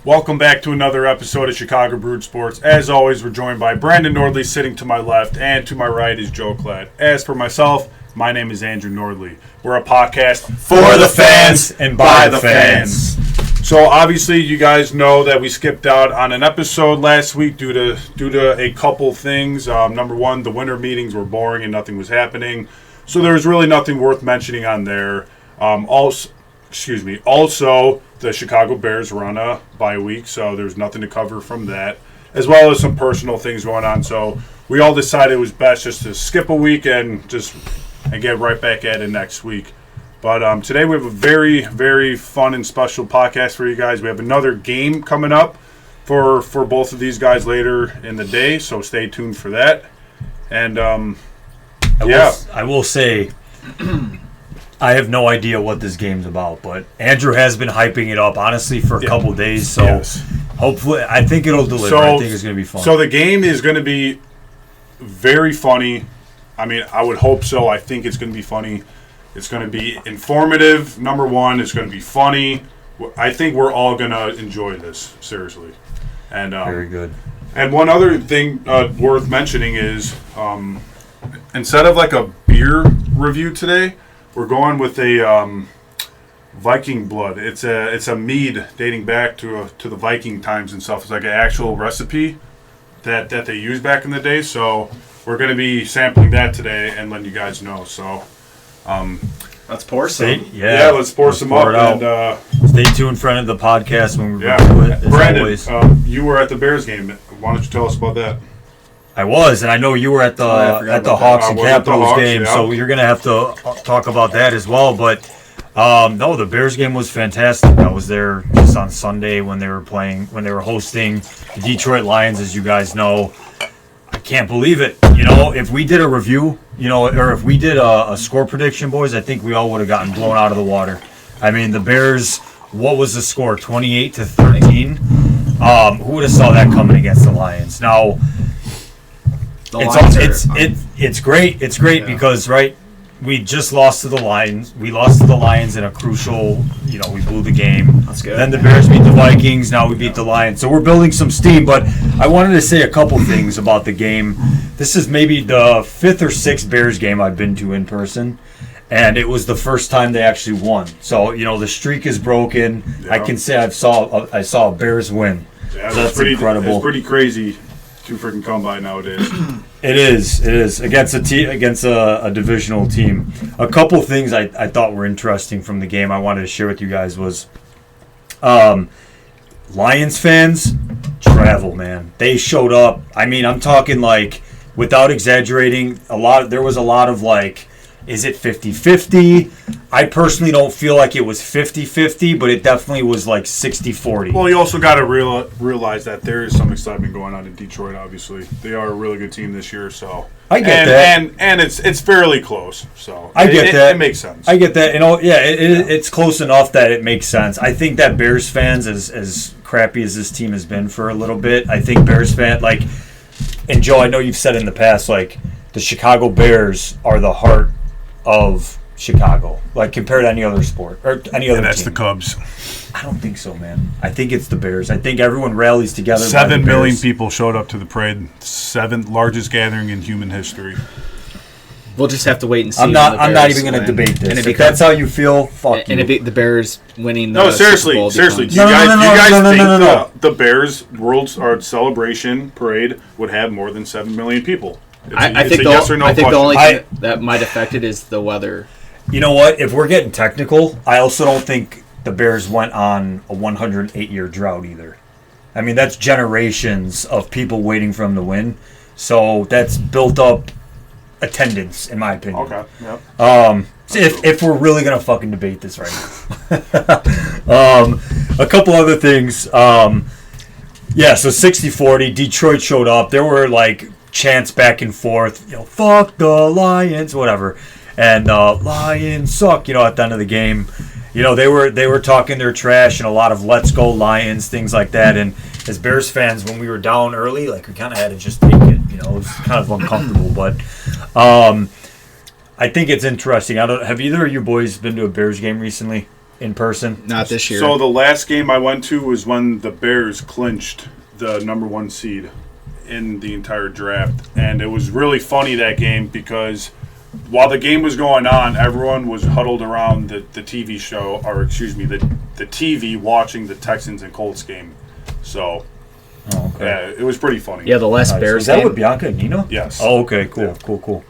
Welcome back to another episode of Chicago Brewed Sports. As always, we're joined by Brandon Nordley sitting to my left, and to my right is Joe Klatt. As for myself, my name is Andrew Nordley. We're a podcast for the fans and by the fans. So obviously, you guys know that we skipped out on an episode last week due to a couple things. Number one, the winter meetings were boring and nothing was happening, so there was really nothing worth mentioning on there. Also, the Chicago Bears were on a bye week, so there's nothing to cover from that, as well as some personal things going on. So we all decided it was best just to skip a week and get right back at it next week. But today we have a very, very fun and special podcast for you guys. We have another game coming up for both of these guys later in the day, so stay tuned for that. And I will say, I have no idea what this game's about, but Andrew has been hyping it up, honestly, for a couple days. So hopefully, I think it'll deliver. I think it's going to be fun. So the game is going to be very funny. I mean, I would hope so. I think it's going to be funny. It's going to be informative. Number one, it's going to be funny. I think we're all going to enjoy this, seriously. And very good. And one other thing worth mentioning is instead of like a beer review today, we're going with a Viking blood. It's a mead dating back to the Viking times and stuff. It's like an actual recipe that they used back in the day. So we're going to be sampling that today and letting you guys know. So let's pour some. Let's pour some up. And stay tuned for the podcast when we review it. Brandon, you were at the Bears game. Why don't you tell us about that? I was, and I know you were at the Hawks and Capitals game, so you're going to have to talk about that as well. But no, the Bears game was fantastic. I was there just on Sunday when they were hosting the Detroit Lions, as you guys know. I can't believe it. You know, if we did a review, or if we did a score prediction, boys, I think we all would have gotten blown out of the water. I mean, the Bears, what was the score? 28-13. Who would have saw that coming against the Lions? Now. It's great. It's great because we just lost to the Lions. We lost to the Lions in a crucial. We blew the game. That's good. Then the Bears beat the Vikings. Now we beat the Lions. So we're building some steam. But I wanted to say a couple things about the game. This is maybe the fifth or sixth Bears game I've been to in person, and it was the first time they actually won. So the streak is broken. Yeah. I can say I saw a Bears win. Yeah, so that's incredible. It's pretty crazy to freaking come by nowadays. It is against a divisional team. A couple things I thought were interesting from the game I wanted to share with you guys was Lions fans travel, man. They showed up. I mean, I'm talking like, without exaggerating, there was a lot of like, is it 50-50? I personally don't feel like it was 50-50, but it definitely was like 60-40. Well, you also got to realize that there is some excitement going on in Detroit, obviously. They are a really good team this year, so. I get that. And it's fairly close, so. I get that. It makes sense. I get that. It's close enough that it makes sense. I think that Bears fans, as crappy as this team has been for a little bit, I think Bears fans, and Joe, I know you've said in the past, the Chicago Bears are the heart of Chicago, compared to any other sport or any other that's team. The Cubs. I don't think so, man. I think it's the Bears. I think everyone rallies together. 7 million people showed up to the parade. 7th largest gathering in human history. We'll just have to wait and see. I'm not even going to debate this. And if that's how you feel, fuck you. And the Bears winning the seriously. Do you guys think the Bears World Celebration parade would have more than 7 million people? I think the only thing that might affect it is the weather. You know what? If we're getting technical, I also don't think the Bears went on a 108-year drought either. I mean, that's generations of people waiting for them to win. So that's built up attendance, in my opinion. Okay. Yep. If we're really going to fucking debate this right now. A couple other things. So 60-40. Detroit showed up. There were chants back and forth, fuck the Lions, whatever, and Lions suck, at the end of the game. They were talking their trash and a lot of let's go Lions, things like that. And as Bears fans, when we were down early, we kind of had to just take it. It was kind of uncomfortable, but I think it's interesting. Have either of you boys been to a Bears game recently? in person? Not this year. So the last game I went to was when the Bears clinched the number 1 seed in the entire draft. And it was really funny that game because while the game was going on, everyone was huddled around the TV show, or excuse me, the TV watching the Texans and Colts game. So, yeah, it was pretty funny. Yeah, the last Bears was that game. with Bianca and Nino? Yes. Oh, okay, cool, Yeah. cool.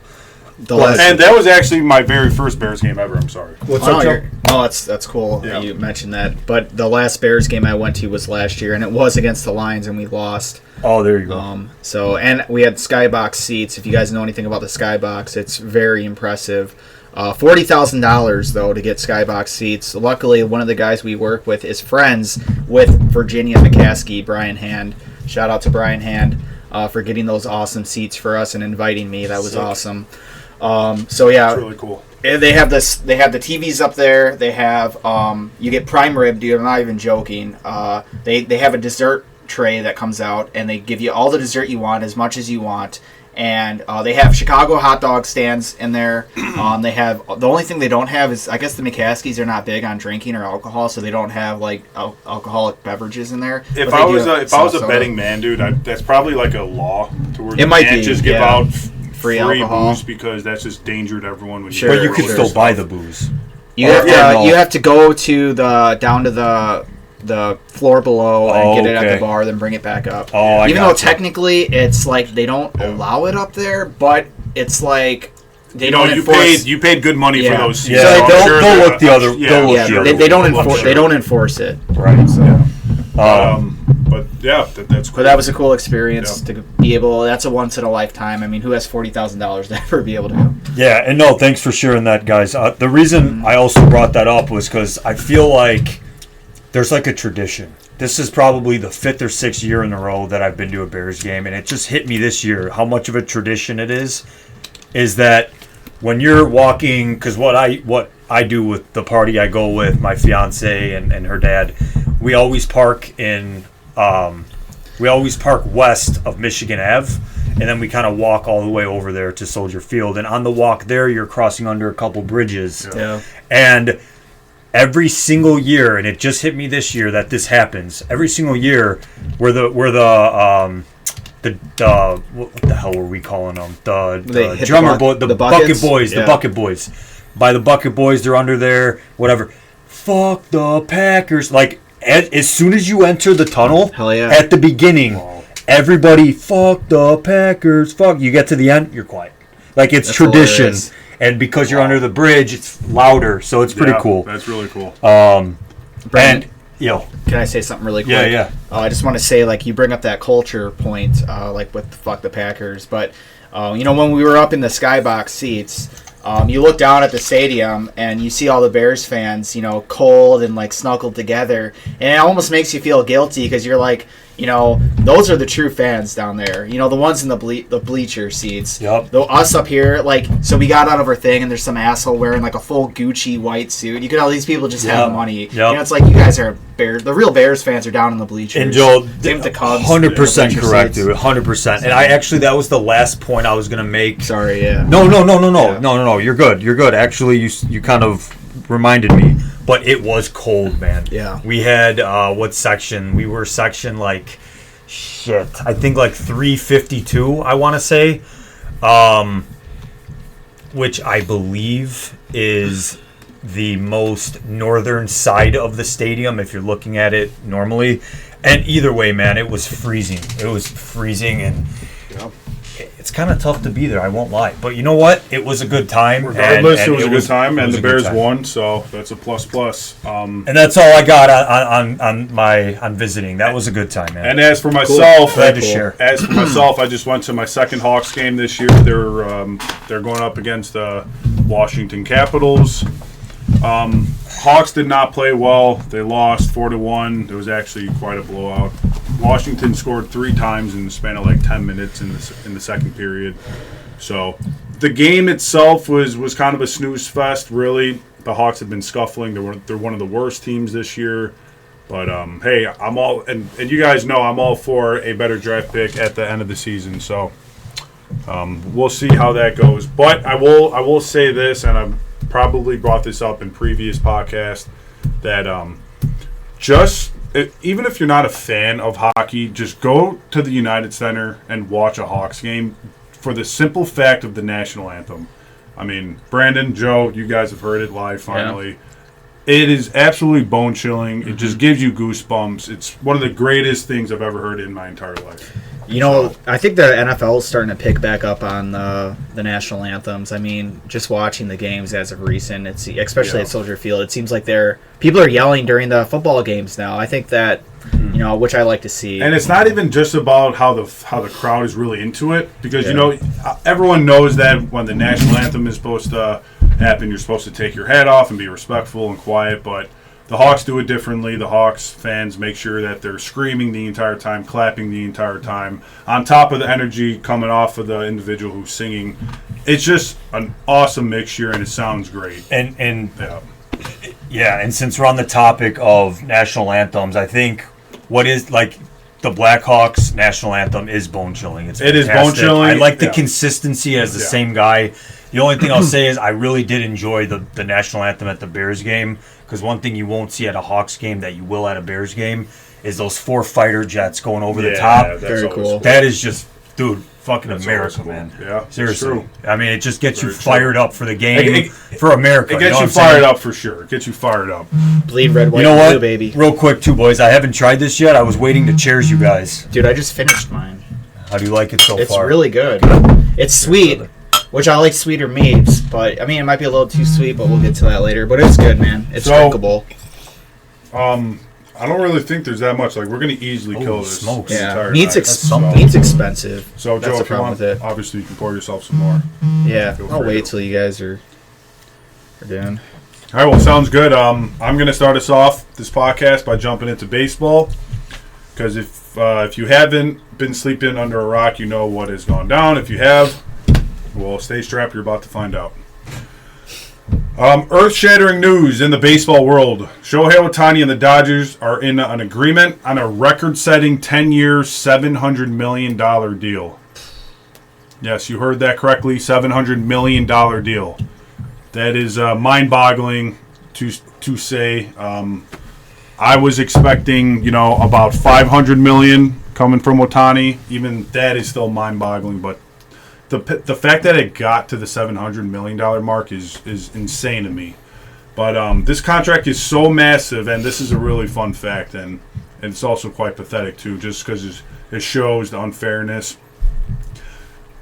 And that was actually my very first Bears game ever. I'm sorry. What's up, Joe? No, that's cool. Yeah. You mentioned that. But the last Bears game I went to was last year, and it was against the Lions, and we lost. Oh, there you go. And we had skybox seats. If you guys know anything about the skybox, it's very impressive. $40,000 though to get skybox seats. Luckily, one of the guys we work with is friends with Virginia McCaskey, Brian Hand. Shout out to Brian Hand for getting those awesome seats for us and inviting me. That was awesome. So yeah, it's really cool. They have this. They have the TVs up there. They have you get prime rib, dude. I'm not even joking. They have a dessert tray that comes out, and they give you all the dessert you want, as much as you want. And they have Chicago hot dog stands in there. They have the only thing they don't have is, I guess, the McCaskies are not big on drinking or alcohol, so they don't have like alcoholic beverages in there. If I was a betting man, dude, that's probably like a law to where you can't just give out free alcohol booze, because that's just danger to everyone. When But you can still buy the booze. You have to go to down to the floor below and get it at the bar, then bring it back up. Even though technically it's like they don't allow it up there, but it's like they don't enforce. You paid good money for those seats. Yeah, so they'll look the other. They don't enforce it. Right. So. But yeah, that's cool. But that was a cool experience to be able. That's a once in a lifetime. I mean, who has $40,000 to ever be able to go? Yeah, and no, thanks for sharing that, guys. The reason I also brought that up was because I feel like there's like a tradition. This is probably the 5th or 6th year in a row that I've been to a Bears game, and it just hit me this year how much of a tradition it is that when you're walking, because what I do with the party I go with, my fiance and her dad, we always park west of Michigan Ave, and then we kind of walk all the way over there to Soldier Field. And on the walk there, you're crossing under a couple bridges. Yeah. And every single year, and it just hit me this year that this happens. Every single year, what the hell were we calling them? The drummer boy, the bucket boys, the bucket boys. By the bucket boys, they're under there, whatever. Fuck the Packers. Like, as soon as you enter the tunnel, hell yeah, at the beginning, everybody, fuck the Packers, fuck. You get to the end, you're quiet. Like, it's tradition. Hilarious. And because you're under the bridge, it's louder, so it's pretty cool. That's really cool. Brandon, can I say something really quick? Yeah. I just want to say, like, you bring up that culture point, like with the fuck the Packers, but when we were up in the skybox seats, you look down at the stadium and you see all the Bears fans, cold and like snuggled together, and it almost makes you feel guilty because you're like, those are the true fans down there. The ones in the bleacher seats. Yep. Though us up here, like, so we got out of our thing and there's some asshole wearing like a full Gucci white suit. You can tell these people just have money. Yep. It's like, you guys are Bears. The real Bears fans are down in the bleachers. And Joel, same with the Cubs. 100% correct, dude. 100%. And that was the last point I was gonna make. Sorry, yeah. No. You're good. You're good. Actually, you kind of reminded me. But it was cold, man. Yeah. We had, what section? We were section, like, I think like 352, I want to say. Which I believe is the most northern side of the stadium, if you're looking at it normally. And either way, man, it was freezing. It was freezing, and it's kind of tough to be there, I won't lie. But you know what? It was a good time. Regardless, it was a good time, and the Bears won, so that's a plus. And that's all I got on visiting. That was a good time, man. And as for myself, glad to share. As for myself, I just went to my second Hawks game this year. They're going up against the Washington Capitals. Hawks did not play well. They lost 4-1. It was actually quite a blowout. Washington scored 3 times in the span of like 10 minutes in the second period. So the game itself was kind of a snooze fest, really. The Hawks have been scuffling. They're one of the worst teams this year. But hey, I'm all and you guys know I'm all for a better draft pick at the end of the season. So we'll see how that goes. But I will say this, and I've probably brought this up in previous podcasts. that even if you're not a fan of hockey, just go to the United Center and watch a Hawks game for the simple fact of the national anthem. I mean, Brandon, Joe, you guys have heard it live finally. Yeah. It is absolutely bone-chilling. Mm-hmm. It just gives you goosebumps. It's one of the greatest things I've ever heard in my entire life. You know, I think the NFL is starting to pick back up on the national anthems. I mean, just watching the games as of recent, especially at Soldier Field, it seems like people are yelling during the football games now. I think that, which I like to see. And it's not even just about how the crowd is really into it, because everyone knows that when the national anthem is supposed to happen, you're supposed to take your hat off and be respectful and quiet, but the Hawks do it differently. The Hawks fans make sure that they're screaming the entire time, clapping the entire time, on top of the energy coming off of the individual who's singing. It's just an awesome mixture, and it sounds great. And since we're on the topic of national anthems, I think what is like the Blackhawks national anthem is bone-chilling. It is bone-chilling. I like the consistency as the same guy. The only thing I'll say is I really did enjoy the national anthem at the Bears game, because one thing you won't see at a Hawks game that you will at a Bears game is those 4 fighter jets going over the top. That's very cool. That is just, dude, fucking America, cool. Man. Yeah, seriously. I mean, it just gets you fired up for the game, for America. It gets you fired up for sure. It gets you fired up. Bleed red, white, and blue, baby. Real quick, too, boys. I haven't tried this yet. I was waiting to cheers you guys. Dude, I just finished mine. How do you like it so far? It's really good. It's sweet. Which I like sweeter meats, but I mean it might be a little too sweet, but we'll get to that later. But it's good, man. It's drinkable. I don't really think there's that much. Like, we're gonna easily kill this. Smokes. Yeah, meat's expensive. So Joe, if you want, obviously you can pour yourself some more. Yeah, I'll wait till you guys are done. All right, well, sounds good. I'm gonna start us off this podcast by jumping into baseball, because if you haven't been sleeping under a rock, you know what has gone down. If you have, well, stay strapped. You're about to find out. Earth-shattering news in the baseball world. Shohei Ohtani and the Dodgers are in an agreement on a record-setting 10-year, $700 million deal. Yes, you heard that correctly, $700 million deal. That is mind-boggling to say. I was expecting, about $500 million coming from Ohtani. Even that is still mind-boggling, but the fact that it got to the $700 million mark is insane to me. But this contract is so massive, and this is a really fun fact, and it's also quite pathetic too, just because it shows the unfairness.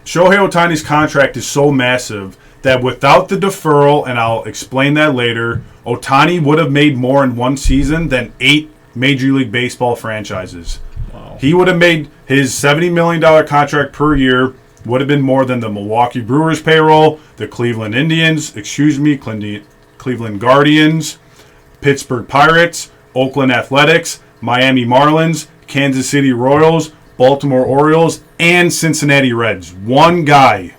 Shohei Ohtani's contract is so massive that without the deferral, and I'll explain that later, Ohtani would have made more in one season than 8 Major League Baseball franchises. Wow. He would have made his $70 million contract per year would have been more than the Milwaukee Brewers payroll, the Cleveland Guardians, Pittsburgh Pirates, Oakland Athletics, Miami Marlins, Kansas City Royals, Baltimore Orioles, and Cincinnati Reds. One guy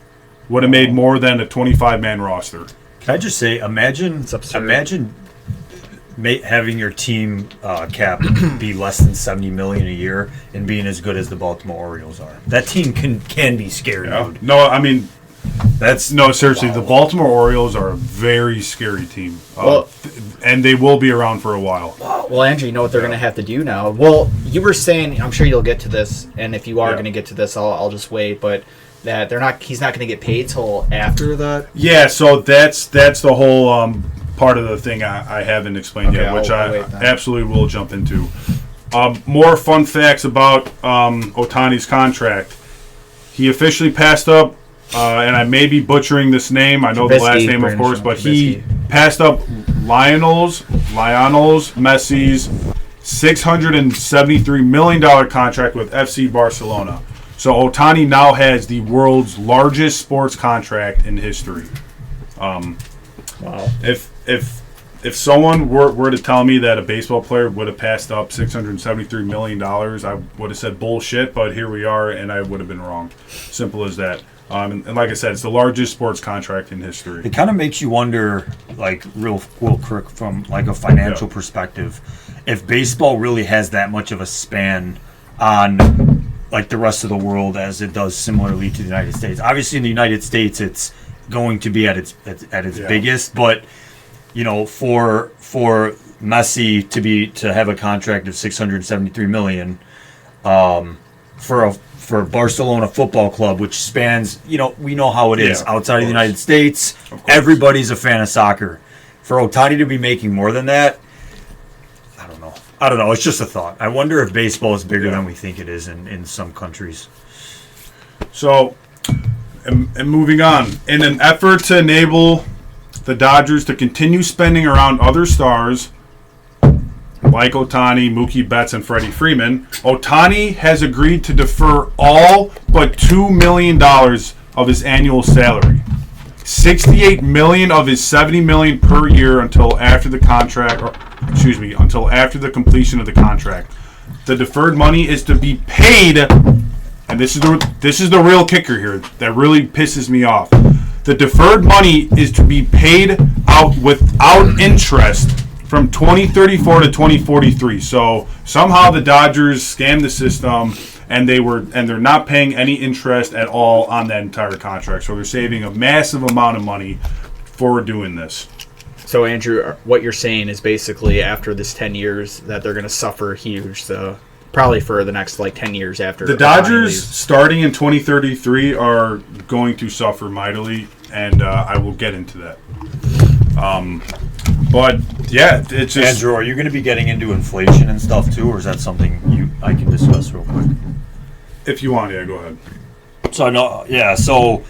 would have made more than a 25-man roster. Can I just say, imagine having your team cap be less than $70 million a year and being as good as the Baltimore Orioles are. That team can be scary. Yeah. Dude. No, I mean, seriously. Wow. The Baltimore Orioles are a very scary team, and they will be around for a while. Well, Andrew, you know what they're going to have to do now. Well, you were saying, I'm sure you'll get to this, and if you are going to get to this, I'll just wait. But that he's not going to get paid till after the. Yeah, so that's the whole. Part of the thing I haven't explained yet, which I absolutely will jump into. More fun facts about Ohtani's contract. He officially passed up, and I may be butchering this name. I know the last name, of course, but he passed up Lionel Messi's $673 million contract with FC Barcelona. So Ohtani now has the world's largest sports contract in history. Wow. If someone were to tell me that a baseball player would have passed up $673 million, I would have said bullshit, but here we are, and I would have been wrong. Simple as that. And like I said, it's the largest sports contract in history. It kind of makes you wonder, like, real quick from like a financial perspective, if baseball really has that much of a span on like the rest of the world as it does similarly to the United States. Obviously, in the United States, it's going to be at its biggest, but for Messi to have a contract of $673 million for Barcelona Football Club, which spans, we know how it is outside of the United States. Everybody's a fan of soccer. For Ohtani to be making more than that, I don't know. It's just a thought. I wonder if baseball is bigger than we think it is in some countries. So, and moving on, in an effort to enable the Dodgers to continue spending around other stars like Ohtani, Mookie Betts, and Freddie Freeman, Ohtani has agreed to defer all but $2 million of his annual salary. $68 million of his $70 million per year until after the completion of the contract. The deferred money is to be paid, and this is the real kicker here that really pisses me off. The deferred money is to be paid out without interest from 2034 to 2043. So somehow the Dodgers scammed the system, and they're not paying any interest at all on that entire contract. So they're saving a massive amount of money for doing this. So Andrew, what you're saying is basically after this 10 years that they're going to suffer huge. So probably for the next 10 years after the Dodgers starting in 2033 are going to suffer mightily, and I will get into that. But yeah, it's just Andrew. Are you going to be getting into inflation and stuff too, or is that something I can discuss real quick? If you want, go ahead. So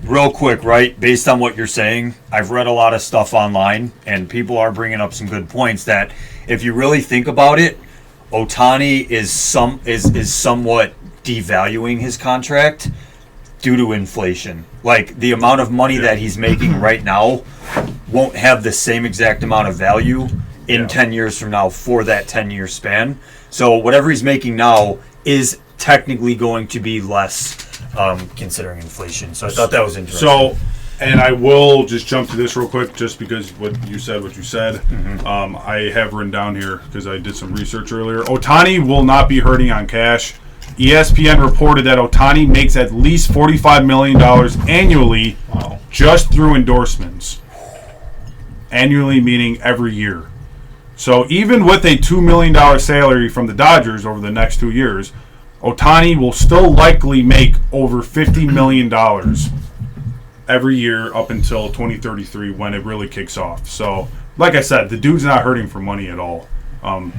real quick, right? Based on what you're saying, I've read a lot of stuff online, and people are bringing up some good points that, if you really think about it, Ohtani is somewhat devaluing his contract due to inflation. Like, the amount of money that he's making right now won't have the same exact amount of value in 10 years from now for that 10-year span. So whatever he's making now is technically going to be less considering inflation. So I thought that was interesting. So, and I will just jump to this real quick just because what you said. Mm-hmm. I have written down here because I did some research earlier. Ohtani will not be hurting on cash. ESPN reported that Ohtani makes at least $45 million annually just through endorsements. Annually meaning every year. So even with a $2 million salary from the Dodgers over the next 2 years, Ohtani will still likely make over $50 million every year up until 2033 when it really kicks off. So, like I said, the dude's not hurting for money at all.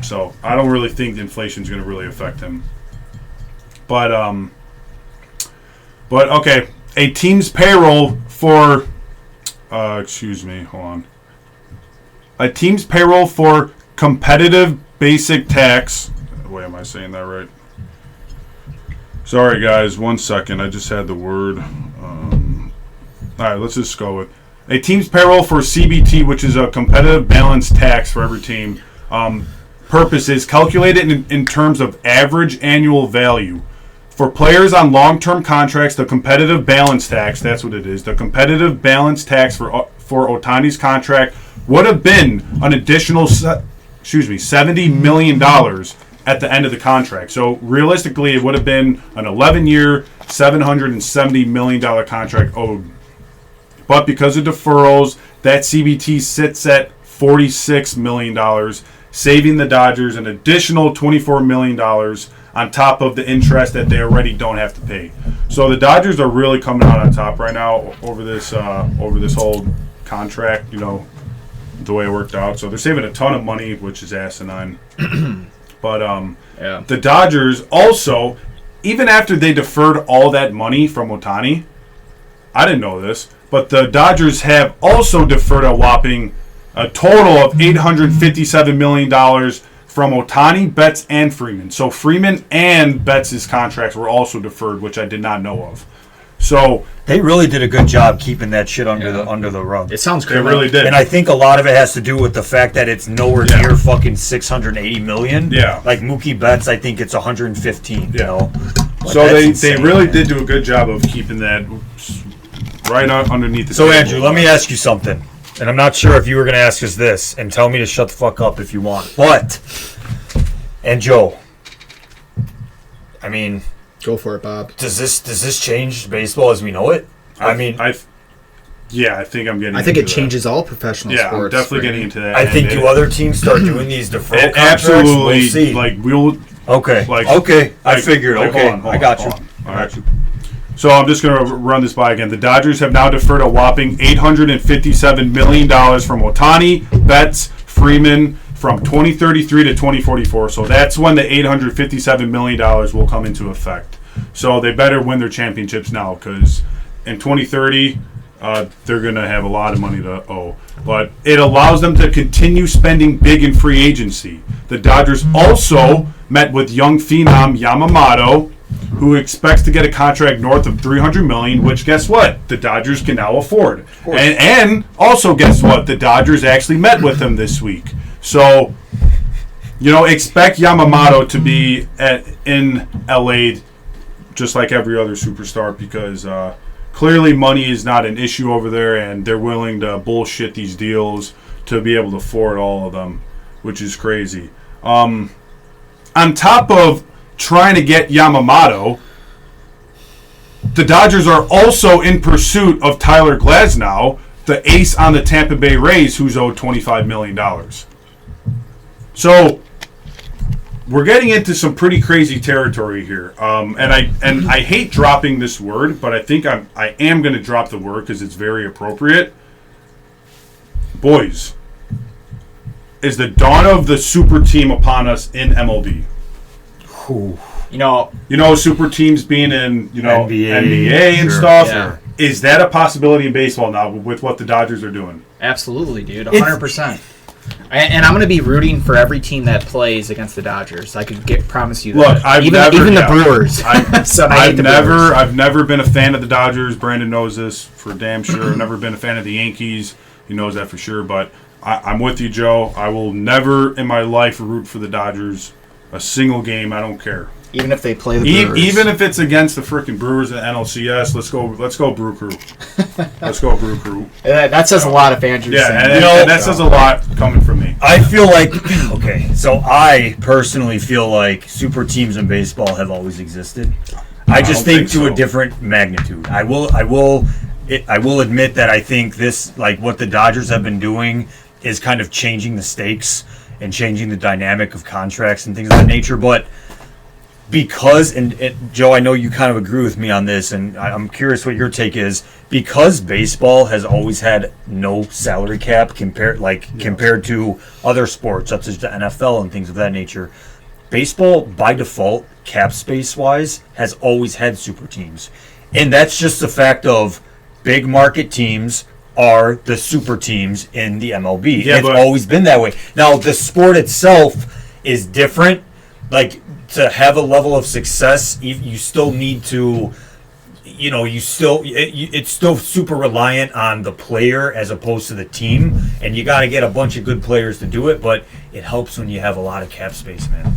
So I don't really think the inflation is going to really affect him. But okay, a team's payroll for a team's payroll for competitive basic tax. Wait, am I saying that right? Sorry, guys. 1 second. I just had the word. All right, let's just go with a team's payroll for CBT, which is a competitive balance tax for every team. Purpose is calculated in terms of average annual value. For players on long-term contracts, the competitive balance tax, that's what it is, the competitive balance tax for Ohtani's contract would have been an additional $70 million at the end of the contract. So realistically, it would have been an 11-year, $770 million contract owed. But because of deferrals, that CBT sits at $46 million, saving the Dodgers an additional $24 million on top of the interest that they already don't have to pay. So the Dodgers are really coming out on top right now over this whole contract, the way it worked out. So they're saving a ton of money, which is asinine. But the Dodgers also, even after they deferred all that money from Ohtani, I didn't know this, but the Dodgers have also deferred a total of $857 million from Ohtani, Betts, and Freeman. So Freeman and Betts' contracts were also deferred, which I did not know of. So they really did a good job keeping that shit under the rug. It sounds great. They really did. And I think a lot of it has to do with the fact that it's nowhere near fucking $680 million. Yeah. Like Mookie Betts, I think it's 115. Yeah. Like, so they really did do a good job of keeping that right underneath the table. Andrew, let me ask you something. And I'm not sure if you were going to ask us this, and tell me to shut the fuck up if you want. But, and Joe, I mean, go for it, Bob. Does this change baseball as we know it? Yeah, I think I'm getting. I think it changes all professional sports. Yeah, I'm definitely getting into that. I think do other teams start doing these deferral contracts? Absolutely. We'll see. Okay. I figured. Okay, I got you. All right. So I'm just going to run this by again. The Dodgers have now deferred a whopping $857 million from Ohtani, Betts, Freeman from 2033 to 2044. So that's when the $857 million will come into effect. So they better win their championships now because in 2030, they're going to have a lot of money to owe. But it allows them to continue spending big in free agency. The Dodgers also met with young phenom Yamamoto, who expects to get a contract north of $300 million, which guess what? The Dodgers can now afford. And also guess what? The Dodgers actually met with him this week. So, expect Yamamoto to be in LA just like every other superstar because clearly money is not an issue over there, and they're willing to bullshit these deals to be able to afford all of them, which is crazy. On top of trying to get Yamamoto, the Dodgers are also in pursuit of Tyler Glasnow, the ace on the Tampa Bay Rays, who's owed $25 million. So we're getting into some pretty crazy territory here, and I hate dropping this word, but I think I am going to drop the word because it's very appropriate. Boys, is the dawn of the super team upon us in MLB? Super teams being in NBA and stuff. Yeah. Is that a possibility in baseball now with what the Dodgers are doing? Absolutely, dude. 100%. And I'm going to be rooting for every team that plays against the Dodgers. I could promise you that. Look, even the Brewers. I've never been a fan of the Dodgers. Brandon knows this for damn sure. I've never been a fan of the Yankees. He knows that for sure. But I'm with you, Joe. I will never in my life root for the Dodgers a single game. I don't care. Even if they play the Brewers. Even if it's against the freaking Brewers and NLCS, let's go Brew Crew. Let's go Brew Crew. That says a lot of Andrew. Yeah, and that says a lot coming from me. I feel like, so I personally feel like super teams in baseball have always existed. I just think to a different magnitude. I will admit that I think this, like what the Dodgers have been doing, is kind of changing the stakes and changing the dynamic of contracts and things of that nature, but because, and Joe, I know you kind of agree with me on this, and I'm curious what your take is. Because baseball has always had no salary cap compared to other sports such as the NFL and things of that nature, baseball by default, cap space wise, has always had super teams, and that's just the fact of big market teams are the super teams in the MLB. Yeah, it's always been that way. Now the sport itself is different. Like, to have a level of success, you still need to, it's still super reliant on the player as opposed to the team, and you got to get a bunch of good players to do it, but it helps when you have a lot of cap space, man.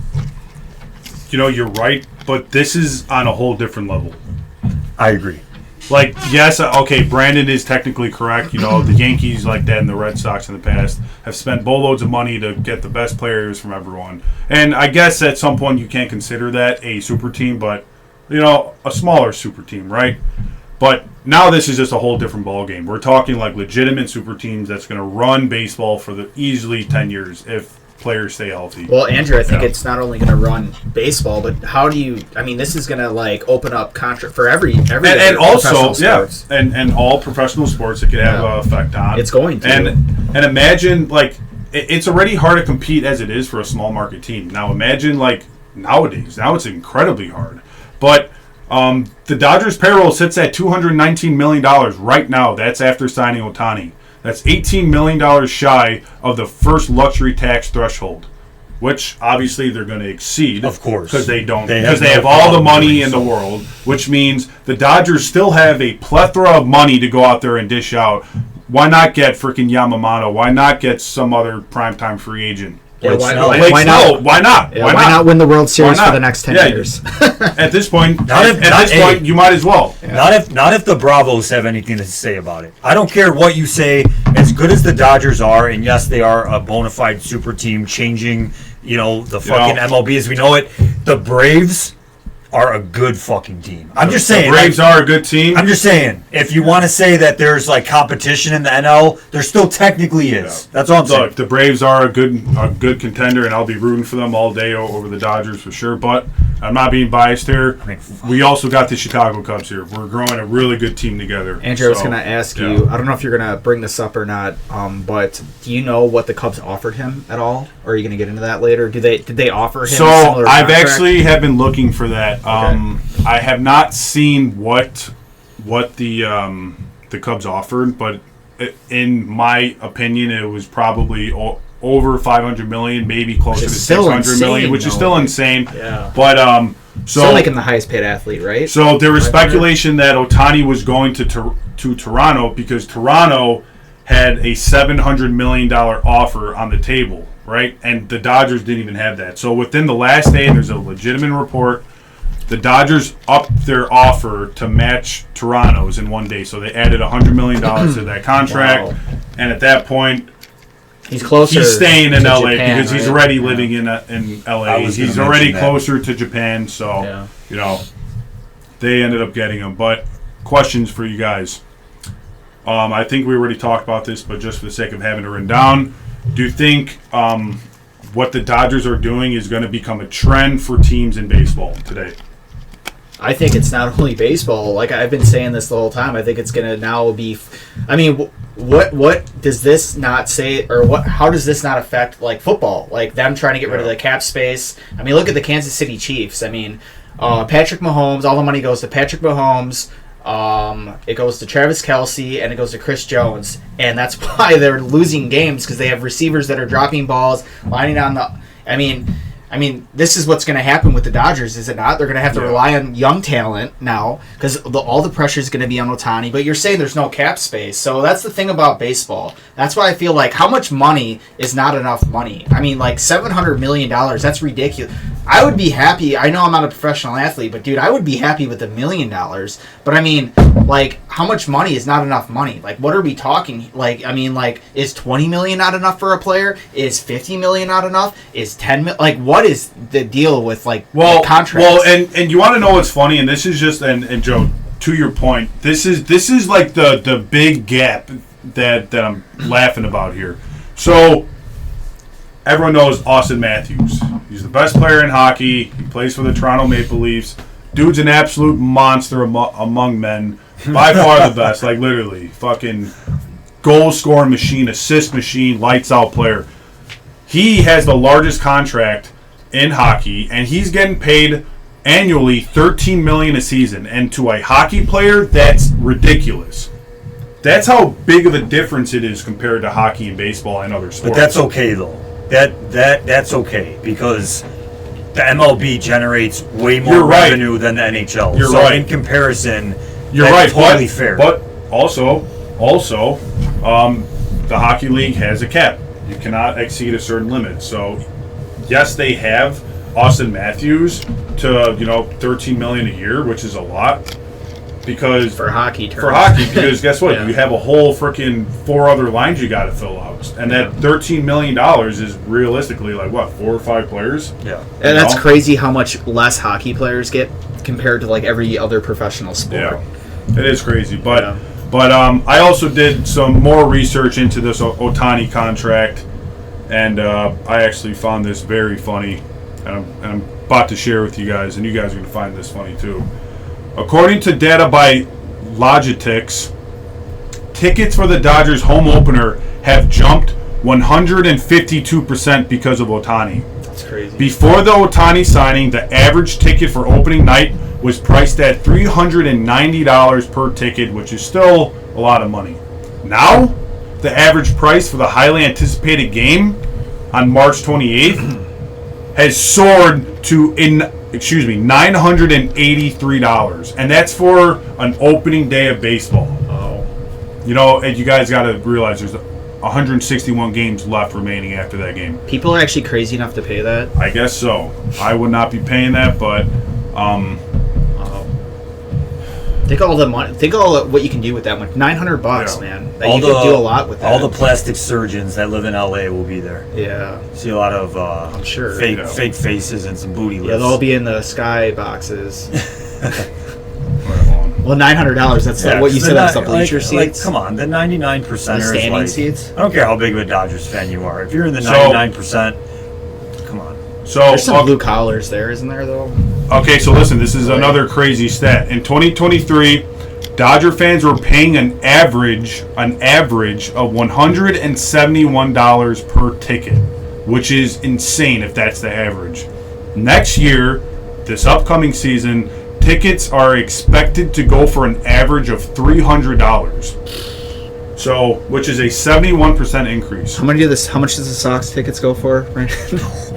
You're right, but this is on a whole different level. I agree. Like, yes, okay, Brandon is technically correct. The Yankees, like that, and the Red Sox in the past have spent boatloads of money to get the best players from everyone. And I guess at some point you can't consider that a super team, but, a smaller super team, right? But now this is just a whole different ballgame. We're talking like legitimate super teams that's going to run baseball for easily 10 years if players stay healthy. Well, Andrew, I think it's not only going to run baseball, but this is going to open up contract for every and also sports. And all professional sports it could have an effect on. It's going to. And imagine it's already hard to compete as it is for a small market team. Now imagine nowadays. Now it's incredibly hard. But the Dodgers payroll sits at $219 million right now. That's after signing Ohtani. That's $18 million shy of the first luxury tax threshold, which obviously they're going to exceed. Of course. Because they have all the money in the world, which means the Dodgers still have a plethora of money to go out there and dish out. Why not get freaking Yamamoto? Why not get some other primetime free agent? Yeah, why not? Why not? Yeah, why not win the World Series for the next 10 years? At this point, you might as well. Yeah. Not if the Bravos have anything to say about it. I don't care what you say. As good as the Dodgers are, and yes, they are a bona fide super team, changing the fucking MLB as we know it. The Braves are a good fucking team. I'm just saying. The Braves are a good team. I'm just saying. If you want to say that there's like competition in the NL, there still technically is. That's all I'm saying. Look, the Braves are a good contender, and I'll be rooting for them all day over the Dodgers for sure. But I'm not being biased here. We also got the Chicago Cubs here. We're growing a really good team together. Andrew, I was going to ask you, I don't know if you're going to bring this up or not, but do you know what the Cubs offered him at all? Or are you going to get into that later? Did they offer him So a similar I've contract? actually have been looking for that. I have not seen what the Cubs offered, but in my opinion, it was probably over $500 million, maybe closer to $600 million, which is still insane. Yeah. But still making the highest paid athlete, right? So there was speculation that Ohtani was going to Toronto because Toronto had a $700 million offer on the table, right? And the Dodgers didn't even have that. So within the last day, there's a legitimate report. The Dodgers upped their offer to match Toronto's in one day. So they added $100 million to that contract. Wow. And at that point, he's closer. He's staying in LA Japan, because he's already living in LA. He's already closer to Japan. So, they ended up getting him. But questions for you guys. I think we already talked about this, but just for the sake of having it written down, do you think what the Dodgers are doing is going to become a trend for teams in baseball today? I think it's not only baseball. Like I've been saying this the whole time. I think it's going to now be. I mean, what does this not say, or what? How does this not affect like football? Like them trying to get rid of the cap space. I mean, look at the Kansas City Chiefs. I mean, Patrick Mahomes. All the money goes to Patrick Mahomes. It goes to Travis Kelce and it goes to Chris Jones, and that's why they're losing games because they have receivers that are dropping balls, lining on the. I mean, this is what's going to happen with the Dodgers, is it not? They're going to have to rely on young talent now because all the pressure is going to be on Ohtani. But you're saying there's no cap space, so that's the thing about baseball. That's why I feel like how much money is not enough money. I mean, like $700 million, that's ridiculous. I would be happy. I know I'm not a professional athlete, but dude, I would be happy with $1 million. But I mean, like, how much money is not enough money? Like, what are we talking? Like, I mean, like, is $20 million not enough for a player? Is $50 million not enough? Is $10 million? Like, what is the deal with like contracts? Well, and you want to know what's funny? And this is just and Joe, to your point, this is like the big gap that I'm laughing about here. So everyone knows Austin Matthews. He's the best player in hockey. He plays for the Toronto Maple Leafs. Dude's an absolute monster among men. By far the best. Like, literally. Fucking goal-scoring machine, assist machine, lights-out player. He has the largest contract in hockey, and he's getting paid annually $13 million a season. And to a hockey player, that's ridiculous. That's how big of a difference it is compared to hockey and baseball and other sports. But that's okay, though. That's okay because the MLB generates way more revenue than the NHL. You're so right. in comparison, you're that's right. Totally fair. But also, the hockey league has a cap. You cannot exceed a certain limit. So, yes, they have Austin Matthews to $13 million a year, which is a lot. Because for hockey terms. Because guess what? You have a whole freaking 4 other lines you got to fill out, and that $13 million is realistically like what, 4 or 5 players? Yeah, and that's crazy how much less hockey players get compared to like every other professional sport. Yeah, it is crazy. But I also did some more research into this Ohtani contract, and I actually found this very funny, and I'm about to share with you guys, and you guys are going to find this funny too. According to data by Logitix, tickets for the Dodgers home opener have jumped 152% because of Ohtani. That's crazy. Before the Ohtani signing, the average ticket for opening night was priced at $390 per ticket, which is still a lot of money. Now, the average price for the highly anticipated game on March 28th has soared to $983, and that's for an opening day of baseball. Oh. And you guys got to realize there's 161 games left remaining after that game. People are actually crazy enough to pay that? I guess so. I would not be paying that, but Think all the money. Think all what you can do with that money. $900, man. You can do a lot with that. All the plastic surgeons that live in LA will be there. Yeah. See a lot of I'm sure fake faces and some booty lifts. Yeah, they'll all be in the sky boxes. Well, $900. That's what you said. That's the bleacher seats. Come on, the 99%. The standing seats. I don't care how big of a Dodgers fan you are. If you're in the 99%, come on. So there's some blue collars there, isn't there? Though. Okay, so listen. This is another crazy stat. In 2023, Dodger fans were paying an average of $171 per ticket, which is insane if that's the average. Next year, this upcoming season, tickets are expected to go for an average of $300. So, which is a 71% increase. How much does the Sox tickets go for?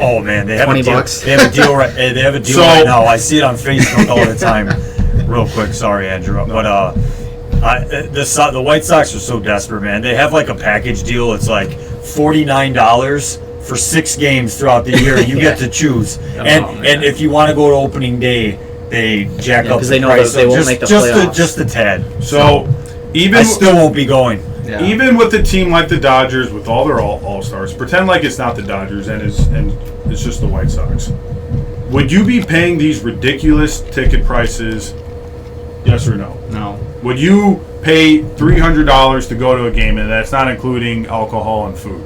Oh man, they have $20. They have a deal right. They have a deal right now. I see it on Facebook all the time. Real quick, sorry, Andrew, but the White Sox are so desperate, man. They have like a package deal. It's like $49 for 6 games throughout the year. You get to choose, and if you want to go to opening day, they jack up because the they know price. that they won't make the playoffs. Just a tad. So even I still won't be going. Yeah. Even with a team like the Dodgers, with all their all-stars, pretend like it's not the Dodgers and it's just the White Sox. Would you be paying these ridiculous ticket prices? Yes or no? No. Would you pay $300 to go to a game, and that's not including alcohol and food?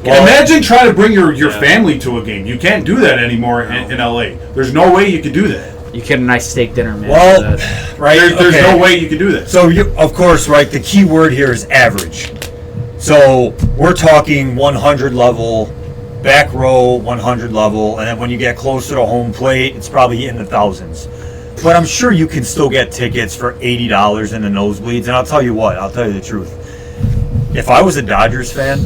Well, imagine trying to bring your family to a game. You can't do that anymore in LA. There's no way you could do that. You get a nice steak dinner, man. Well, right. There's no way you could do that. So, of course, right, the key word here is average. So, we're talking 100 level, back row, 100 level, and then when you get closer to home plate, it's probably in the thousands. But I'm sure you can still get tickets for $80 in the nosebleeds, and I'll tell you the truth. If I was a Dodgers fan,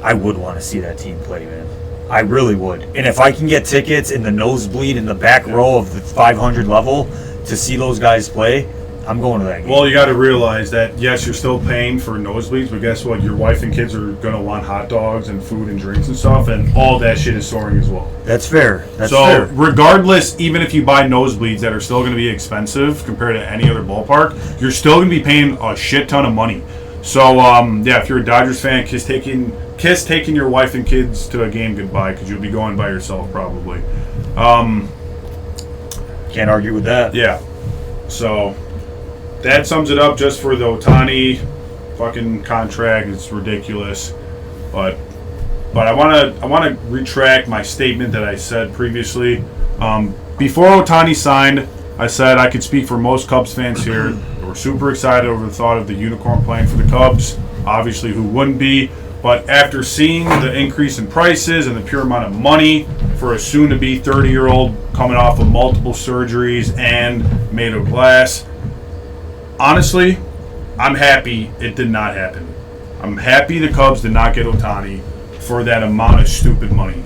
I would want to see that team play, man. I really would. And if I can get tickets in the nosebleed in the back row of the 500 level to see those guys play, I'm going to that game. Well, you got to realize that, yes, you're still paying for nosebleeds, but guess what? Your wife and kids are going to want hot dogs and food and drinks and stuff, and all that shit is soaring as well. That's fair. So, regardless, even if you buy nosebleeds that are still going to be expensive compared to any other ballpark, you're still going to be paying a shit ton of money. So, if you're a Dodgers fan, kiss taking your wife and kids to a game goodbye, because you'll be going by yourself probably. Can't argue with that. Yeah. So that sums it up just for the Ohtani fucking contract. It's ridiculous. But I wanna retract my statement that I said previously. Before Ohtani signed, I said I could speak for most Cubs fans here. We're super excited over the thought of the unicorn playing for the Cubs. Obviously, who wouldn't be? But after seeing the increase in prices and the pure amount of money for a soon-to-be 30-year-old coming off of multiple surgeries and made of glass, honestly, I'm happy it did not happen. I'm happy the Cubs did not get Ohtani for that amount of stupid money.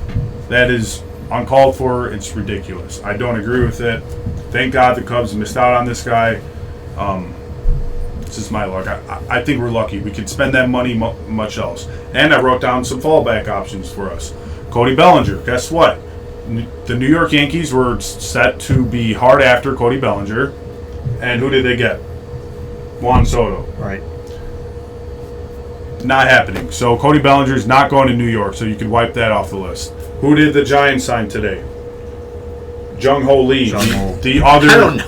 That is uncalled for. It's ridiculous. I don't agree with it. Thank God the Cubs missed out on this guy. This is my luck. I think we're lucky. We could spend that money much else. And I wrote down some fallback options for us. Cody Bellinger. Guess what? The New York Yankees were set to be hard after Cody Bellinger. And who did they get? Juan Soto. Right. Not happening. So Cody Bellinger is not going to New York, so you can wipe that off the list. Who did the Giants sign today? Jung-Ho Lee, the other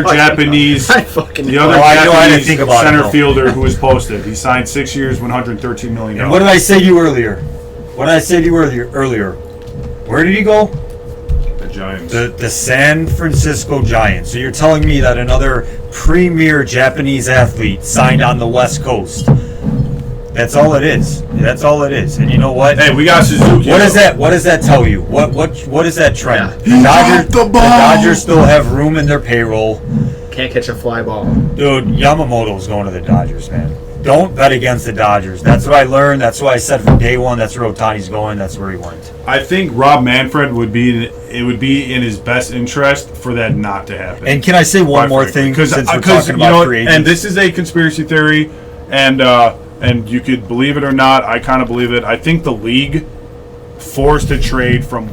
Japanese center fielder who was posted. He signed 6 years, $113 million. And what did I say to you earlier? Where did he go? The Giants. The San Francisco Giants. So you're telling me that another premier Japanese athlete signed on the West Coast? That's all it is. And you know what? Hey, we got Suzuki. What does that tell you? What is that trend? Yeah. The Dodgers still have room in their payroll. Can't catch a fly ball. Dude, Yamamoto's going to the Dodgers, man. Don't bet against the Dodgers. That's what I learned. That's what I said from day one. That's where Ohtani's going. That's where he went. I think Rob Manfred would be in his best interest for that not to happen. And can I say one more thing? Since we're talking about free agents? And this is a conspiracy theory, and you could believe it or not. I kind of believe it. I think the league forced a trade from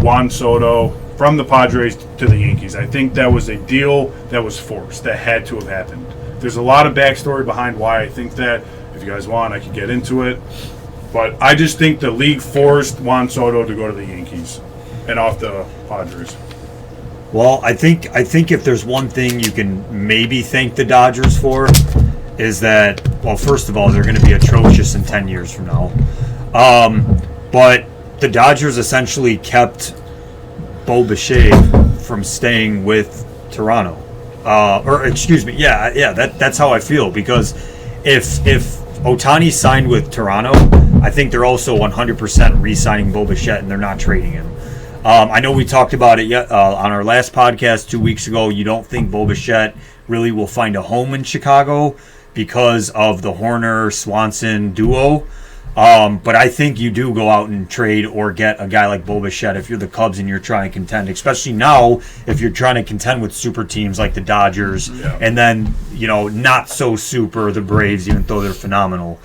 Juan Soto from the Padres to the Yankees. I think that was a deal that was forced, that had to have happened. There's a lot of backstory behind why I think that. If you guys want, I could get into it. But I just think the league forced Juan Soto to go to the Yankees and off the Padres. Well, I think if there's one thing you can maybe thank the Dodgers for is that, well, first of all, they're going to be atrocious in 10 years from now. But the Dodgers essentially kept Bo Bichette from staying with Toronto. That's how I feel, because if Ohtani signed with Toronto, I think they're also 100% re-signing Bo Bichette, and they're not trading him. I know we talked about it on our last podcast 2 weeks ago. You don't think Bo Bichette really will find a home in Chicago because of the Horner-Swanson duo. But I think you do go out and trade or get a guy like Bo Bichette if you're the Cubs and you're trying to contend, especially now if you're trying to contend with super teams like the Dodgers, and then, not so super, the Braves, even though they're phenomenal.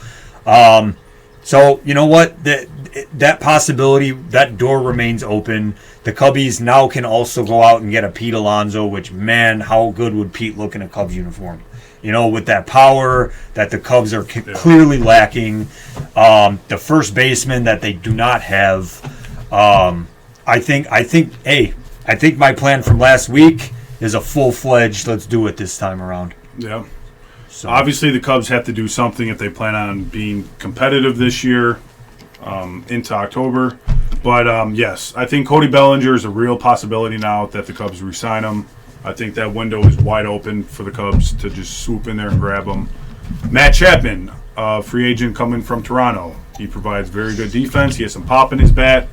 So, you know what? That possibility, that door remains open. The Cubbies now can also go out and get a Pete Alonso, which, man, how good would Pete look in a Cubs uniform? With that power that the Cubs are clearly lacking. The first baseman that they do not have. I think my plan from last week is a full-fledged, let's do it this time around. Yeah. So obviously the Cubs have to do something if they plan on being competitive this year into October. But, yes, I think Cody Bellinger is a real possibility now that the Cubs re-sign him. I think that window is wide open for the Cubs to just swoop in there and grab him. Matt Chapman, free agent coming from Toronto. He provides very good defense. He has some pop in his bat.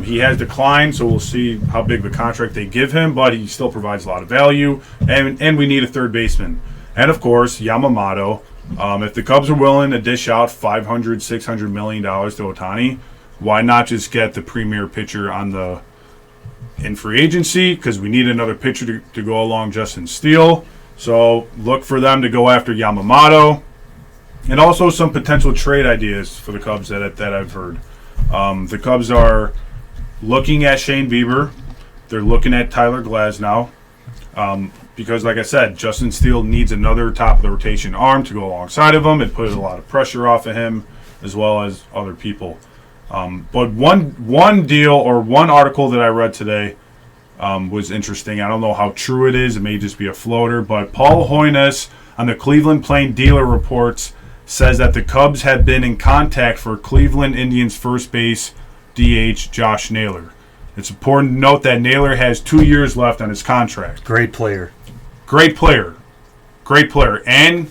He has declined, so we'll see how big the contract they give him, but he still provides a lot of value. And we need a third baseman. And, of course, Yamamoto. If the Cubs are willing to dish out $500, $600 million to Ohtani, why not just get the premier pitcher in free agency, because we need another pitcher to go along Justin Steele. So look for them to go after Yamamoto. And also some potential trade ideas for the Cubs that I've heard. The Cubs are looking at Shane Bieber. They're looking at Tyler Glasnow. Because, like I said, Justin Steele needs another top-of-the-rotation arm to go alongside of him. It put a lot of pressure off of him as well as other people. But one deal or one article that I read today was interesting. I don't know how true it is. It may just be a floater. But Paul Hoynes on the Cleveland Plain Dealer Reports says that the Cubs have been in contact for Cleveland Indians first base DH Josh Naylor. It's important to note that Naylor has 2 years left on his contract. Great player. And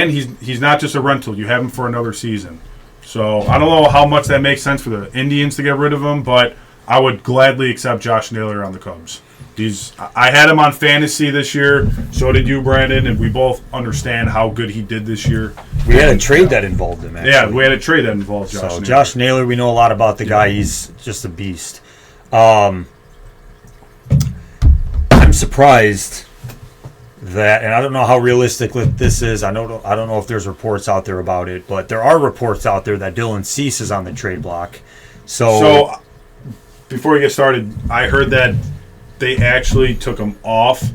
he's not just a rental. You have him for another season. So I don't know how much that makes sense for the Indians to get rid of him, but I would gladly accept Josh Naylor on the Cubs. I had him on fantasy this year. So did you, Brandon, and we both understand how good he did this year. We had a trade that involved him, actually. Yeah, we had a trade that involved Josh Naylor. Josh Naylor, we know a lot about the guy. He's just a beast. I'm surprised that, and I don't know how realistic this is. I don't know if there's reports out there about it, but there are reports out there that Dylan Cease is on the trade block. So before we get started, I heard that they actually took him off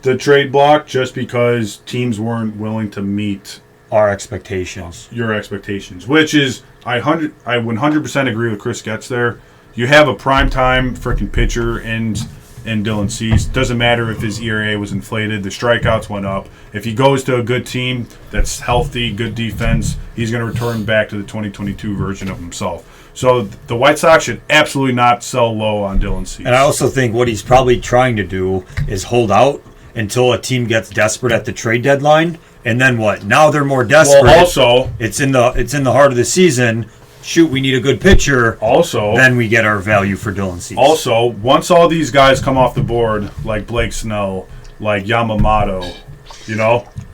the trade block just because teams weren't willing to meet our expectations, your expectations, which is I 100% agree with Chris Getz there. You have a primetime freaking pitcher and Dylan Cease. Doesn't matter if his ERA was inflated. The strikeouts went up. If he goes to a good team that's healthy, good defense, he's going to return back to the 2022 version of himself. So the White Sox should absolutely not sell low on Dylan Cease. And I also think what he's probably trying to do is hold out until a team gets desperate at the trade deadline. And then what? Now they're more desperate. Well, also, it's in the heart of the season. Shoot, we need a good pitcher. Also, then we get our value for Dylan Cease. Also, once all these guys come off the board, like Blake Snell, like Yamamoto,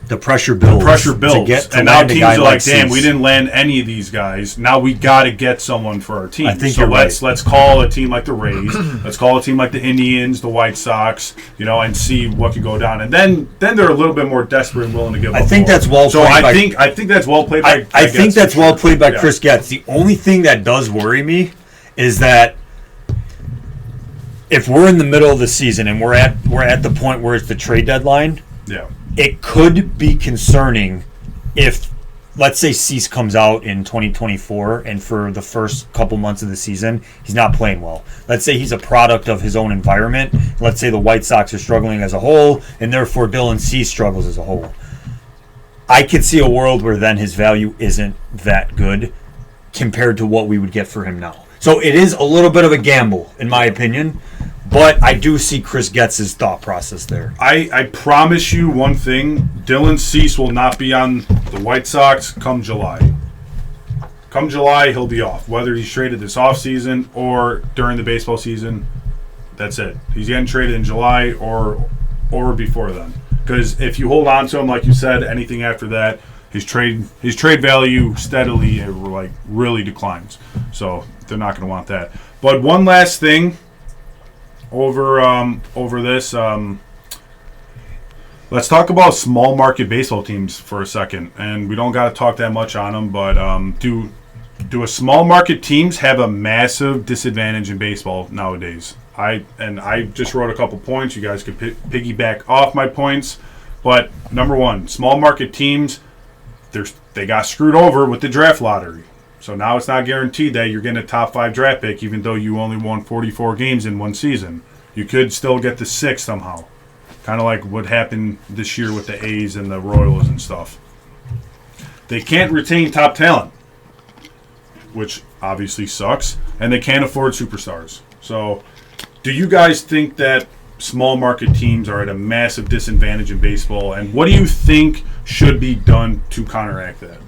the pressure builds. And now teams are like, damn, we didn't land any of these guys. Now we got to get someone for our team. I think let's call a team like the Rays. Let's call a team like the Indians, the White Sox, and see what could go down. And then they're a little bit more desperate and willing to give up. I think that's well played. I think that's well played by I think that's well played by Chris Getz. The only thing that does worry me is that if we're in the middle of the season and we're at the point where it's the trade deadline, it could be concerning if, let's say, Cease comes out in 2024 and for the first couple months of the season he's not playing well. Let's say he's a product of his own environment. Let's say the White Sox are struggling as a whole and therefore Dylan Cease struggles as a whole. I could see a world where then his value isn't that good compared to what we would get for him now. So it is a little bit of a gamble, in my opinion, but I do see Chris Getz's thought process there. I promise you one thing, Dylan Cease will not be on the White Sox come July. Come July, he'll be off. Whether he's traded this offseason or during the baseball season, that's it. He's getting traded in July or before then. Because if you hold on to him, like you said, anything after that, his trade value steadily really declines. So they're not going to want that. But one last thing over this, let's talk about small market baseball teams for a second. And we don't got to talk that much on them, but do a small market teams have a massive disadvantage in baseball nowadays? I just wrote a couple points. You guys could piggyback off my points. But number one, small market teams, they got screwed over with the draft lottery. So now it's not guaranteed that you're getting a top 5 draft pick, even though you only won 44 games in one season. You could still get the 6 somehow. Kind of like what happened this year with the A's and the Royals and stuff. They can't retain top talent, which obviously sucks, and they can't afford superstars. So do you guys think that small market teams are at a massive disadvantage in baseball, and what do you think should be done to counteract that?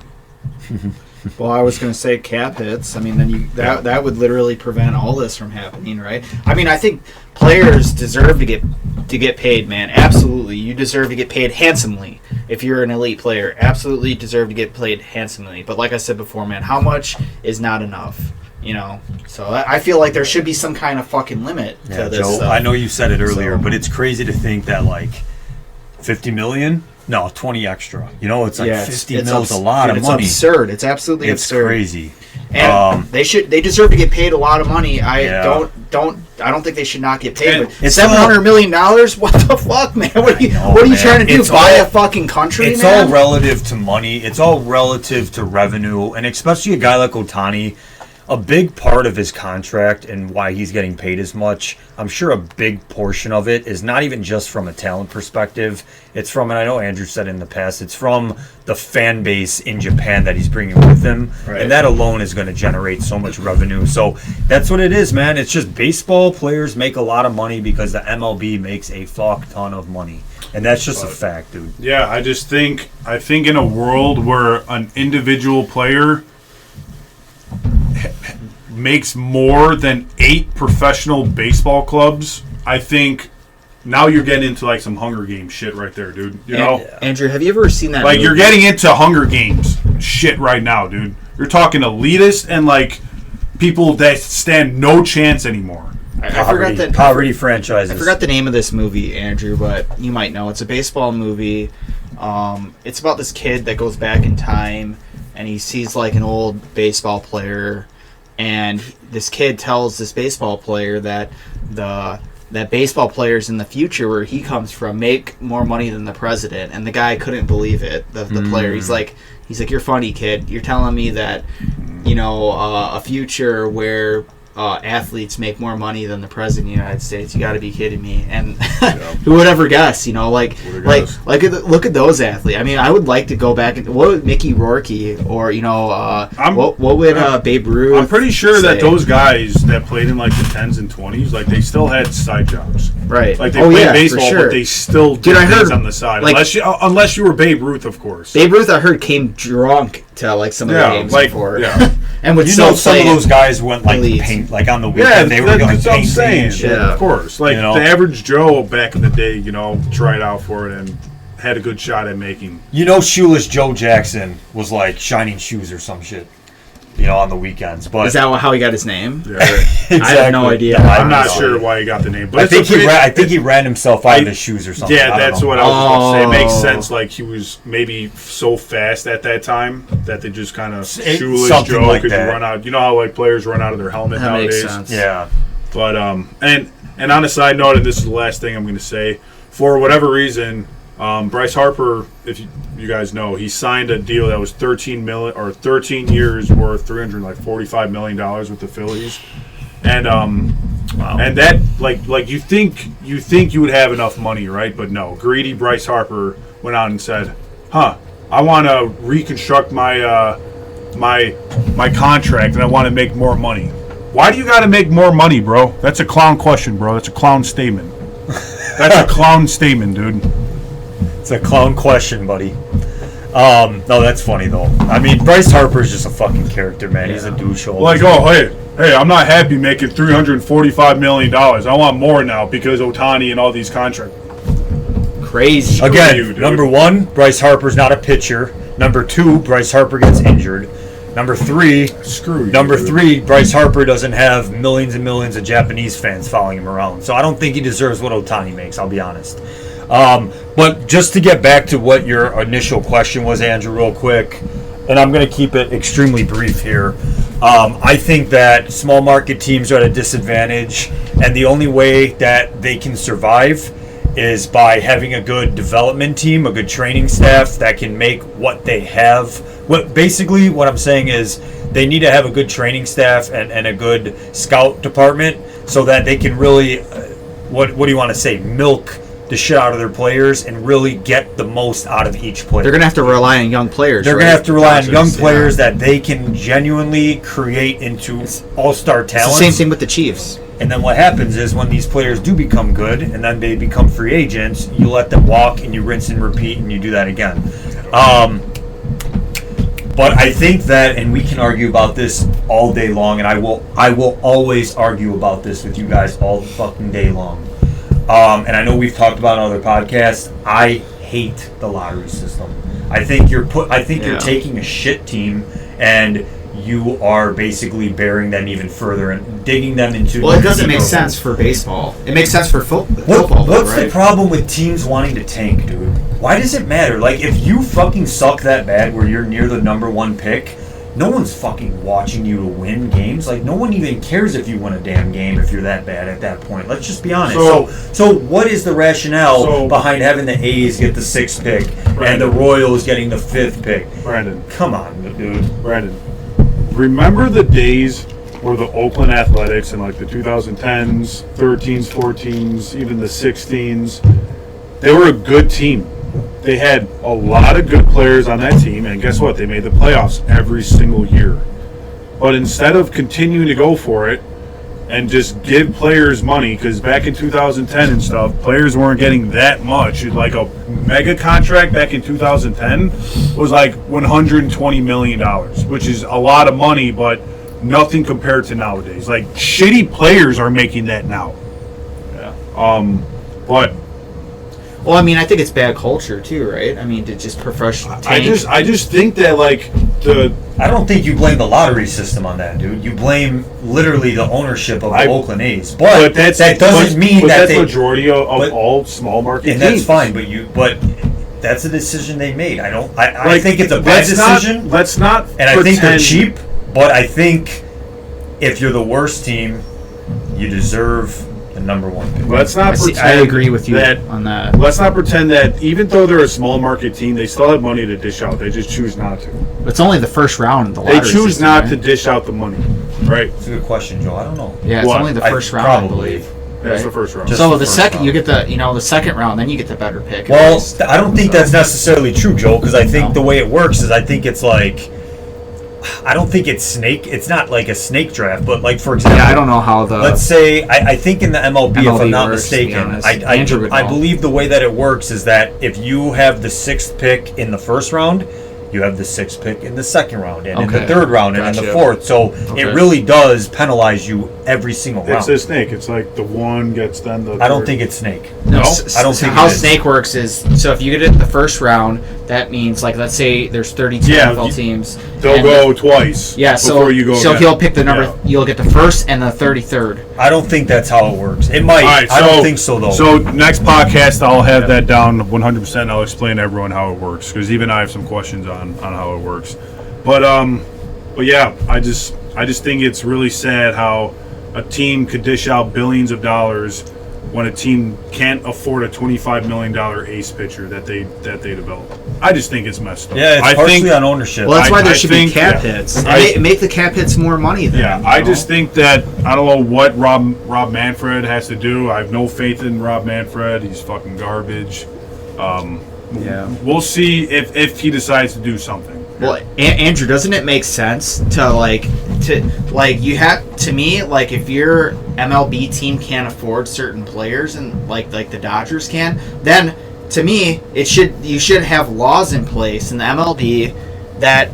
Well, I was going to say cap hits. I mean, then that would literally prevent all this from happening, right? I mean, I think players deserve to get paid, man. Absolutely, you deserve to get paid handsomely if you're an elite player. Absolutely, deserve to get paid handsomely. But like I said before, man, how much is not enough? You know, so I feel like there should be some kind of fucking limit to this Joe, stuff. I know you said it earlier, but it's crazy to think that like 50 million. No, 20 extra. You know, it's like 50 mil is a lot of money. It's absurd. It's absolutely absurd. It's crazy. And they deserve to get paid a lot of money. I don't think they should not get paid. But $700 million? What the fuck, man? What are you trying to do? Buy a fucking country, it's man? It's all relative to money. It's all relative to revenue, and especially a guy like Ohtani. A big part of his contract and why he's getting paid as much, I'm sure a big portion of it is not even just from a talent perspective. It's from, and I know Andrew said in the past, it's from the fan base in Japan that he's bringing with him. Right. And that alone is going to generate so much revenue. So that's what it is, man. It's just baseball players make a lot of money because the MLB makes a fuck ton of money. And that's just a fact, dude. Yeah, I think in a world where an individual player makes more than 8 professional baseball clubs, I think now you're getting into like some Hunger Games shit right there, dude. You know, Andrew, have you ever seen that? Like movie? You're getting into Hunger Games shit right now, dude. You're talking elitist and like people that stand no chance anymore. I forgot that poverty franchises. I forgot the name of this movie, Andrew, but you might know. It's a baseball movie. It's about this kid that goes back in time and he sees like an old baseball player, and this kid tells this baseball player that that baseball players in the future where he comes from make more money than the president, and the guy couldn't believe it. The player, he's like, you're funny, kid. You're telling me that, you know, a future where athletes make more money than the president of the United States. You got to be kidding me. And who would ever guess? You know, look at those athletes. I mean, I would like to go back and what would Mickey Rourke or what would Babe Ruth? I'm pretty sure that those guys that played in like the 10s and 20s, like they still had side jobs. Right. Like they played baseball, but they still did things on the side. Like, unless you were Babe Ruth, of course. Babe Ruth, I heard, came drunk to like some of the games before. Yeah. And would some of those guys went like paint, like on the weekend they were going painting and shit. Yeah. Of course. Like the average Joe back in the day, you know, tried out for it and had a good shot at making. You know, Shoeless Joe Jackson was like shining shoes or some shit, you know, on the weekends. But is that how he got his name? Yeah. Exactly. I have no idea. I'm not sure why he got the name, but I think he ran himself out of his shoes or something. Yeah, that's what I was about to say. It makes sense. Like he was maybe so fast at that time that they just kind of shoeless Joe like could run out. You know how like players run out of their helmet nowadays? Makes sense. Yeah. But and on a side note, and this is the last thing I'm going to say, for whatever reason, Bryce Harper, if you guys know, he signed a deal that was 13 years worth, $345 million with the Phillies, and and that like you think you would have enough money, right? But no, greedy Bryce Harper went out and said, I want to reconstruct my my contract and I want to make more money. Why do you got to make more money, bro? That's a clown question, bro. That's a clown statement. That's a clown statement, dude. It's a clown question, buddy. No, that's funny though. I mean, Bryce Harper is just a fucking character, man. He's a douche. Like, hey, I'm not happy making $345 million. I want more now because Ohtani and all these contracts. Crazy. Again, number one, Bryce Harper's not a pitcher. Number two, Bryce Harper gets injured. Number three, Bryce Harper doesn't have millions and millions of Japanese fans following him around. So I don't think he deserves what Ohtani makes, I'll be honest. But just to get back to what your initial question was, Andrew, real quick, and I'm going to keep it extremely brief here. I think that small market teams are at a disadvantage, and the only way that they can survive is by having a good development team, a good training staff that can make what they have. Basically, what I'm saying is they need to have a good training staff and a good scout department so that they can really, what do you want to say, milk the shit out of their players and really get the most out of each player. They're going to have to rely on young players. They're going to have to rely on young players that they can genuinely create into all-star talent. It's the same thing with the Chiefs. And then what happens is when these players do become good and then they become free agents, you let them walk and you rinse and repeat and you do that again. But I think that, and we can argue about this all day long, and I will always argue about this with you guys all fucking day long. And I know we've talked about it on other podcasts. I hate the lottery system. I think you're taking a shit team and you are basically burying them even further and digging them into. Well, it doesn't make sense for baseball. It makes sense for football. What's the problem with teams wanting to tank, dude? Why does it matter? Like, if you fucking suck that bad where you're near the number one pick, no one's fucking watching you to win games. Like, no one even cares if you win a damn game if you're that bad at that point. Let's just be honest. So what is the rationale behind having the A's get the 6th pick and the Royals getting the 5th pick? Brandon. Come on, dude. Brandon. Remember the days where the Oakland Athletics in like the 2010s, 13s, 14s, even the 16s, they were a good team. They had a lot of good players on that team, and guess what? They made the playoffs every single year. But instead of continuing to go for it and just give players money, because back in 2010 and stuff, players weren't getting that much. Like a mega contract back in 2010 was like $120 million, which is a lot of money, but nothing compared to nowadays. Like, shitty players are making that now. Yeah. But... Well, I mean, I think it's bad culture too, right? I mean, to just professional. I just think that like I don't think you blame the lottery system on that, dude. You blame literally the ownership of the Oakland A's. But that doesn't mean that that's the majority of all small market and teams. That's fine, but that's a decision they made. I think it's a bad decision. Let's not. And I think they're cheap, but I think if you're the worst team, you deserve the number one pick. Let's not pretend. I agree with you on that. Let's not pretend that even though they're a small market team, they still have money to dish out. They just choose not to. It's only the first round in the lottery. They choose not to dish out the money, right? It's a good question, Joe. I don't know. Yeah, it's only the first round, I believe. That's the first round. So the second, you get the second round, then you get the better pick. Well, I don't think that's necessarily true, Joe, because I think the way it works is I think it's like. I don't think it's snake. It's not like a snake draft, but like for example, I don't know how the. Let's say I think in the MLB if I'm not mistaken, I believe the way that it works is that if you have the 6th pick in the first round, you have the 6th pick in the second round, and in the third round, and in the fourth. So it really does penalize you every single round. It's a snake. It's like the one gets then the. I don't think it's snake. No, I don't think how snake works is so if you get it in the first round, that means like let's say there's 32 NFL teams. They'll go twice. Yeah, before you go. So he'll pick the number. Yeah. You'll get the first and the 33rd. I don't think that's how it works. It might. Right, I don't think so though. So next podcast, I'll have that down 100%. I'll explain to everyone how it works because even I have some questions on how it works. But yeah, I just think it's really sad how a team could dish out billions of dollars when a team can't afford a $25 million ace pitcher that they develop. I just think it's messed up. Yeah, it's partially on ownership. Well, that's why there should be cap hits. Make the cap hits more money then. Yeah, I just think that, I don't know what Rob Manfred has to do. I have no faith in Rob Manfred. He's fucking garbage. We'll see if he decides to do something. Well, Andrew, doesn't it make sense to you have, to me, like, if your MLB team can't afford certain players and like the Dodgers can, then to me you should have laws in place in the MLB that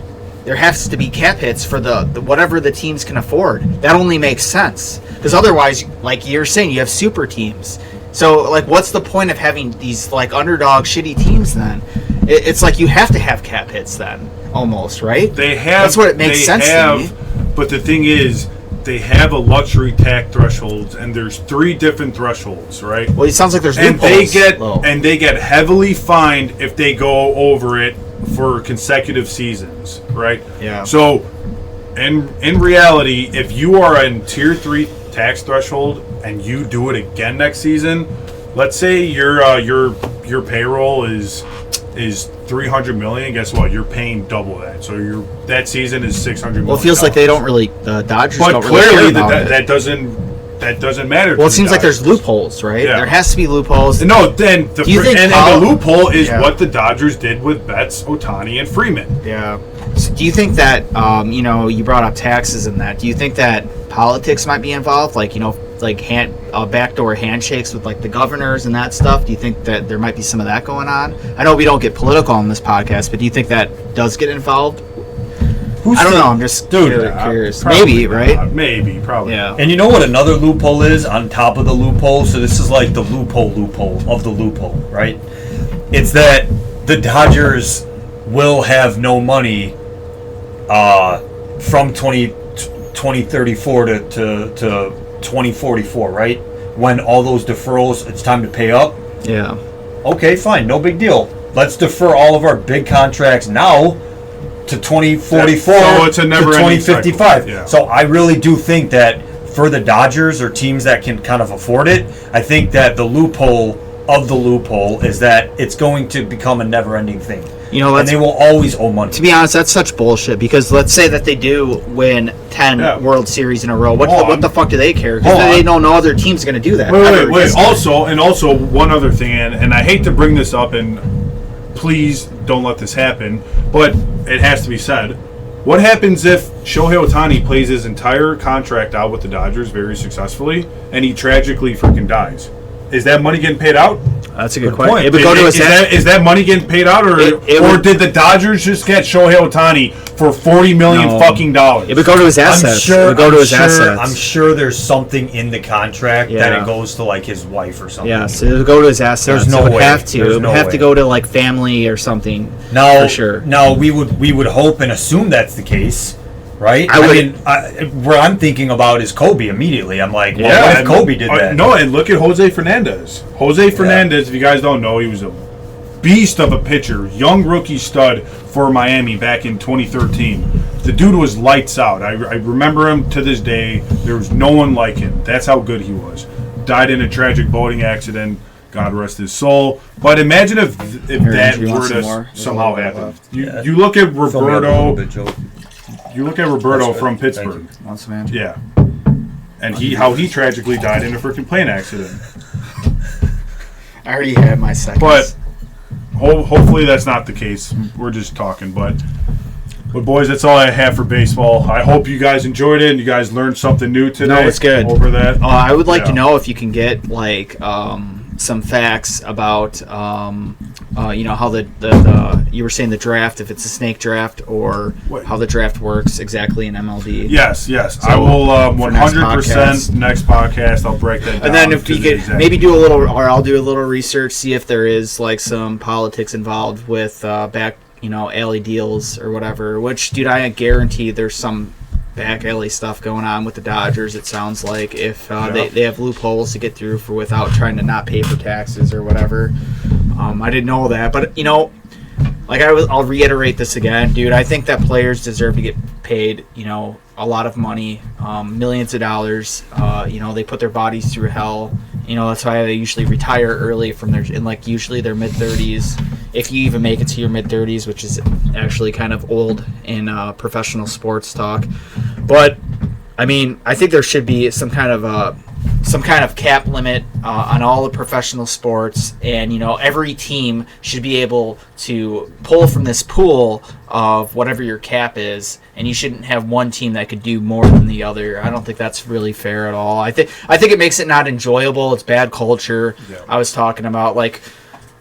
there has to be cap hits for the whatever the teams can afford. That only makes sense, because otherwise, like you're saying, you have super teams. So, like, what's the point of having these, like, underdog shitty teams then? It's like you have to have cap hits then, almost, right? That's what it makes sense to me. But the thing is, they have a luxury tax threshold, and there's 3 different thresholds, right? Well, it sounds like there's and loopholes. they get heavily fined if they go over it for consecutive seasons, right? Yeah. So, in reality, if you are in Tier 3 tax threshold and you do it again next season, let's say your payroll is $300 million. Guess what? You're paying double that. So that season is $600 million. Well, it feels like they don't really. The Dodgers but don't clearly really care about that doesn't matter. Well, it seems like there's loopholes, right? Yeah. There has to be loopholes. No, then the loophole is Yeah. what the Dodgers did with Betts, Ohtani, and Freeman. Yeah. So do you think that you brought up taxes and that? Do you think that politics might be involved? Like, backdoor handshakes with, like, the governors and that stuff? Do you think that there might be some of that going on? I know we don't get political on this podcast, but do you think that does get involved? I don't know. I'm just curious. Maybe, right? Maybe, probably. Yeah. And you know what another loophole is on top of the loophole? So this is like the loophole of the loophole, right? It's that the Dodgers will have no money from 2034 to 2044, right? When all those deferrals, it's time to pay up. Yeah. Okay, fine, no big deal. Let's defer all of our big contracts now to 2044 so it's a to never-ending 2055. cycle. Yeah. So I really do think that for the Dodgers or teams that can kind of afford it, I think that the loophole of the loophole is that it's going to become a never-ending thing. And they will always owe money. To be honest, that's such bullshit, because let's say that they do win 10 World Series in a row. What the fuck do they care? Because they know no other team's going to do that. Wait. Also, one other thing, and I hate to bring this up, and please don't let this happen, but it has to be said. What happens if Shohei Ohtani plays his entire contract out with the Dodgers very successfully, and he tragically freaking dies? Is that money getting paid out? That's a good question. Is that money getting paid out, or did the Dodgers just get Shohei Ohtani for $40 million fucking dollars? It would go to his assets. I'm sure there's something in the contract that it goes to, like, his wife or something. Yeah, so it would go to his assets. There's no way. It would have to go to, like, family or something. For sure. Now we would hope and assume that's the case. Right? Where I'm thinking about is Kobe immediately. I'm like, well, what if Kobe did that? No, and look at Jose Fernandez. Fernandez, if you guys don't know, he was a beast of a pitcher, young rookie stud for Miami back in 2013. The dude was lights out. I remember him to this day. There was no one like him. That's how good he was. Died in a tragic boating accident. God rest his soul. But imagine if that were to somehow happen. You look at Roberto. You look at Roberto from Pittsburgh. Man. Yeah. And how he tragically died in a freaking plane accident. I already had my seconds. But hopefully that's not the case. We're just talking. But boys, that's all I have for baseball. I hope you guys enjoyed it and you guys learned something new today. No, it's good. Over that. I would like to know if you can get, like, some facts about how the you were saying the draft, if it's a snake draft, or how the draft works exactly in MLB. Yes. So I will 100% next podcast. I'll break that down. And then if you could maybe do a little, or I'll do a little research, see if there is, like, some politics involved with back alley deals or whatever. Which, dude, I guarantee there's some back alley stuff going on with the Dodgers. It sounds like if they have loopholes to get through without trying to not pay for taxes or whatever. I didn't know that, but like I'll reiterate this again, dude. I think that players deserve to get paid, a lot of money. millions of dollars. They put their bodies through hell. That's why they usually retire early from usually their mid-30s. If you even make it to your mid-30s, which is actually kind of old in professional sports talk. But, I mean, I think there should be some kind of cap limit on all the professional sports, and every team should be able to pull from this pool of whatever your cap is, and you shouldn't have one team that could do more than the other. I don't think that's really fair at all. I think it makes it not enjoyable. It's bad culture. Yeah. I was talking about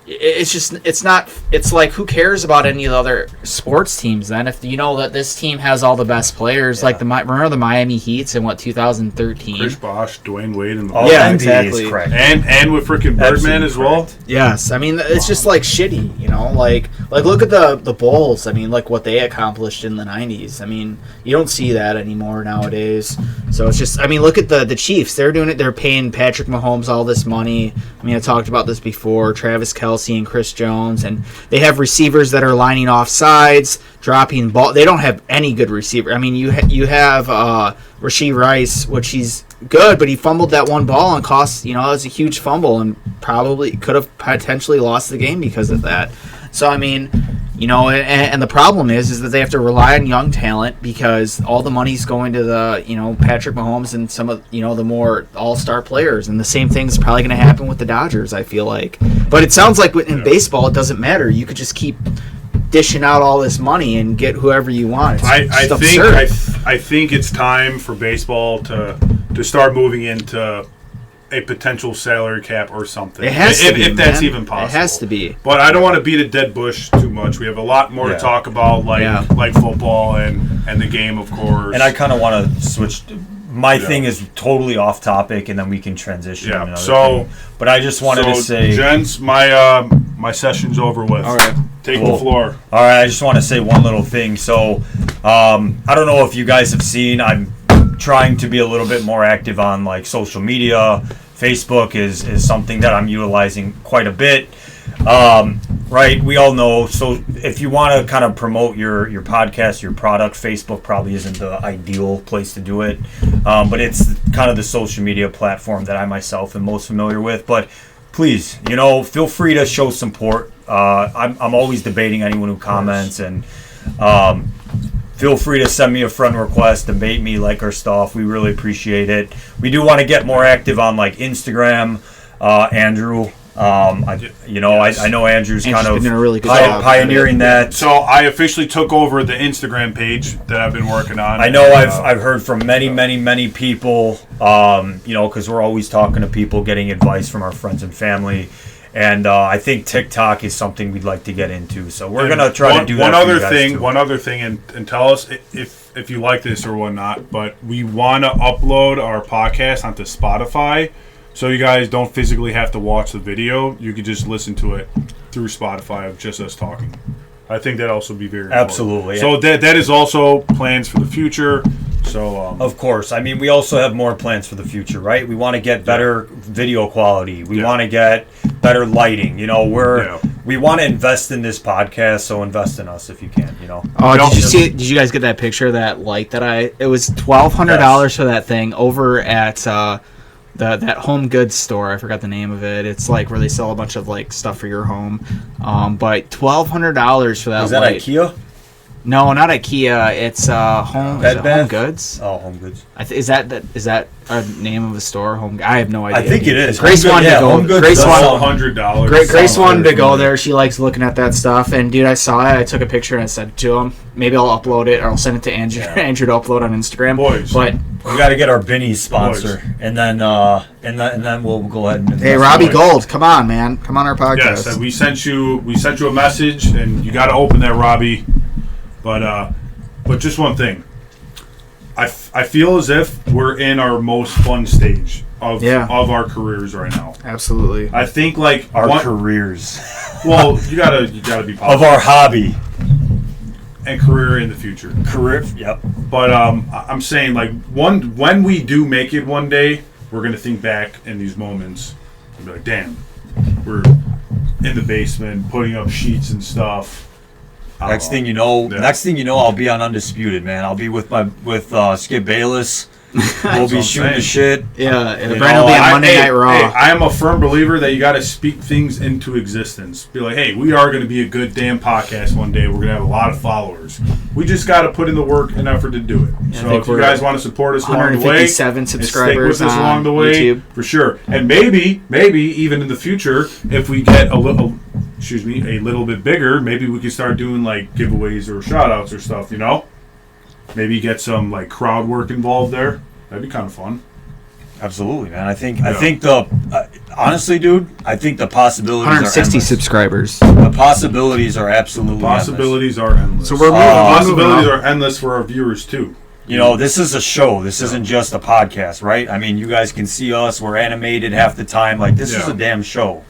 it's like, who cares about any of the other sports teams then if you know that this team has all the best players? Yeah. Remember the Miami Heats in 2013? Chris Bosh, Dwayne Wade, and the yeah, exactly, and with freaking Birdman as well. Yes, I mean it's just shitty, like look at the Bulls. I mean, what they accomplished in the '90s. I mean, you don't see that anymore nowadays. So it's just, I mean, look at the Chiefs. They're doing it. They're paying Patrick Mahomes all this money. I mean, I talked about this before. Travis Kelce and Chris Jones, and they have receivers that are lining off sides, dropping ball. They don't have any good receiver. I mean, you have Rashee Rice, which he's good, but he fumbled that one ball and cost, it was a huge fumble and probably could have potentially lost the game because of that. So, I mean, and the problem is that they have to rely on young talent because all the money's going to the, Patrick Mahomes and some of, the more all-star players. And the same thing's probably going to happen with the Dodgers, I feel like. But it sounds like in baseball, it doesn't matter. You could just keep dishing out all this money and get whoever you want. I think it's time for baseball to start moving into a potential salary cap or something. It has to be, if that's even possible. It has to be. But I don't want to beat a dead bush too much. We have a lot more to talk about, like football and the game, of course. And I kind of want to switch. My thing is totally off topic, and then we can transition. Yeah. So, but I just wanted to say, gents, my session's over with. All right. Take the floor. All right. I just want to say one little thing. So, I don't know if you guys have seen. I'm trying to be a little bit more active on social media. Facebook is something that I'm utilizing quite a bit. Right, we all know. So if you want to kind of promote your podcast, your product, Facebook probably isn't the ideal place to do it. But it's kind of the social media platform that I myself am most familiar with. But please, feel free to show support. I'm always debating anyone who comments, and feel free to send me a friend request, debate me, like our stuff. We really appreciate it. We do want to get more active on Instagram. Andrew, I know Andrew's kind of doing a really good job pioneering that. So I officially took over the Instagram page that I've been working on. I know I've heard from many people, because we're always talking to people, getting advice from our friends and family. And I think TikTok is something we'd like to get into. So we're going to try to do that. One other thing, and tell us if you like this or whatnot, but we want to upload our podcast onto Spotify. So you guys don't physically have to watch the video. You can just listen to it through Spotify of just us talking. I think that also be very important. Absolutely. So that is also plans for the future. So of course. I mean, we also have more plans for the future, right? We want to get better video quality. We want to get better lighting. We want to invest in this podcast, so invest in us if you can. Oh, did you guys get that picture of that light that it was $1,200 for that thing over at that home goods store. I forgot the name of it. It's where they sell a bunch of stuff for your home. But $1,200 for that light. Is that IKEA? No, not IKEA. It's Home Goods. Oh, Home Goods. Is that a name of a store? I have no idea. I think it is. Grace wanted to go. Home Goods. Grace $100. Grace wanted to go there. She likes looking at that stuff. And dude, I saw it. I took a picture and I said to him, maybe I'll upload it or I'll send it to Andrew. Yeah. Andrew to upload on Instagram. Boys, but we got to get our Binny's sponsor, and then we'll go ahead and. Hey, Robbie Gold, come on, man, come on our podcast. Yes, we sent you a message, and you got to open that, Robbie. But just one thing. I feel as if we're in our most fun stage of our careers right now. Absolutely. I think our careers. Well, you gotta be positive. Of our hobby and career in the future. Yep. But I'm saying when we do make it one day, we're gonna think back in these moments and be like, damn, we're in the basement putting up sheets and stuff. Next thing you know, I'll be on Undisputed, man. I'll be with Skip Bayless, We'll be shooting the shit. Yeah, and Brian will be on Monday Night Raw. Hey, I am a firm believer that you got to speak things into existence. Be like, hey, we are going to be a good damn podcast one day. We're going to have a lot of followers. We just got to put in the work and effort to do it. Yeah, so if you guys want to support us along the way, 157 subscribers stick with us along the way, YouTube. for sure. And maybe even in the future, if we get a little bit bigger, maybe we can start doing like giveaways or shout outs or stuff, you know? Maybe get some like crowd work involved there. That'd be kind of fun. Absolutely, man. I think honestly, dude, I think the possibilities 160 are endless. subscribers. The possibilities are absolutely Possibilities are endless. So we're moving. Possibilities are endless for our viewers too. You know, this is a show. This isn't just a podcast, right? I mean, you guys can see us. We're animated half the time. Like, this is a damn show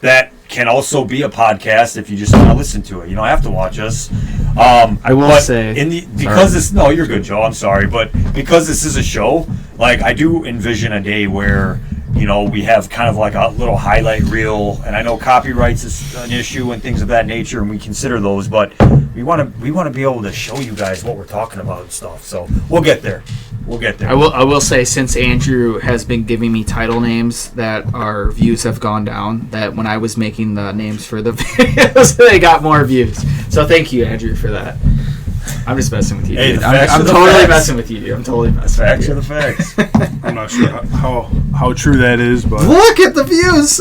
that can also be a podcast if you just want to listen to it. You don't have to watch us. I will say, you're good, Joe. I'm sorry, but because this is a show, like, I do envision a day where, you know, we have kind of like a little highlight reel, and I know copyrights is an issue and things of that nature, and we consider those, but we want to be able to show you guys what we're talking about and stuff. So we'll get there. I will say, since Andrew has been giving me title names, that our views have gone down. That when I was making the names for the videos, they got more views. So thank you, Andrew, for that. I'm just messing with you. Hey, dude. I'm totally messing with you. I'm totally messing Facts with are you. the facts. I'm not sure how true that is, but Look at the views.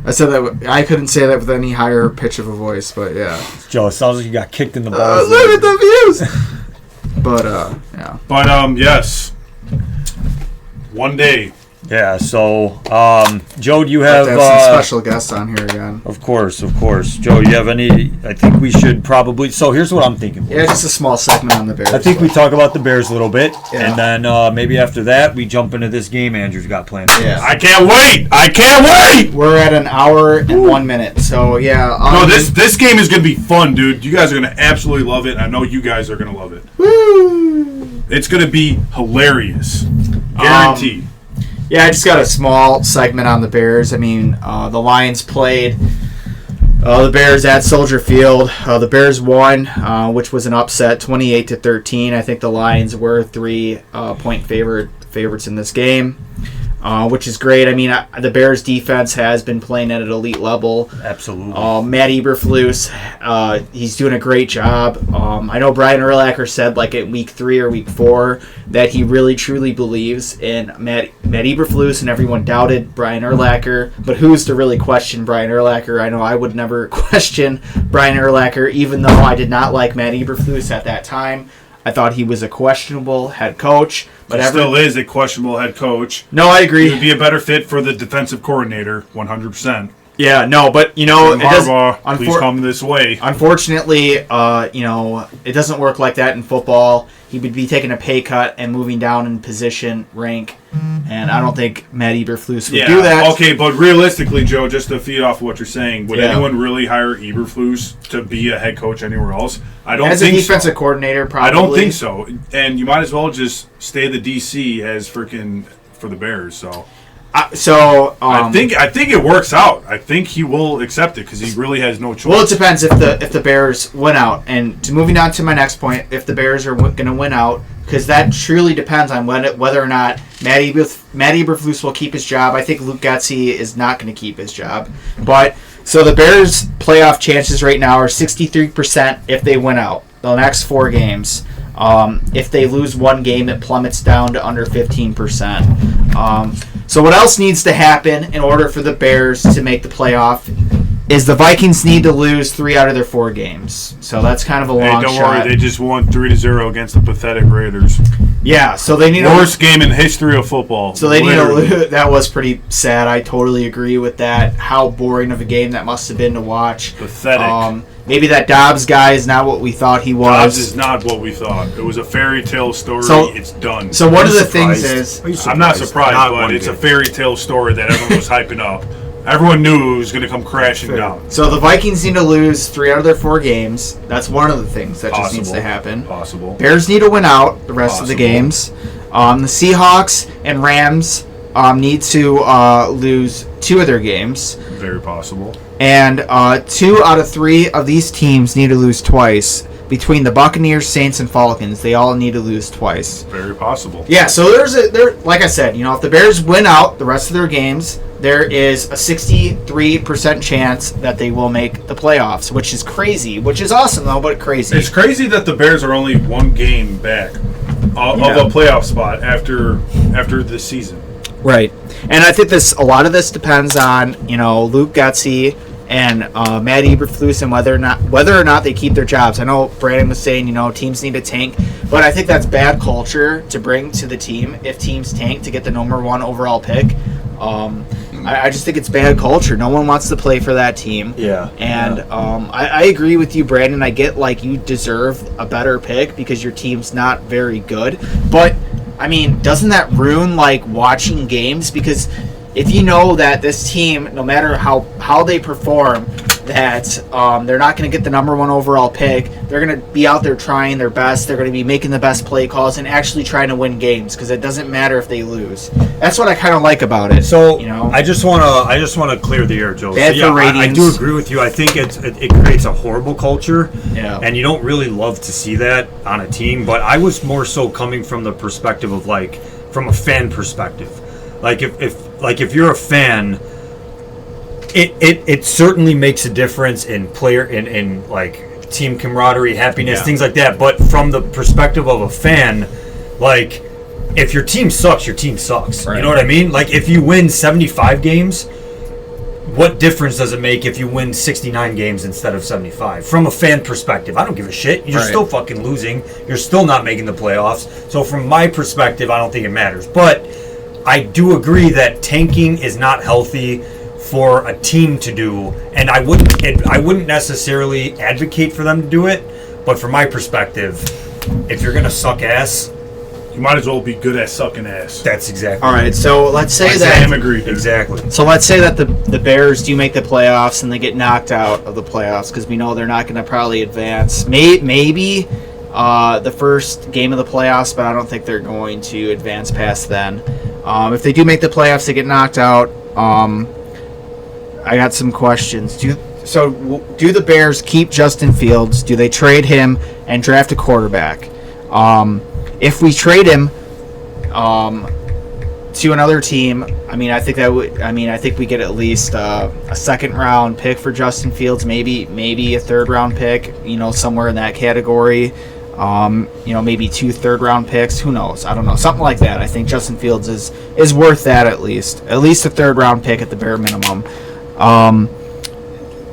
I said that I couldn't say that with any higher pitch of a voice, but yeah. Joe, it sounds like you got kicked in the balls. Look at the views. But yeah. But yes. One day. Yeah, so Joe, do you have some special guests on here again? Of course. Joe, do you have any? I think we should probably. So here's what I'm thinking. Yeah, just a small segment on the Bears. I think we talk about the Bears a little bit, Yeah. and then maybe after that we jump into this game Andrew's got planned. Yeah. I can't wait. We're at an hour and 1 minute, so yeah. No, this game is gonna be fun, dude. You guys are gonna absolutely love it. I know you guys are gonna love it. Woo! It's gonna be hilarious, guaranteed. Yeah, I just got a small segment on the Bears. I mean, the Lions played the Bears at Soldier Field. The Bears won, which was an upset, 28-13. I think the Lions were 3-point favorites in this game, which is great. I mean, the Bears defense has been playing at an elite level. Absolutely. Matt Eberflus, he's doing a great job. I know Brian Urlacher said, like, at week 3 or week 4, that he really truly believes in Matt Eberflus, and everyone doubted Brian Urlacher. But who's to really question Brian Urlacher? I know I would never question Brian Urlacher, even though I did not like Matt Eberflus at that time. I thought he was a questionable head coach. But he still is a questionable head coach. No, I agree. He would be a better fit for the defensive coordinator, 100%. Yeah, no, but, you know, please come this way. Unfortunately, you know, it doesn't work like that in football. He would be taking a pay cut and moving down in position rank, and I don't think Matt Eberflus would do that. Okay, but realistically, Joe, just to feed off what you're saying, would anyone really hire Eberflus to be a head coach anywhere else? I don't think so. As a defensive coordinator, probably. I don't think so. And you might as well just stay the DC as freaking for the Bears. So I think it works out. I think he will accept it because he really has no choice. Well, it depends if the Bears win out. And moving on to my next point, if the Bears are going to win out, because that truly depends on whether or not Matt Eberflus will keep his job. I think Luke Getsy is not going to keep his job. But so the Bears' playoff chances right now are 63% if they win out the next 4 games. If they lose one game, it plummets down to under 15%. So what else needs to happen in order for the Bears to make the playoff is the Vikings need to lose 3 out of their 4 games. So that's kind of a long shot. Don't worry, they just won 3-0 against the pathetic Raiders. Yeah, so they need worst game in history of football. So they need to lose. That was pretty sad. I totally agree with that. How boring of a game that must have been to watch. Pathetic. Maybe that Dobbs guy is not what we thought he was. Dobbs is not what we thought. It was a fairy tale story. It's done. So one of the things is... I'm not surprised, but it's a fairy tale story that everyone was hyping up. Everyone knew it was going to come crashing down. So the Vikings need to lose 3 out of their 4 games. That's one of the things that just needs to happen. Possible. Bears need to win out the rest of the games. The Seahawks and Rams need to lose 2 of their games. Very possible. And 2 out of 3 of these teams need to lose twice between the Buccaneers, Saints, and Falcons, they all need to lose twice. Very possible. Yeah, so like I said, if the Bears win out the rest of their games, there is a 63% chance that they will make the playoffs, which is crazy, which is awesome though, but crazy. It's crazy that the Bears are only one game back of a playoff spot after this season. Right. And I think a lot of this depends on, Luke Getsy and Matt Eberflus and whether or not they keep their jobs. I know Brandon was saying, teams need to tank, but I think that's bad culture to bring to the team if teams tank to get the number 1 overall pick. I just think it's bad culture. No one wants to play for that team. Yeah. And I agree with you, Brandon. I get you deserve a better pick because your team's not very good. But, doesn't that ruin watching games? Because if you know that this team, no matter how they perform, that they're not going to get the number 1 overall pick, they're going to be out there trying their best, they're going to be making the best play calls and actually trying to win games because it doesn't matter if they lose. That's what I kind of like about it. So I just want to clear the air, Joe. Bad for ratings. I do agree with you. I think it creates a horrible culture, and you don't really love to see that on a team. But I was more so coming from the perspective of from a fan perspective. If you're a fan, it certainly makes a difference in player in team camaraderie, happiness, things like that. But from the perspective of a fan, if your team sucks, your team sucks. Right. You know what I mean? If you win 75 games, what difference does it make if you win 69 games instead of 75? From a fan perspective, I don't give a shit. You're still fucking losing. You're still not making the playoffs. So from my perspective, I don't think it matters. But I do agree that tanking is not healthy for a team to do, and I wouldn't necessarily advocate for them to do it. But from my perspective, if you're gonna suck ass, you might as well be good at sucking ass. That's exactly. All right, so let's say Sam agreed. Exactly. So let's say that the Bears do make the playoffs and they get knocked out of the playoffs because we know they're not going to probably advance. Maybe the first game of the playoffs, but I don't think they're going to advance past then. If they do make the playoffs, they get knocked out. I got some questions. Do the Bears keep Justin Fields? Do they trade him and draft a quarterback? If we trade him to another team, I think we get at least a second round pick for Justin Fields, maybe a third round pick, somewhere in that category. Maybe 2 third-round picks. Who knows? I don't know. Something like that. I think Justin Fields is worth that at least a third-round pick at the bare minimum.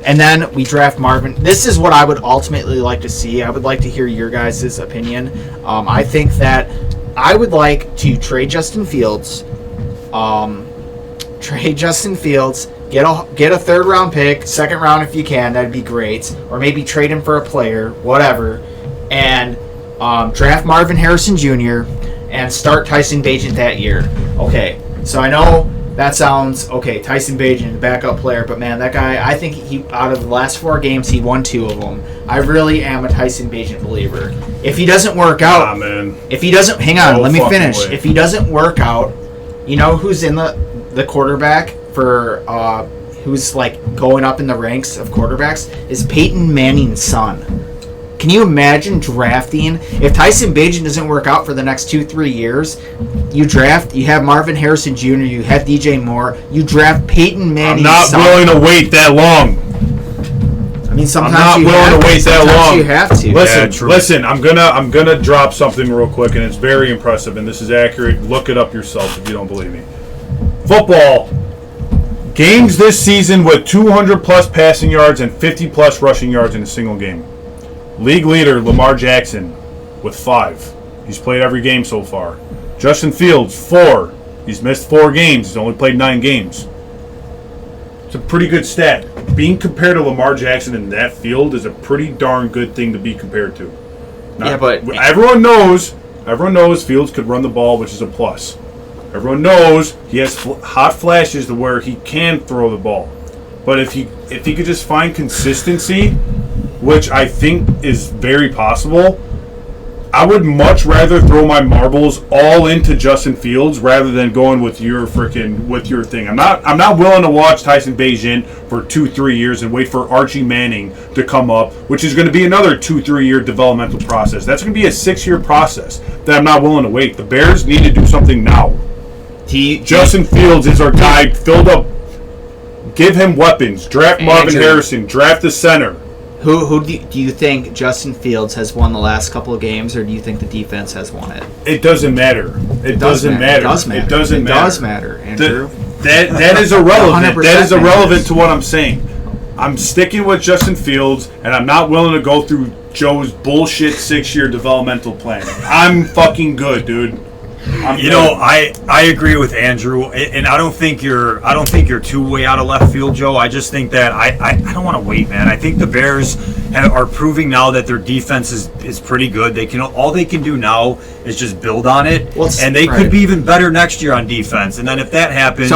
And then we draft Marvin. This is what I would ultimately like to see. I would like to hear your guys' opinion. I think that I would like to trade Justin Fields. Get a third-round pick, second round if you can. That'd be great. Or maybe trade him for a player, whatever. And draft Marvin Harrison Jr. and start Tyson Bagent that year. Okay, so I know that sounds okay. Tyson Bagent, the backup player, but man, that guy, I think he out of the last 4 games, he won 2 of them. I really am a Tyson Bagent believer. If he doesn't work out, if he doesn't, hang on, let me finish. If he doesn't work out, who's in the quarterback for who's going up in the ranks of quarterbacks is Peyton Manning's son. Can you imagine drafting, if Tyson Bagent doesn't work out for the next 2-3 years, you have Marvin Harrison Jr., you have DJ Moore, you draft Peyton Manning. I'm not willing to wait that long. Sometimes you have to. Listen, I'm gonna drop something real quick, and it's very impressive, and this is accurate. Look it up yourself if you don't believe me. Football. Games this season with 200-plus passing yards and 50-plus rushing yards in a single game. League leader, Lamar Jackson, with 5. He's played every game so far. Justin Fields, 4. He's missed 4 games. He's only played 9 games. It's a pretty good stat. Being compared to Lamar Jackson in that field is a pretty darn good thing to be compared to. But everyone knows Fields could run the ball, which is a plus. Everyone knows he has hot flashes to where he can throw the ball. But if he could just find consistency, which I think is very possible, I would much rather throw my marbles all into Justin Fields rather than going with your thing. I'm not willing to watch Tyson Bagent for 2-3 years and wait for Archie Manning to come up, which is going to be another 2-3 year developmental process. That's going to be a 6-year process that I'm not willing to wait. The Bears need to do something now. Justin Fields is our guy, filled up. Give him weapons. Draft Marvin Harrison. Draft the center. Who do you think Justin Fields has won the last couple of games, or do you think the defense has won it? It doesn't matter. It doesn't matter. It does matter, Andrew. That is irrelevant. That is irrelevant to what I'm saying. I'm sticking with Justin Fields, and I'm not willing to go through Joe's bullshit 6-year developmental plan. I'm fucking good, dude. I agree with Andrew, and I don't think you're too way out of left field, Joe. I just think that I don't want to wait, man. I think the Bears are proving now that their defense is pretty good. All they can do now is just build on it, and they could be even better next year on defense. And then if that happens,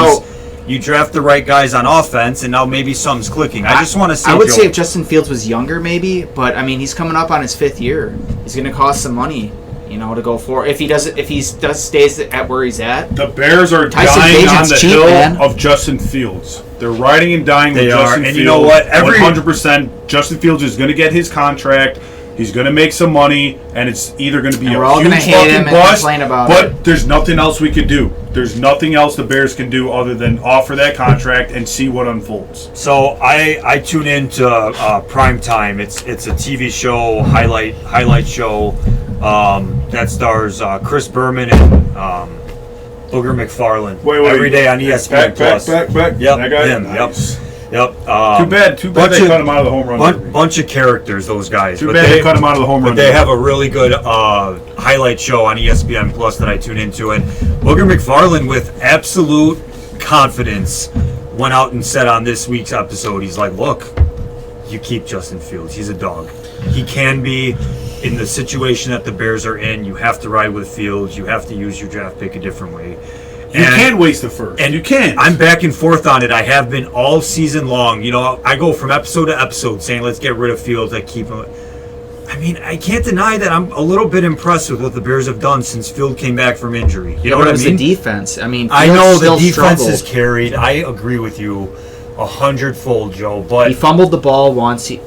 you draft the right guys on offense, and now maybe something's clicking. I just want to see. I would say if Justin Fields was younger, maybe, but I mean, he's coming up on his 5th year. He's going to cost some money. To go for if he stays at where he's at. The Bears are dying on the hill of Justin Fields. They're riding and dying with Justin Fields. And you know what? 100%. Justin Fields is going to get his contract. He's going to make some money, and it's either going to be a huge fucking bust. But there's nothing else we could do. There's nothing else the Bears can do other than offer that contract and see what unfolds. So I tune into Prime Time. It's a TV show, highlight show. That stars Chris Berman and Booger McFarland. Every day on ESPN Plus. Back. Yep, that guy? him. Nice. Yep. Too bad they cut him out of the home run. Bunch of characters, those guys. Too bad they cut him out of the home run. But they have a really good highlight show on ESPN Plus that I tune into, and Booger McFarland, with absolute confidence, went out and said on this week's episode, he's like, "Look, you keep Justin Fields. He's a dog. He can be." In the situation that the Bears are in, you have to ride with Fields. You have to use your draft pick a different way. You can't waste the first. And you can't. I'm back and forth on it. I have been all season long. I go from episode to episode saying, let's get rid of Fields. I keep him. I mean, I can't deny that I'm a little bit impressed with what the Bears have done since Field came back from injury. You know what I mean? The defense. I mean, I know the defense is carried. I agree with you 100-fold, Joe. But he fumbled the ball once. He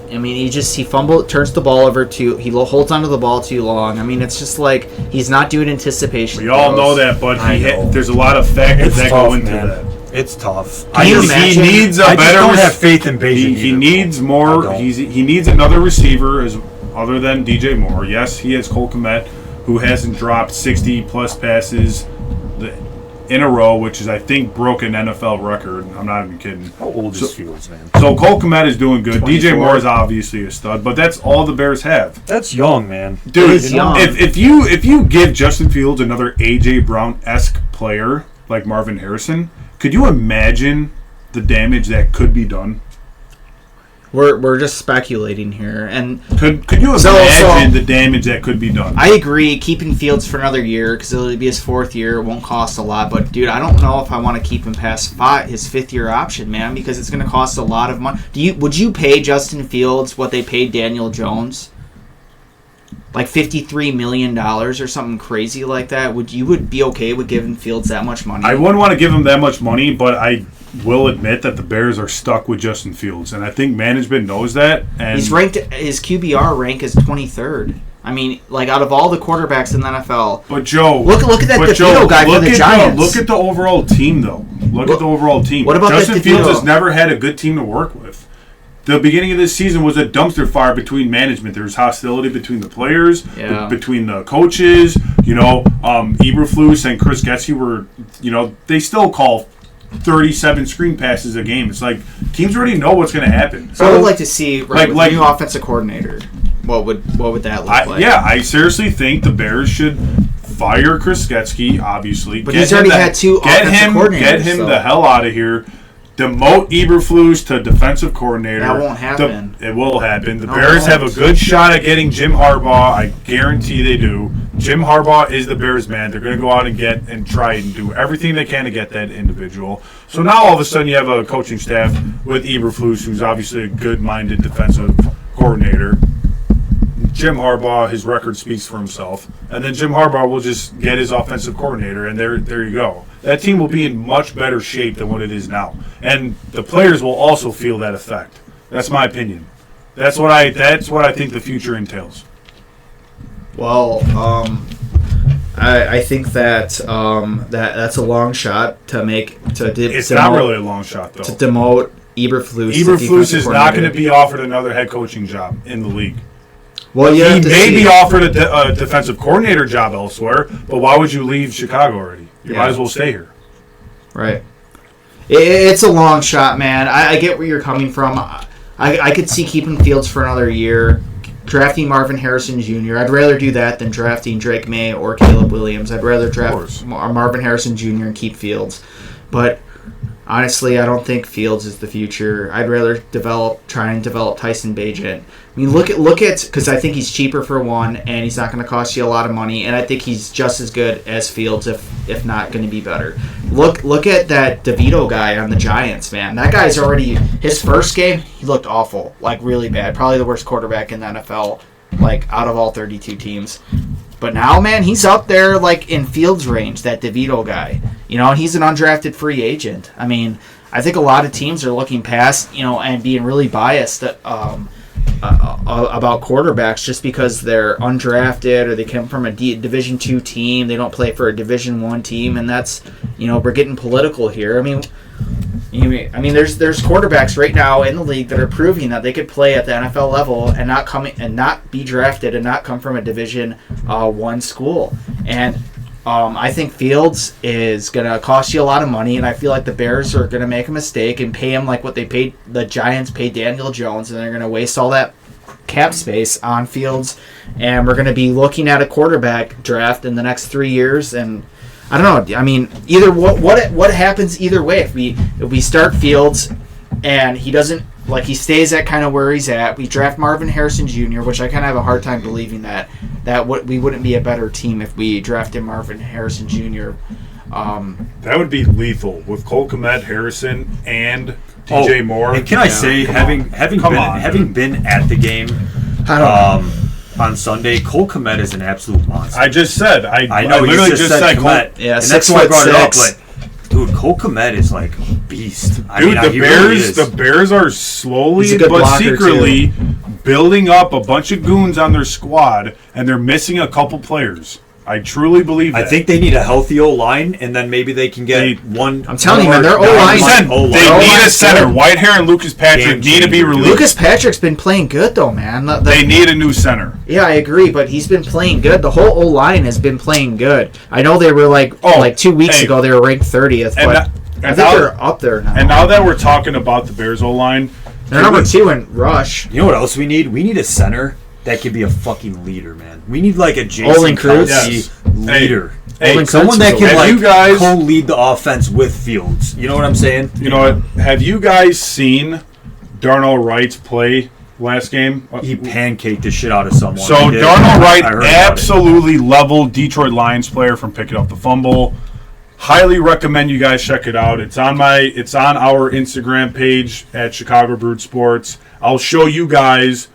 fumbled, turns the ball over he holds onto the ball too long. I mean, it's just like he's not doing anticipation. We all know that, but there's a lot of factors that go into that. It's tough. He needs a better. I don't have faith in Beijing. He needs more. He needs another receiver other than DJ Moore. Yes, he has Cole Kmet, who hasn't dropped 60-plus passes in a row, which is, I think, broke an NFL record. I'm not even kidding. How old is Fields, man? So Cole Kmet is doing good. 24. DJ Moore is obviously a stud, but that's all the Bears have. That's young, man. Dude, if you give Justin Fields another A.J. Brown-esque player like Marvin Harrison, could you imagine the damage that could be done? We're just speculating here, and could you imagine the damage that could be done? I agree, keeping Fields for another year because it'll be his 4th year. It won't cost a lot, but dude, I don't know if I want to keep him past his 5th year option, man, because it's going to cost a lot of money. Would you pay Justin Fields what they paid Daniel Jones? Like $53 million or something crazy like that? Would be okay with giving Fields that much money? I wouldn't want to give him that much money, but I will admit that the Bears are stuck with Justin Fields, and I think management knows that. And he's ranked, his QBR rank is 23rd. I mean, like out of all the quarterbacks in the NFL. But Joe, look at that DeVito guy for the Giants. Look at the overall team, though. Look at the overall team. What about Justin Fields has never had a good team to work with. The beginning of this season was a dumpster fire between management. There was hostility between the players, between the coaches. Eberflus and Chris Getsy were, they still call 37 screen passes a game. It's like teams already know what's going to happen. So I would like to see with the new offensive coordinator. What would that look like? Yeah, I seriously think the Bears should fire Chris Getsy, obviously. But he's already had 2 offensive coordinators. Get him the hell out of here. Demote Eberflus to defensive coordinator. That won't happen. It will happen. The Bears have a good shot at getting Jim Harbaugh. I guarantee they do. Jim Harbaugh is the Bears' man. They're going to go out and try and do everything they can to get that individual. So now all of a sudden you have a coaching staff with Eberflus, who's obviously a good-minded defensive coordinator. Jim Harbaugh, his record speaks for himself, and then Jim Harbaugh will just get his offensive coordinator, and there you go. That team will be in much better shape than what it is now, and the players will also feel that effect. That's my opinion. That's what I think the future entails. Well, I think that that's a long shot to make It's not really a long shot though. To demote Eberflus. Eberflus is not going to be offered another head coaching job in the league. Well, he may be offered a defensive coordinator job elsewhere, but why would you leave Chicago already? You might as well stay here. Right. It's a long shot, man. I get where you're coming from. I could see keeping Fields for another year, drafting Marvin Harrison Jr. I'd rather do that than drafting Drake May or Caleb Williams. I'd rather draft Marvin Harrison Jr. and keep Fields. But honestly, I don't think Fields is the future. I'd rather try and develop Tyson Bagent. I mean, look at because I think he's cheaper for one, and he's not going to cost you a lot of money, and I think he's just as good as Fields, if not going to be better. Look at that DeVito guy on the Giants, man. That guy's already his first game. He looked awful, like really bad. Probably the worst quarterback in the NFL, like out of all 32 teams. But now, man, he's up there like in Fields range. That DeVito guy, and he's an undrafted free agent. I mean, I think a lot of teams are looking past, and being really biased about quarterbacks just because they're undrafted or they come from a Division II team. They don't play for a Division I team, and that's we're getting political here. I mean, there's quarterbacks right now in the league that are proving that they could play at the NFL level and not be drafted and not come from a Division I school. And I think Fields is going to cost you a lot of money, and I feel like the Bears are going to make a mistake and pay him like what the Giants paid Daniel Jones, and they're going to waste all that cap space on Fields, and we're going to be looking at a quarterback draft in the next 3 years, and I don't know. I mean, either what happens either way. If we start Fields and he doesn't, like, he stays at kind of where he's at, we draft Marvin Harrison Jr., which I kind of have a hard time believing that we wouldn't be a better team if we drafted Marvin Harrison Jr. That would be lethal with Cole Kmet, Harrison, and DJ Moore. And can I say, having been at the game on Sunday, Cole Kmet is an absolute monster. I just said I know. I literally just said Kmet. Yeah, and that's why I brought it up. But dude, Cole Kmet is like a beast. The Bears are slowly but secretly building up a bunch of goons on their squad, and they're missing a couple players. I truly believe that. I think they need a healthy O-line, and then maybe they can get one. I'm telling you, man, their O-line. They need a center. Whitehair and Lucas Patrick need to be released. Lucas Patrick's been playing good, though, man. They need a new center. Yeah, I agree, but he's been playing good. The whole O-line has been playing good. I know they were like 2 weeks ago they were ranked 30th, but I think they're up there now. And now that we're talking about the Bears O-line, they're number 2 in rush. You know what else we need? We need a center that could be a fucking leader, man. We need like a Jason Kelsey leader. Someone that can co-lead the offense with Fields. You know what I'm saying? You know what? Have you guys seen Darnell Wright's play last game? He pancaked the shit out of someone. So Darnell Wright absolutely leveled Detroit Lions player from picking up the fumble. Highly recommend you guys check it out. It's on our Instagram page at Chicago Brewed Sports. I'll show you guys.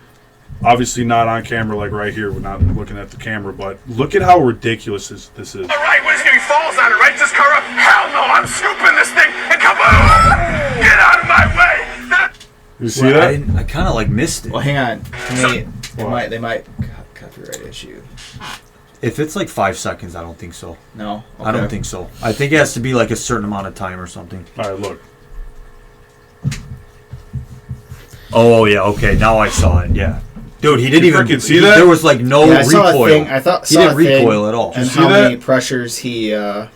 Obviously not on camera like right here. We're not looking at the camera, but look at how ridiculous this is. All right, he falls on it, right? Just cover up. Hell no, I'm scooping this thing and kaboom! Get out of my way! You see that? I kind of missed it. Well, hang on. They might copyright issue. If it's like 5 seconds, I don't think so. No? Okay. I don't think so. I think it has to be like a certain amount of time or something. All right, look. Oh, yeah, okay. Now I saw it, yeah. Dude, he didn't even see that. There was like no recoil. I thought he didn't recoil at all. And how many pressures he? That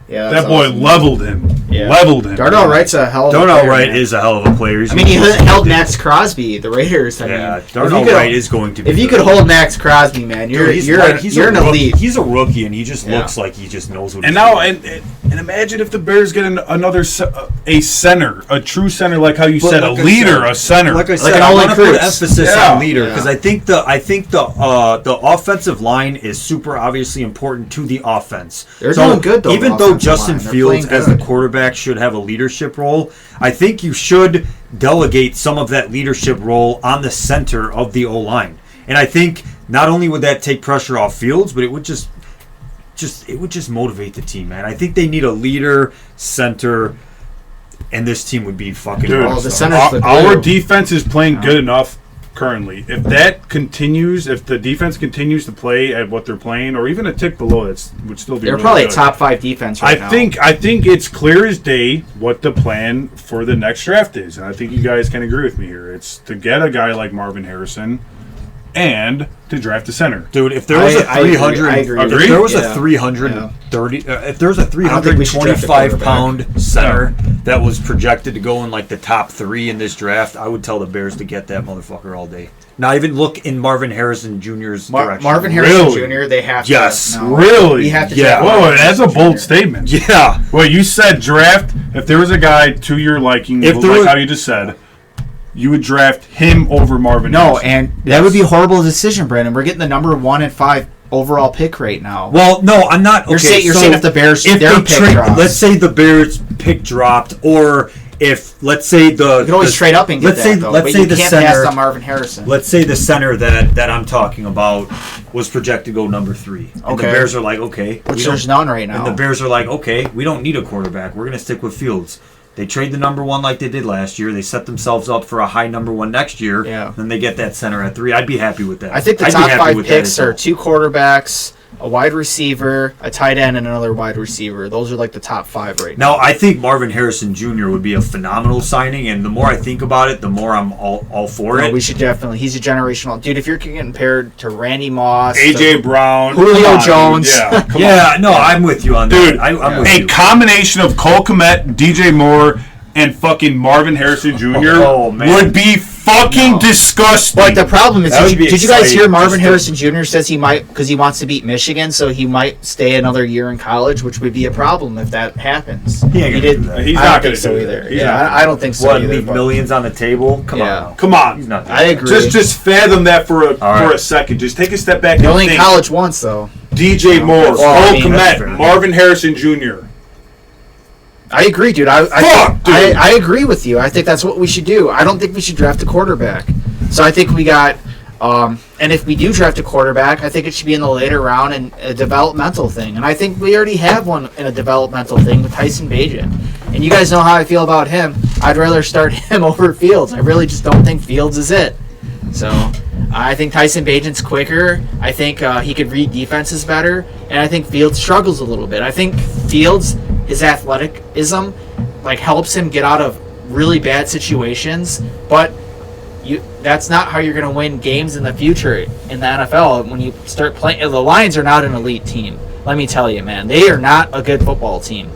boy leveled him. Yeah. Leveled him. Darnell Wright's a hell of a player. Darnell Wright is a hell of a player. He held Max Crosby, the Raiders. Darnell Wright is going to be. If you could hold Max Crosby, man, you're an elite. He's a rookie, and he just looks like he just knows what he's doing. And imagine if the Bears get another center, a true center, like how you said, a leader, a center. Like I said, I want to put emphasis on leader because I think the offensive line is super obviously important to the offense. They're doing good though. Even though Justin Fields as the quarterback should have a leadership role, I think you should delegate some of that leadership role on the center of the O-line. And I think not only would that take pressure off Fields, but it would just motivate the team, man. I think they need a leader, center, and this team would be fucking. Dude, our defense is playing good enough currently. If that continues, if the defense continues to play at what they're playing, or even a tick below, it would still be. They're really probably good. a top 5 defense right now. I think it's clear as day what the plan for the next draft is, and I think you guys can agree with me here. It's to get a guy like Marvin Harrison, and to draft a center. Dude, if there was a 300, I agree. if there was a 330, if there was a 325-pound center that was projected to go in like the top 3 in this draft, I would tell the Bears to get that motherfucker all day. Not even look in Marvin Harrison Jr.'s direction. Marvin Harrison Jr., they have to. Yes. No. Really? We have to. Yeah. Whoa, that's a bold statement. Yeah. Well, you said draft. If there was a guy to your liking, how you just said, you would draft him over Marvin Harrison. And that would be a horrible decision, Brandon. We're getting the number 1 and 5 overall pick right now. Well, no, I'm not. You're saying if the Bears, their pick drops. Let's say the Bears pick dropped, or if let's say you can always trade up and get that. Let's say the center. Pass on Marvin Harrison. Let's say the center that I'm talking about was projected to go number 3. And the Bears are like, okay, which there's none right now. And the Bears are like, okay, we don't need a quarterback. We're gonna stick with Fields. They trade the number 1 like they did last year. They set themselves up for a high number 1 next year. Yeah. Then they get that center at 3. I'd be happy with that. I think the top 5 picks are 2 quarterbacks, a wide receiver, a tight end, and another wide receiver. Those are like the top 5 right now. Now, I think Marvin Harrison Jr. would be a phenomenal signing, and the more I think about it, the more I'm all for it. We should definitely. He's a generational dude. If you're getting paired to Randy Moss, A.J. Brown, Julio Jones, I'm with you on that. Dude, I'm with you. Combination of Cole Kmet, DJ Moore, and fucking Marvin Harrison Jr. Would be fucking disgusting. But the problem is, did you guys hear Marvin Harrison Jr. says he might, because he wants to beat Michigan, so he might stay another year in college, which would be a problem if that happens. He ain't gonna do that. He's not going to do either. He's not I don't think so either. Leave millions on the table? Come on. Come on. He's not I agree. Just fathom that for a second. Just take a step back You're and only think. in college once, though. DJ Moore, Cole Kmet, Marvin Harrison Jr. I agree, dude. I agree with you. I think that's what we should do. I don't think we should draft a quarterback. So I think we got, and if we do draft a quarterback, I think it should be in the later round and a developmental thing. And I think we already have one in a developmental thing with Tyson Bagent. And you guys know how I feel about him. I'd rather start him over Fields. I really just don't think Fields is it. So I think Tyson Bagent's quicker. I think he could read defenses better. And I think Fields struggles a little bit. I think Fields, his athleticism, helps him get out of really bad situations. But that's not how you're going to win games in the future in the NFL. When you start playing, the Lions are not an elite team. Let me tell you, man, they are not a good football team.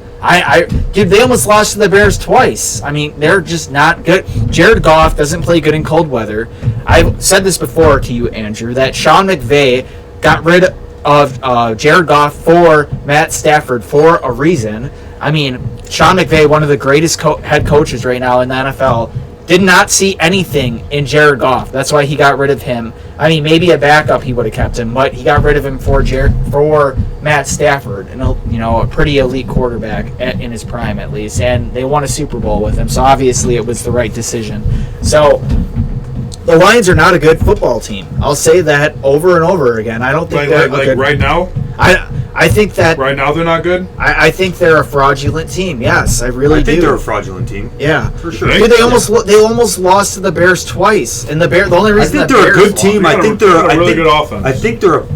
Dude, they almost lost to the Bears twice. I mean, they're just not good. Jared Goff doesn't play good in cold weather. I've said this before to you, Andrew, that Sean McVay got rid of Jared Goff for Matt Stafford for a reason. I mean, Sean McVay, one of the greatest head coaches right now in the NFL, did not see anything in Jared Goff. That's why he got rid of him. I mean, maybe a backup he would have kept him, but he got rid of him for Matt Stafford, and a pretty elite quarterback in his prime at least. And they won a Super Bowl with him, so obviously it was the right decision. So the Lions are not a good football team. I'll say that over and over again. I don't think they're good. Right now. I think that right now they're not good. I think they're a fraudulent team. Yes, I really do. I think they're a fraudulent team. Yeah, for sure. Dude, they almost lost to the Bears twice, and the only reason I think they're a good team. I think they're a really good offense. I think they're a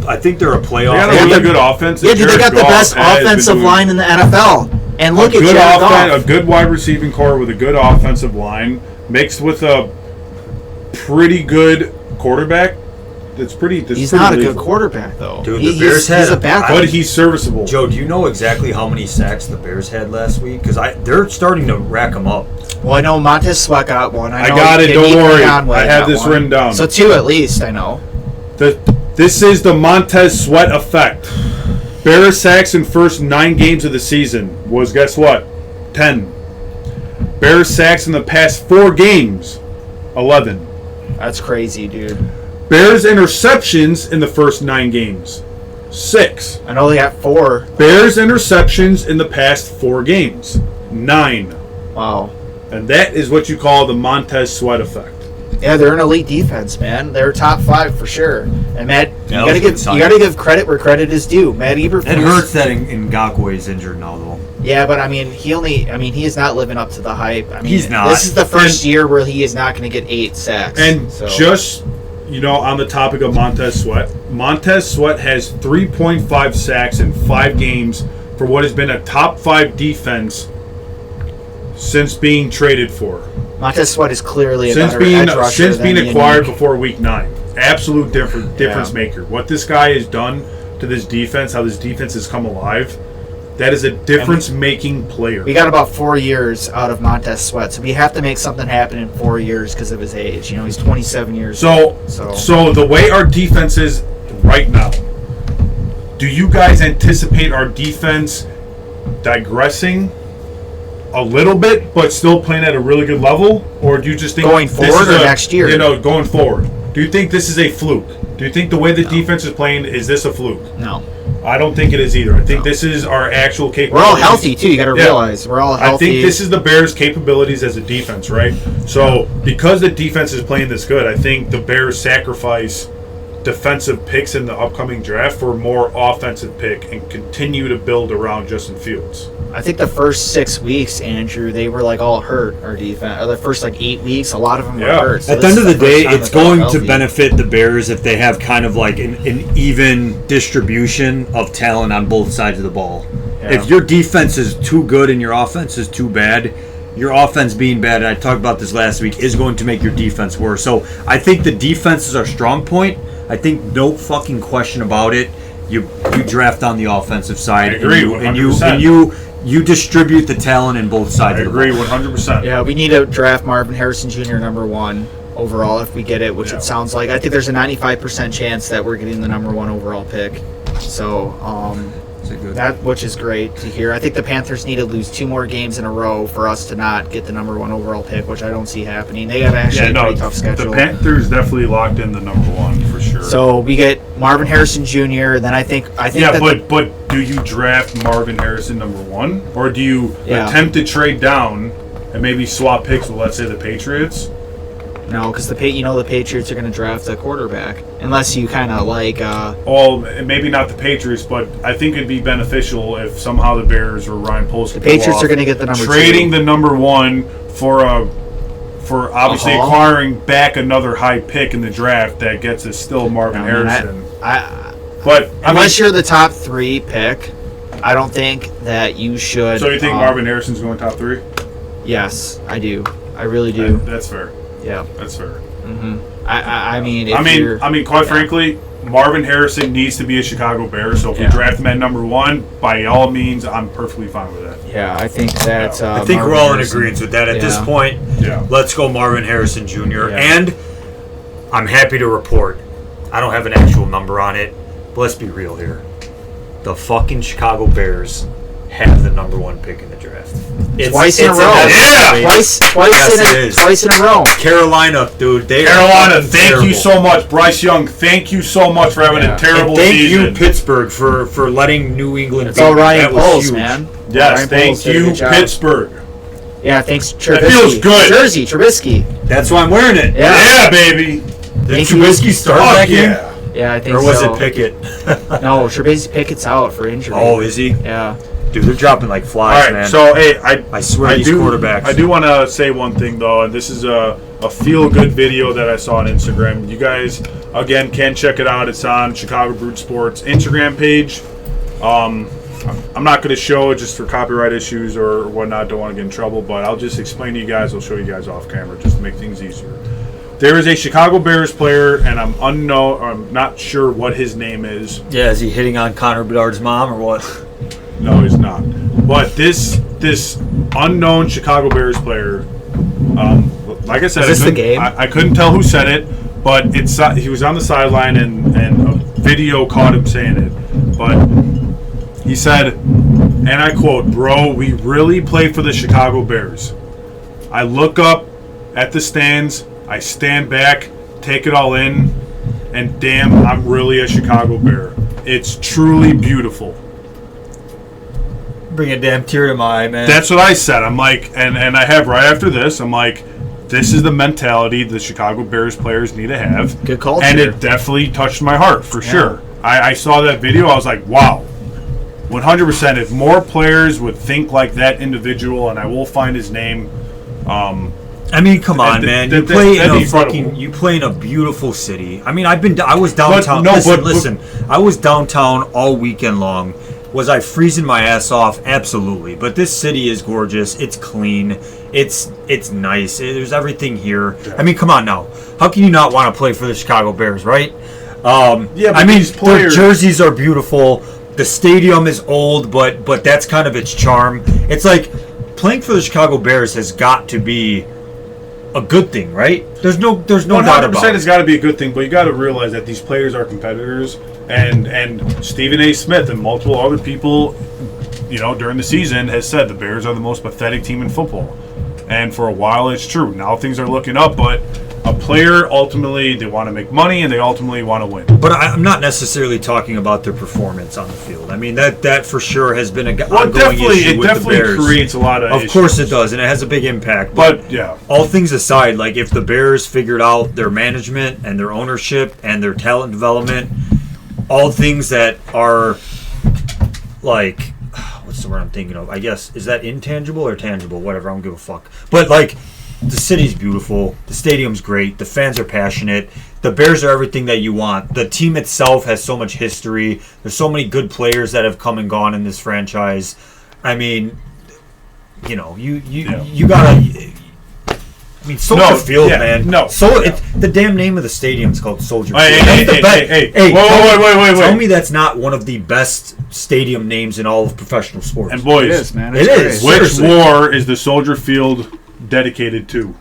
playoff. They got a really good offense. Yeah, dude, they got the best offensive line in the NFL. And look at Jared Goff. A good wide receiving core with a good offensive line mixed with a pretty good quarterback. He's not a good quarterback, though. Dude, the Bears he's a backup. But he's serviceable. Joe, do you know exactly how many sacks the Bears had last week? Because they're starting to rack them up. Well, I know Montez Sweat got one. I got it. Don't worry. I have this written down. So 2 at least, I know. This is the Montez Sweat effect. Bears sacks in first 9 games of the season was, guess what? 10. Bears sacks in the past 4 games, 11. That's crazy, dude. Bears interceptions in the first 9 games, 6. I know they got 4. Bears interceptions in the past 4 games, 9. Wow. And that is what you call the Montez Sweat effect. Yeah, they're an elite defense, man. They're top 5 for sure. And Yeah, You gotta give credit where credit is due. Matt Eberflus. It hurts that Ngakoue is injured now, though. Yeah, but I mean, he is not living up to the hype. I mean, He's not. This is the first year where he is not going to get 8 sacks. And just, on the topic of Montez Sweat has 3.5 sacks in 5 games for what has been a top 5 defense since being traded for. Montez Sweat is clearly a better edge rusher since being than acquired Unique. before week 9. Absolute difference maker. What this guy has done to this defense, how this defense has come alive, that is a difference-making player. We got about 4 years out of Montez Sweat, so we have to make something happen in 4 years because of his age. He's 27 years old. So the way our defense is right now, do you guys anticipate our defense digressing a little bit, but still playing at a really good level? Or do you just think going forward or next year? Going forward. Do you think this is a fluke? Do you think the way the defense is playing, is this a fluke? No. I don't think it is either. I think this is our actual capabilities. We're all healthy, too. You got to realize. We're all healthy. I think this is the Bears' capabilities as a defense, right? So, because the defense is playing this good, I think the Bears sacrifice defensive picks in the upcoming draft for a more offensive pick and continue to build around Justin Fields. I think the first 6 weeks, Andrew, they were all hurt, our defense. Or the first 8 weeks, a lot of them were hurt. So at the end of the day, it's going to benefit the Bears if they have kind of an even distribution of talent on both sides of the ball. Yeah. If your defense is too good and your offense is too bad, your offense being bad, and I talked about this last week, is going to make your defense worse. So I think the defense is our strong point. I think no fucking question about it. You draft on the offensive side. I agree, 100%. And you distribute the talent in both sides. I agree 100%. Yeah, we need to draft Marvin Harrison Jr. number 1 overall if we get it, which it sounds like. I think there's a 95% chance that we're getting the number 1 overall pick. So, which is great to hear. I think the Panthers need to lose 2 more games in a row for us to not get the number 1 overall pick, which I don't see happening. They have actually a pretty tough schedule. The Panthers definitely locked in the number 1 for sure. So we get Marvin Harrison Jr. Then I think. But do you draft Marvin Harrison number 1, or do you attempt to trade down and maybe swap picks with, let's say, the Patriots? No, because the Patriots are going to draft a quarterback, unless you kind of well, maybe not the Patriots, but I think it'd be beneficial if somehow the Bears or Ryan Poles could the Patriots are going to get the number 2. Trading the number 1 for obviously acquiring back another high pick in the draft that gets us still Marvin Harrison. Unless you're the top 3 pick, I don't think that you should. So you think Marvin Harrison's going top 3? Yes, I do. I really do. That's fair. Yeah, that's fair. Mm-hmm. I mean, quite frankly, Marvin Harrison needs to be a Chicago Bear. So if we draft him at number 1, by all means, I'm perfectly fine with that. Yeah, I think that. I think we're all in agreement with that at this point. Yeah. Let's go Marvin Harrison Jr. And I'm happy to report, I don't have an actual number on it, but let's be real here. The fucking Chicago Bears have the number 1 pick in the draft. Twice in a row. Twice in a row. Carolina, dude. Thank you so much. Bryce Young, thank you so much for having a terrible season. Thank you, Pittsburgh, for letting New England. It's all Ryan Poles, man. Yes, thank you, Pittsburgh. Yeah, thanks, Trubisky. That feels good. Jersey, Trubisky. That's why I'm wearing it. Yeah baby. Did Trubisky start that game? Yeah, I think so. Or was it Pickett? No, Trubisky Pickett's out for injury. Oh, is he? Yeah. Dude, they're dropping like flies, all right, man. So, hey, I swear these quarterbacks. I do want to say one thing, though, and this is a feel-good video that I saw on Instagram. You guys, again, can check it out. It's on Chicago Brewed Sports Instagram page. I'm not going to show it just for copyright issues or whatnot. Don't want to get in trouble, but I'll just explain to you guys. I'll show you guys off camera just to make things easier. There is a Chicago Bears player, and I'm not sure what his name is. Yeah, is he hitting on Connor Bedard's mom or what? No, he's not. But this unknown Chicago Bears player, like I said, I couldn't tell who said it, but he was on the sideline and a video caught him saying it. But he said, and I quote, "Bro, we really play for the Chicago Bears. I look up at the stands, I stand back, take it all in, and damn, I'm really a Chicago Bear. It's truly beautiful." Bring a damn tear to my eye, man. That's what I said. I'm like, and I have right after this, I'm like, this is the mentality the Chicago Bears players need to have. Good culture. And it definitely touched my heart, for sure. I saw that video. I was like, wow. 100%. If more players would think like that individual, and I will find his name. I mean, come on, man. You play in a beautiful city. I mean, I was downtown. Listen. I was downtown all weekend long. Was I freezing my ass off? Absolutely. But this city is gorgeous. It's clean. It's nice. There's everything here. I mean, come on now. How can you not want to play for the Chicago Bears, right? Yeah, but I mean, these players, their jerseys are beautiful. The stadium is old, but that's kind of its charm. It's like playing for the Chicago Bears has got to be a good thing, right? There's no doubt about it. It's got to be a good thing, but you got to realize that these players are competitors, and Stephen A. Smith and multiple other people, during the season has said the Bears are the most pathetic team in football. And for a while, it's true. Now things are looking up, but a player, ultimately, they want to make money, and they ultimately want to win. But I'm not necessarily talking about their performance on the field. I mean, that for sure has been an ongoing issue with the Bears. Creates a lot of issues. Of course it does, and it has a big impact. But yeah. All things aside, like if the Bears figured out their management and their ownership and their talent development, all things that are like... What's the word I'm thinking of? I guess, is that intangible or tangible? Whatever, I don't give a fuck. But, like, the city's beautiful. The stadium's great. The fans are passionate. The Bears are everything that you want. The team itself has so much history. There's so many good players that have come and gone in this franchise. I mean, you gotta... I mean, Soldier Field, man. No. The damn name of the stadium is called Soldier Field. Hey. Wait. Tell me that's not one of the best stadium names in all of professional sports. And boys, it is, man. It is. Which war is the Soldier Field dedicated to?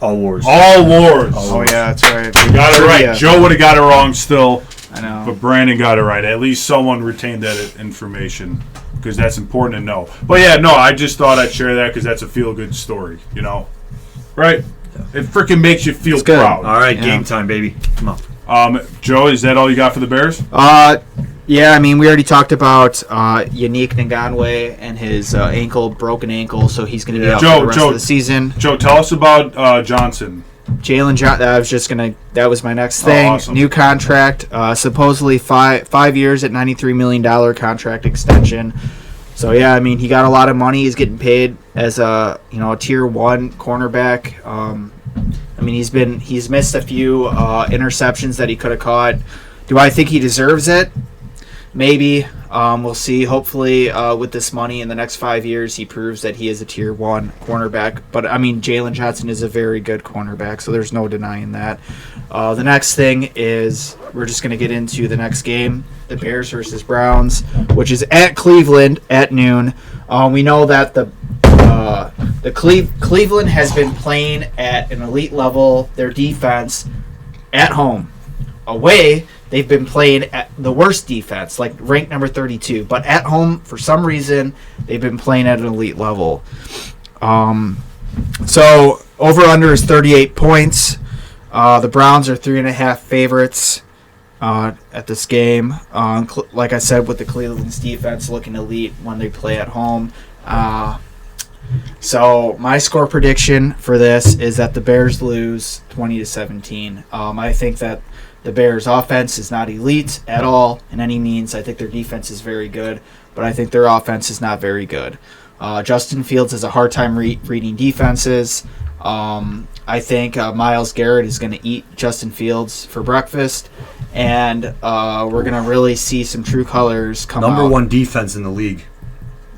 All wars. All wars. Oh, yeah, that's right. You got it right. Joe would have got it wrong still. I know. But Brandon got it right. At least someone retained that information, because that's important to know. But yeah, no, I just thought I'd share that because that's a feel-good story, Right? It freaking makes you feel proud. All right, game time, baby. Come on. Joe, is that all you got for the Bears? Yeah, I mean, we already talked about Yannick Ngakoue and his broken ankle, so he's going to be out for the rest of the season. Joe, tell us about Johnson. Jalen Johnson, that was my next thing. Awesome. New contract, supposedly 5 years at $93 million contract extension. So yeah, I mean, he got a lot of money. He's getting paid as a tier 1 cornerback. I mean, he's missed a few interceptions that he could have caught. Do I think he deserves it? Maybe. We'll see. Hopefully, with this money in the next 5 years, he proves that he is a tier 1 cornerback. But I mean, Jalen Johnson is a very good cornerback, so there's no denying that. The next thing is we're just going to get into the next game, the Bears versus Browns, which is at Cleveland at noon. We know that Cleveland has been playing at an elite level. Their defense at home, away, they've been playing at the worst defense, like ranked number 32. But at home, for some reason, they've been playing at an elite level. So over/under is 38 points. The Browns are 3.5 favorites at this game. Like I said, with the Cleveland's defense looking elite when they play at home. So my score prediction for this is that the Bears lose 20-17. I think that the Bears' offense is not elite at all in any means. I think their defense is very good, but I think their offense is not very good. Justin Fields has a hard time reading defenses. I think Myles Garrett is going to eat Justin Fields for breakfast, and we're going to really see some true colors come out. Number 1 defense in the league.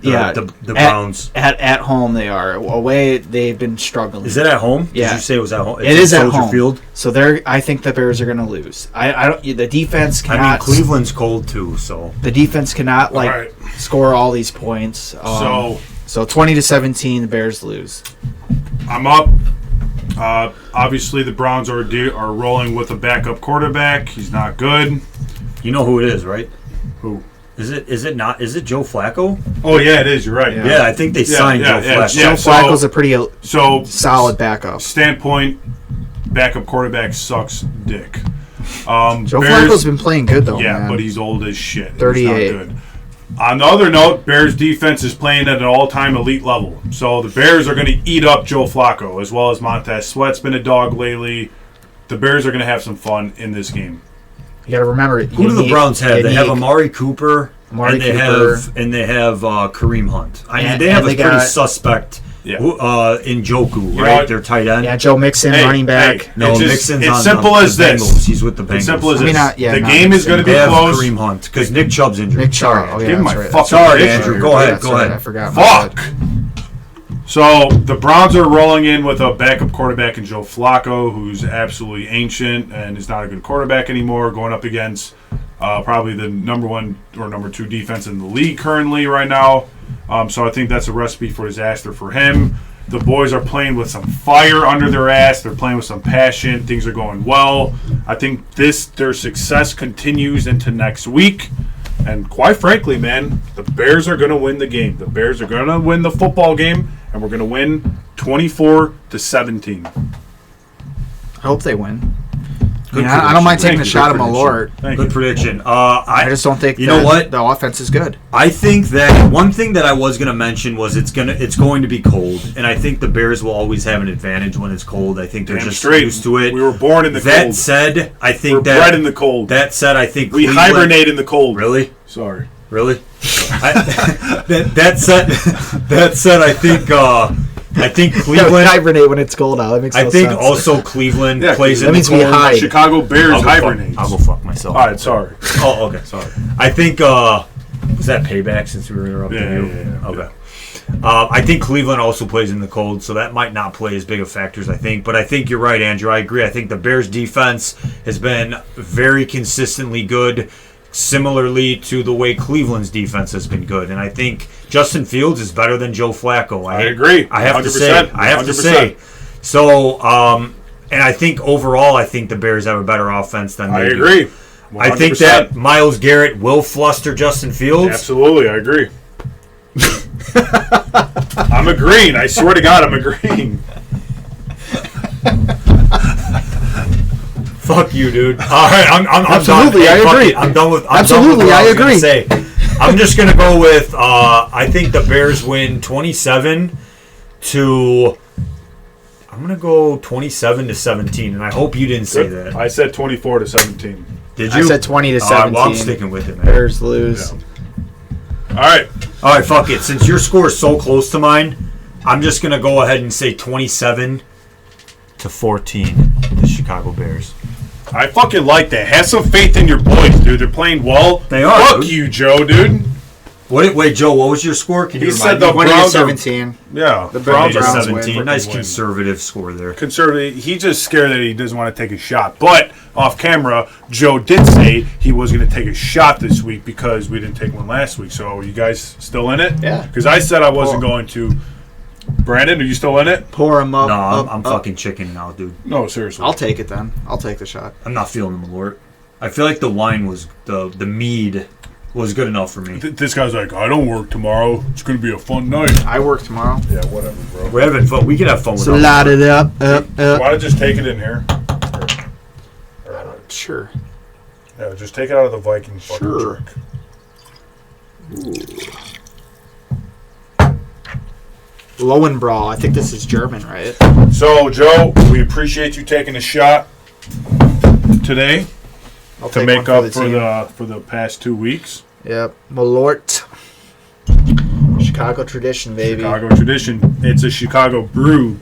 The Browns. At home they are. Away they've been struggling. Is it at home? Yeah. Did you say it was at home? It is at Soldier home. Field? So I think the Bears are going to lose. The defense cannot. I mean, Cleveland's cold too, so the defense cannot score all these points. So 20-17, the Bears lose. I'm up. Obviously, the Browns are rolling with a backup quarterback. He's not good. You know who it is, right? Who? Is it Joe Flacco? Oh yeah, it is. You're right. Yeah, I think they signed Joe Flacco. Joe Flacco's a pretty solid backup. Standpoint, backup quarterback sucks dick. Joe Flacco's been playing good though. Yeah, man. but he's old as shit. 38. He's not good. On the other note, Bears defense is playing at an all-time elite level. So the Bears are going to eat up Joe Flacco, as well as Montez Sweat's been a dog lately. The Bears are going to have some fun in this game. You got to remember. Who do the Browns have? They have Amari Cooper, and they have Kareem Hunt. I mean, they have a pretty suspect. Yeah. Njoku, right? Their tight end. Yeah, Joe Mixon, running back. No, Mixon's it's simple as the this. Bengals. He's with the Bengals. It's simple as this. The game is going to be close. Kareem Hunt, because Nick Chubb's injured. Nick Chubb. Give him my right. fucking Sorry, Andrew. Go ahead. I forgot. Fuck. So the Browns are rolling in with a backup quarterback in Joe Flacco, who's absolutely ancient and is not a good quarterback anymore, going up against probably the number 1 or number 2 defense in the league currently right now. So I think that's a recipe for disaster for him. The boys are playing with some fire under their ass. They're playing with some passion. Things are going well. I think their success continues into next week. And quite frankly, man, the Bears are going to win the game. The Bears are going to win the football game, and we're going to win 24-17. I hope they win. I don't mind taking a shot at Malort. Good prediction. I just don't think the offense is good. I think that one thing that I was going to mention was it's going to be cold, and I think the Bears will always have an advantage when it's cold. I think they're just used to it. We were born in the cold. That said, I think we're bred in the cold. That said, I think we hibernate in the cold. Really? Sorry. Really? That said, I think Cleveland hibernate when it's cold out. That makes no sense. Also Cleveland plays in the cold. Hide. Chicago Bears hibernate. I'll go fuck myself. All right, sorry. Oh, okay, sorry. I think was that payback since we were interrupting you? Yeah. Okay. I think Cleveland also plays in the cold, so that might not play as big a factor as I think. But I think you're right, Andrew. I agree. I think the Bears' defense has been very consistently good, similarly to the way Cleveland's defense has been good. And I think Justin Fields is better than Joe Flacco. I agree. I have to say. So, and I think overall, I think the Bears have a better offense than they do. I agree. 100%. I think that Myles Garrett will fluster Justin Fields. Absolutely, I agree. I'm agreeing. I swear to God, I'm agreeing. Fuck you, dude. All right, I'm absolutely. done. I agree. I'm done with. Absolutely, I agree. I'm just gonna go with. I think the Bears win 27 to. I'm gonna go 27-17, and I hope you didn't say that. I said 24-17. Did you? I said 20-17. Well, I'm sticking with it, man. Bears lose. Yeah. All right, fuck it. Since your score is so close to mine, I'm just gonna go ahead and say 27-14, the Chicago Bears. I fucking like that. Have some faith in your boys, dude. They're playing well. They are. Fuck you, Joe, dude. Wait, Joe, what was your score? Can you said the Browns 17. Yeah, the Browns 17. Win. Nice conservative score there. Conservative. He's just scared that he doesn't want to take a shot. But off camera, Joe did say he was going to take a shot this week because we didn't take one last week. So are you guys still in it? Yeah. Because I said I wasn't going to. Brandon, are you still in it? Pour him up. No, I'm fucking chicken now, dude. No, seriously. I'll take it then. I'll take the shot. I'm not feeling the Malort. I feel like the wine was the mead was good enough for me. This guy's like, I don't work tomorrow. It's going to be a fun night. I work tomorrow. Yeah, whatever, bro. We're having fun. We can have fun with so light it up. Why don't you just take it in here? Sure. Yeah, just take it out of the Viking fucking drink. Lowenbrawl. I think this is German, right? So, Joe, we appreciate you taking a shot today to make up for the past 2 weeks. Yep. Malort. Chicago tradition, baby. Chicago tradition. It's a Chicago Brewed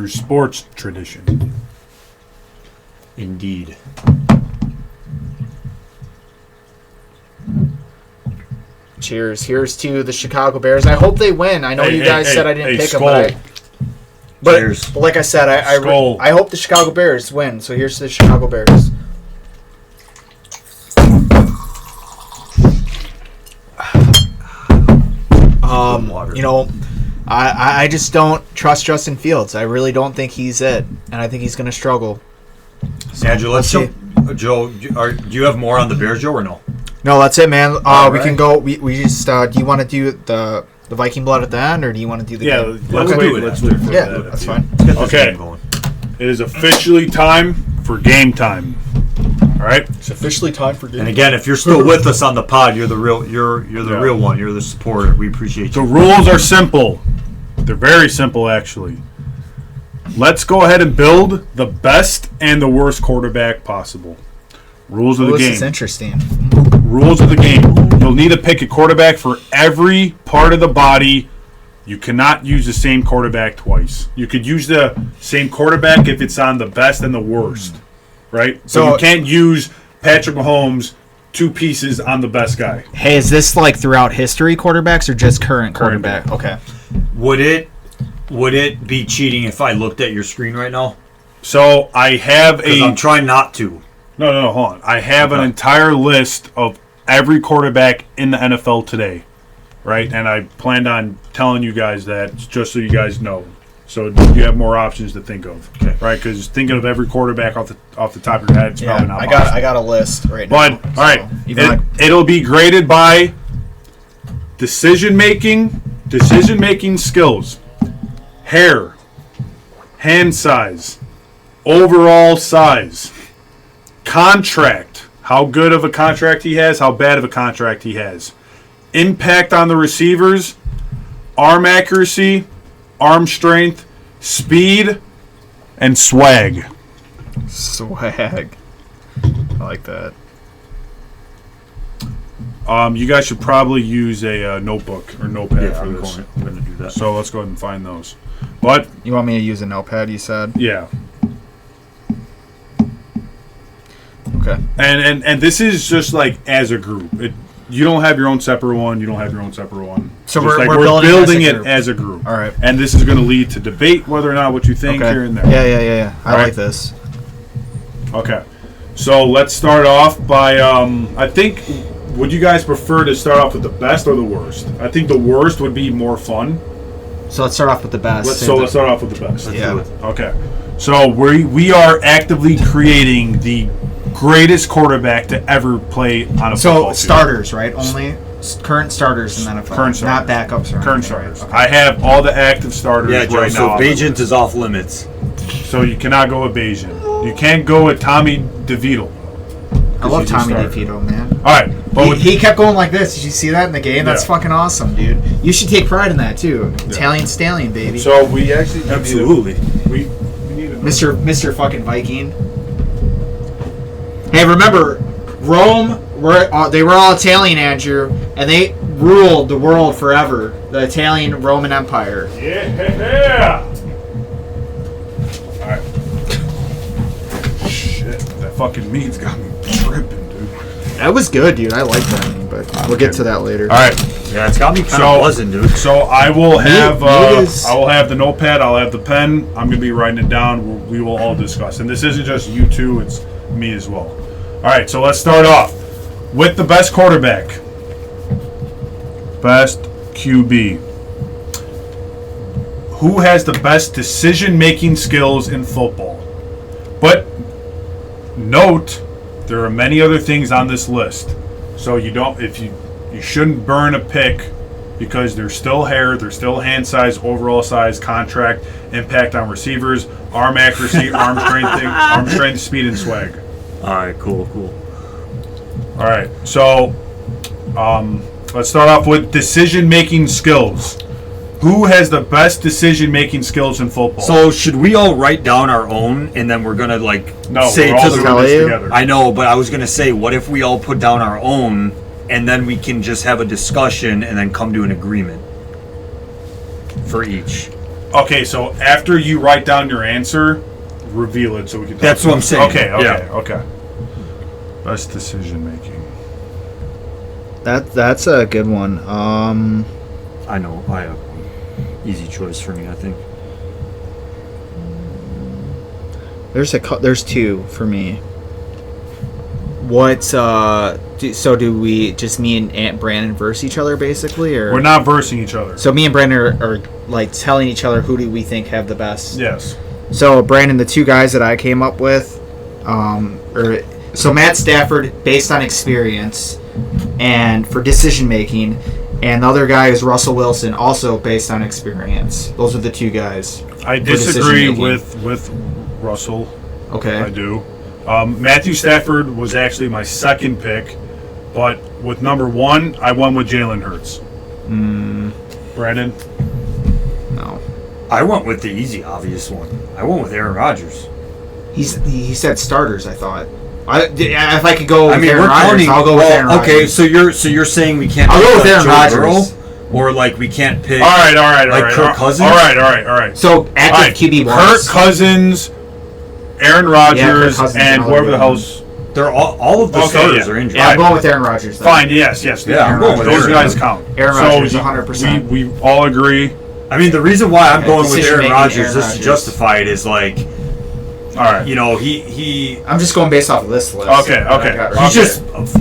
Sports tradition. Indeed. Cheers. Here's to the Chicago Bears. I hope they win. I know you guys said I didn't pick them, but like I said, I hope the Chicago Bears win. So here's to the Chicago Bears. You know, I just don't trust Justin Fields. I really don't think he's it, and I think he's going to struggle. So, Andrew, let's see. Joe, do you have more on the Bears, Joe, or no? No, that's it, man. We can go. We just. Do you want to do the Viking blood at the end, or do you want to do the game? Let's do it. Let's do it. Yeah, that's fine. Okay. It is officially time for game time. All right. It's officially time for game. And again, if you're still with us on the pod, you're the real real one. You're the supporter. We appreciate The you. rules are simple. They're very simple, actually. Let's go ahead and build the best and the worst quarterback possible. Rules of the This game. is interesting. Rules of the game. You'll need to pick a quarterback for every part of the body. You cannot use the same quarterback twice. You could use the same quarterback if it's on the best and the worst, right? So you can't use Patrick Mahomes 2 pieces on the best guy. Hey, is this like throughout history quarterbacks or just current quarterback? Okay. Would it be cheating if I looked at your screen right now? So I have I'm trying not to. No, hold on. I have an entire list of every quarterback in the NFL today, right? And I planned on telling you guys that just so you guys know. So you have more options to think of, okay. Right? Because thinking of every quarterback off the top of your head, it's probably not possible. I got a list right now. But, all right, it'll be graded by decision-making skills, hair, hand size, overall size, contract, how good of a contract he has, how bad of a contract he has, impact on the receivers, arm accuracy, arm strength, speed, and swag. Swag. I like that. You guys should probably use a notebook or notepad for this. I'm going to do that. So let's go ahead and find those. But You want me to use a notepad, you said? yeah. Okay. And this is just like as a group. You don't have your own separate one. You don't have your own separate one. So Just we're building as a it group. as a group. All right. And this is going to lead to debate whether or not what you think Okay. here and there. Yeah. I All right. like this. Okay. So let's start off by I think, would you guys prefer to start off with the best or the worst? I think the worst would be more fun. So let's start off with the best. Let's start off with the best. Let's Yeah. do it. Okay. So we are actively creating the greatest quarterback to ever play on a football So field. starters, right? Only current starters in the NFL. Current starters. Not backups or Current anything, starters. right? Okay. I have all the active starters Yeah, Joe. right So now. Bajent is off limits. So you cannot go with Bayesian. You can't go with Tommy DeVito. I love he's a Tommy starter. DeVito, man. All right, but He kept going like this. Did you see that in the game? That's Yeah. fucking awesome, dude. You should take pride in that too. Italian stallion, baby. so we actually Absolutely. we need a Mr. fucking Viking. Hey, remember, Rome? They were all Italian, Andrew, and they ruled the world forever. The Italian Roman Empire. Yeah. All right. Shit, that fucking meat's got me tripping, dude. That was good, dude. I like that meme, but we'll get to that later. All right. Yeah, it's got me kind So- of buzzing, dude. So I will have Meat is- I will have the notepad. I'll have the pen. I'm gonna be writing it down. We will all discuss. And this isn't just you two; it's me as well. All right. So let's start off with the best quarterback, best QB. Who has the best decision-making skills in football? But note, there are many other things on this list. So you shouldn't burn a pick because there's still hair, there's still hand size, overall size, contract, impact on receivers, arm accuracy, arm strength, speed, and swag. All right, cool. All right, so let's start off with decision-making skills. Who has the best decision-making skills in football? So should we all write down our own, and then we're gonna no, say we're all to the? doing this you? together. I know, but I was gonna say, what if we all put down our own, and then we can just have a discussion, and then come to an agreement for each. Okay, so after you write down your answer, reveal it so we can talk That's what about I'm it. saying. Okay. Best decision-making. That's a good one. I know. I have one. Easy choice for me, I think. There's two for me. What? So do we just me and Aunt Brandon verse each other basically, or We're not versing each other. So me and Brandon are like telling each other who do we think have the best. Yes. So Brandon, the two guys that I came up with, so Matt Stafford based on experience and for decision making, and the other guy is Russell Wilson also based on experience. Those are the two guys. I for disagree decision-making. with Russell. Okay. I do. Matthew Stafford was actually my second pick, but with number 1, I went with Jalen Hurts. Brandon? No. I went with the easy, obvious one. I went with Aaron Rodgers. He said starters, I thought. If I could go with Aaron Rodgers, I'll go with Aaron Rodgers. Okay, so you're saying we can't I'll go with Aaron Rodgers? Or like we can't pick All right. Kirk Cousins? All right. So active QB1. Kirk Cousins, Aaron Rodgers, and whoever the hell's... They're all of the starters are injured. Yeah, I'm going with Aaron Rodgers. Then. Fine, yes. Yeah, I'm going with those Aaron guys Rodgers. count. Aaron Rodgers, 100%. We all agree. I mean, the reason why I'm going with Aaron Rodgers, just to Rodgers. justify it, is like, all right. you know, he I'm just going based off of this list. Okay.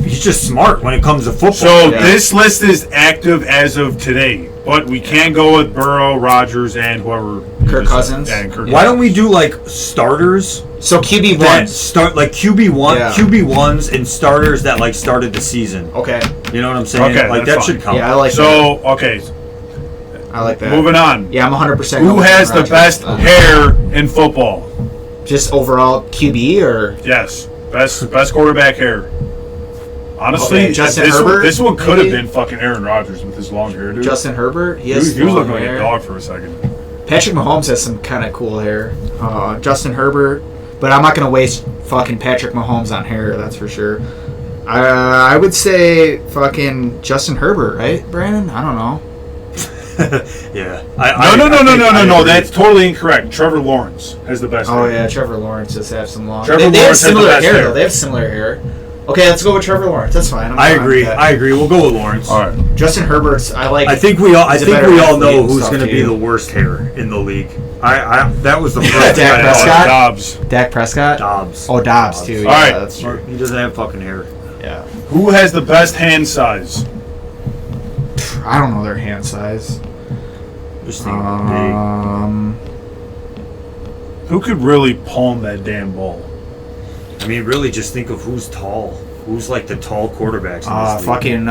he's just smart when it comes to football. So this list is active as of today, but we can go with Burrow, Rodgers, and whoever. Kirk Cousins. And Kirk Why don't we do like starters? So QB1. That start like QB1, Yeah. QB1s and starters that like started the season. Okay. You know what I'm saying? Okay, like that's that should count. Yeah, I like that. So okay, I like that. moving on. Yeah, I'm 100%. Who has the best hair in football? Just overall QB or? Yes, best quarterback hair. Honestly, Okay, Justin this Herbert, this one could have maybe? been fucking Aaron Rodgers with his long hair, dude. Justin Herbert? He was long looking like hair. a dog for a second. Patrick Mahomes has some kind of cool hair. Justin Herbert, but I'm not going to waste fucking Patrick Mahomes on hair, that's for sure. I would say fucking Justin Herbert, right, Brandon? I don't know. Yeah. No. That's totally incorrect. Trevor Lawrence has the best Oh hair. yeah, Trevor Lawrence does have some long. Trevor They have Lawrence has the similar best hair hair. though. They have similar hair. Okay, let's go with Trevor Lawrence. That's fine. I agree. We'll go with Lawrence. All right. Justin Herbert's. I think we all know who's going to be too. the worst hair in the league. That was the first Dak thing I Prescott? Dobbs. Dak Prescott. Dobbs. Oh, Dobbs too. Yeah, All right. that's true. He doesn't have fucking hair. Yeah. Who has the best hand size? I don't know their hand size. Just think big. Who could really palm that damn ball? I mean, really, just think of who's tall. Who's like the tall quarterbacks in this league. Fucking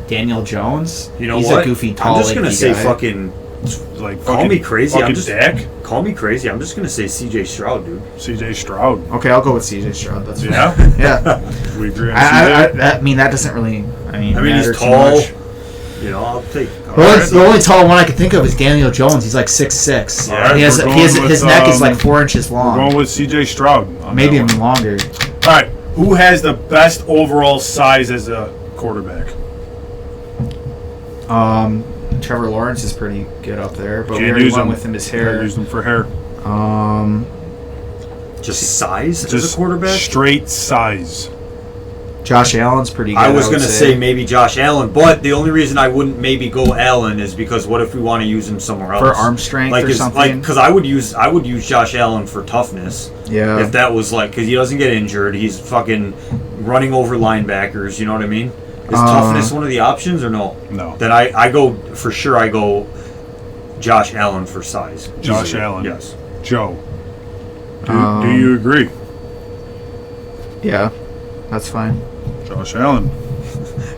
Daniel Jones. You know He's what? a goofy tall. I'm just gonna say guy. fucking. Like Call me crazy. Fucking Dak. Call me crazy. I'm just gonna say C.J. Stroud, dude. C.J. Stroud. Okay, I'll go with CJ Stroud. That's fine. Yeah. Yeah. We agree on I CJ. mean, that doesn't really. I mean, he's matter too tall. much. You know, I'll take. The only tall one I can think of is Daniel Jones. He's like 6'6". Yeah, he has we're his going with, neck is like 4 inches We're long. going with C.J. Stroud. on Maybe that even one. longer. All right. Who has the best overall size as a quarterback? Trevor Lawrence is pretty good up there, but we Can't already use went him. with him his Can't hair. use them for hair. Just size Just as a quarterback. straight size. Josh Allen's pretty good. I was would gonna say maybe Josh Allen, but the only reason I wouldn't maybe go Allen is because what if we want to use him somewhere else for arm strength or something. because I would use Josh Allen for toughness. Yeah. If that was like, because he doesn't get injured, he's fucking running over linebackers. You know what I mean? Is toughness one of the options or no? No. Then I go for sure. I go Josh Allen for size. Josh Easily. Allen. Yes. Joe. Do you agree? Yeah, that's fine. Josh Allen.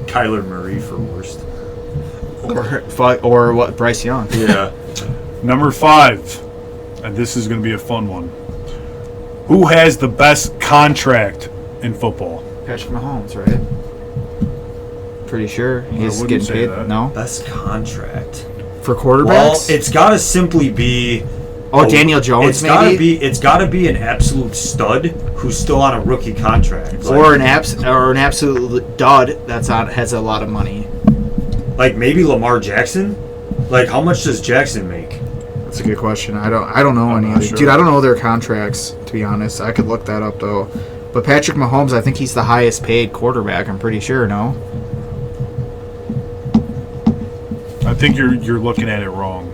Kyler Murray for worst. Or what? Bryce Young. Yeah. Number 5. And this is going to be a fun one. Who has the best contract in football? Patrick Mahomes, right? Pretty sure he's wouldn't getting say paid. that. No, Best contract. for Well, quarterbacks. it's got to simply be. Daniel Jones. It's maybe? gotta be an absolute stud who's still on a rookie contract. Or an absolute dud has a lot of money. Like maybe Lamar Jackson. Like how much does Jackson make? That's a good question. I don't know any not of these. sure. Dude, I don't know their contracts, to be honest. I could look that up though. But Patrick Mahomes, I think he's the highest paid quarterback, I'm pretty sure, no? I think you're looking at it wrong.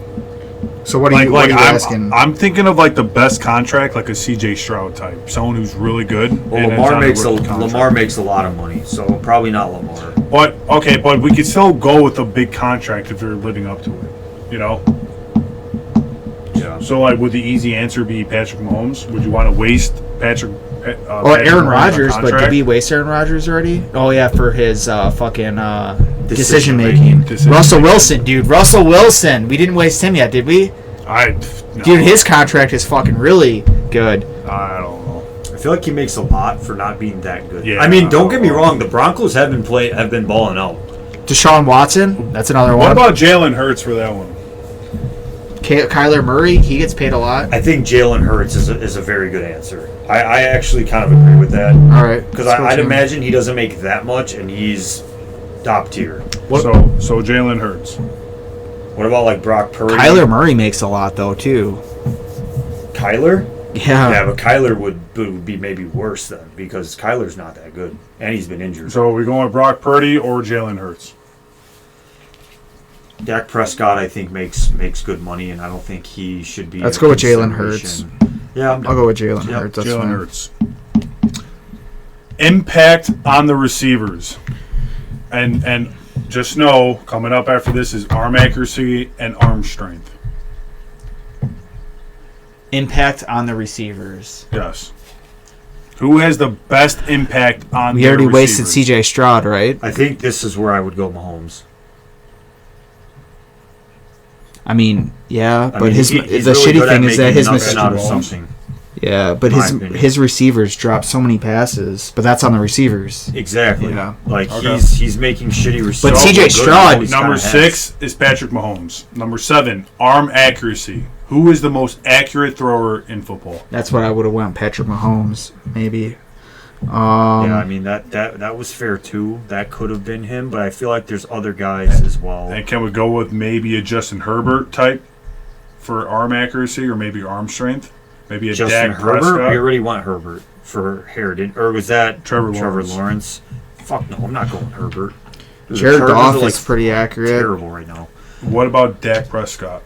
So what are you asking? I'm thinking of like the best contract, like a C.J. Stroud type, someone who's really good. Well, and is on a rookie contract. Lamar makes a lot of money, so probably not Lamar. But we could still go with a big contract if you're living up to it. You know. Yeah. So like, would the easy answer be Patrick Mahomes? Would you want to waste Patrick? Or Aaron Rodgers, but did we waste Aaron Rodgers already? Oh yeah, for his fucking decision making. Russell Wilson, dude. Russell Wilson. We didn't waste him yet, did we? No. Dude, his contract is fucking really good. I don't know. I feel like he makes a lot for not being that good. Yeah. I mean, don't get me wrong. The Broncos have been balling out. Deshaun Watson, that's another one. What about Jalen Hurts for that one? Kyler Murray? He gets paid a lot. I think Jalen Hurts is a very good answer. I actually kind of agree with that. All right. Because I'd imagine he doesn't make that much, and he's top tier. So Jalen Hurts. What about like Brock Purdy? Kyler Murray makes a lot though too. Kyler? Yeah. Yeah, but Kyler would be maybe worse then because Kyler's not that good, and he's been injured. So are we going with Brock Purdy or Jalen Hurts? Dak Prescott, I think, makes good money, and I don't think he should be. Let's go with Jalen Hurts. Yeah, I'll go with Jalen Hurts. That's Jalen fine. Hurts. Impact on the receivers, and just know coming up after this is arm accuracy and arm strength. Impact on the receivers. Yes. Who has the best impact on? We already wasted C.J. Stroud, right? I think this is where I would go Mahomes. I mean, yeah, but he's the really shitty good at thing is that making his nothing out of something. Yeah, but his receivers drop so many passes, but that's on the receivers. Exactly. Yeah. Like Okay. he's making shitty receivers. But C.J. Stroud, Number 6 is Patrick Mahomes. Number 7, arm accuracy. Who is the most accurate thrower in football? that's what I would have went. Patrick Mahomes, maybe. Yeah, I mean that was fair too. That could have been him, but I feel like there's other guys as well. And can we go with maybe a Justin Herbert type for arm accuracy or maybe arm strength? Maybe a Justin Dak Herbert. Prescott? We already went Herbert for Harrison, or was that Trevor Lawrence. Lawrence? Fuck no, I'm not going Herbert. Jared Chargers Goff are, is pretty accurate. Terrible right now. What about Dak Prescott?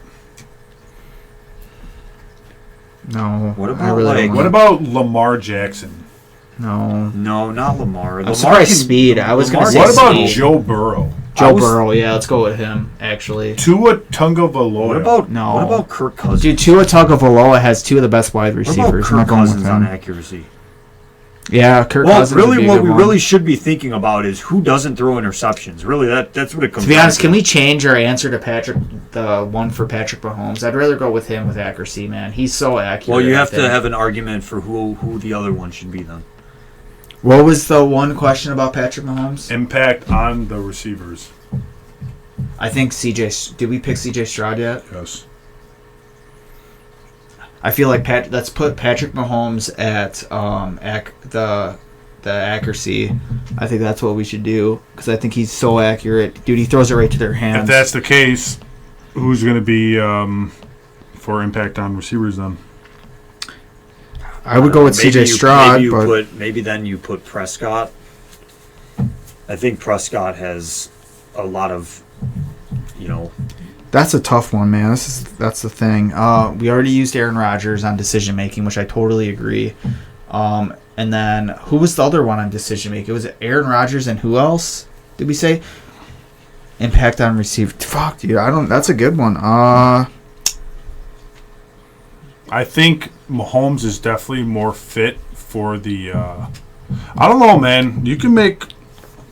No. What I about, really like- don't What want- about Lamar Jackson? No. No, not Lamar. I'm sorry, speed. I was gonna say What about speed. Joe Burrow? Joe Burrow, yeah, let's go with him, actually. Tua Tagovailoa. What about No. What about Kirk Cousins? Dude, Tua Tagovailoa has two of the best wide what about receivers. I'm Kirk not going with Cousins on him. accuracy? Yeah, Kirk Well, Cousins would really, be a what good we one. really should be thinking about is who doesn't throw interceptions. Really, that's what it comes To be down honest, can we change our answer to the one for Patrick Mahomes? I'd rather go with him with accuracy, man. He's so accurate. Well, you I have to think. have an argument for who the other one should be then. What was the one question about Patrick Mahomes? Impact on the receivers. I think CJ. Did we pick CJ Stroud yet? Yes. I feel like let's put Patrick Mahomes at the accuracy. I think that's what we should do because I think he's so accurate, dude. He throws it right to their hands. If that's the case, who's going to be for impact on receivers then? I would go with CJ Stroud, Maybe then you put Prescott. I think Prescott has a lot of, that's a tough one, man. That's the thing. We already used Aaron Rodgers on decision making, which I totally agree. And then who was the other one on decision making? It was Aaron Rodgers and who else did we say? Impact on receiver. Fuck, dude. That's a good one. I think Mahomes is definitely more fit for the. I don't know, man. You can make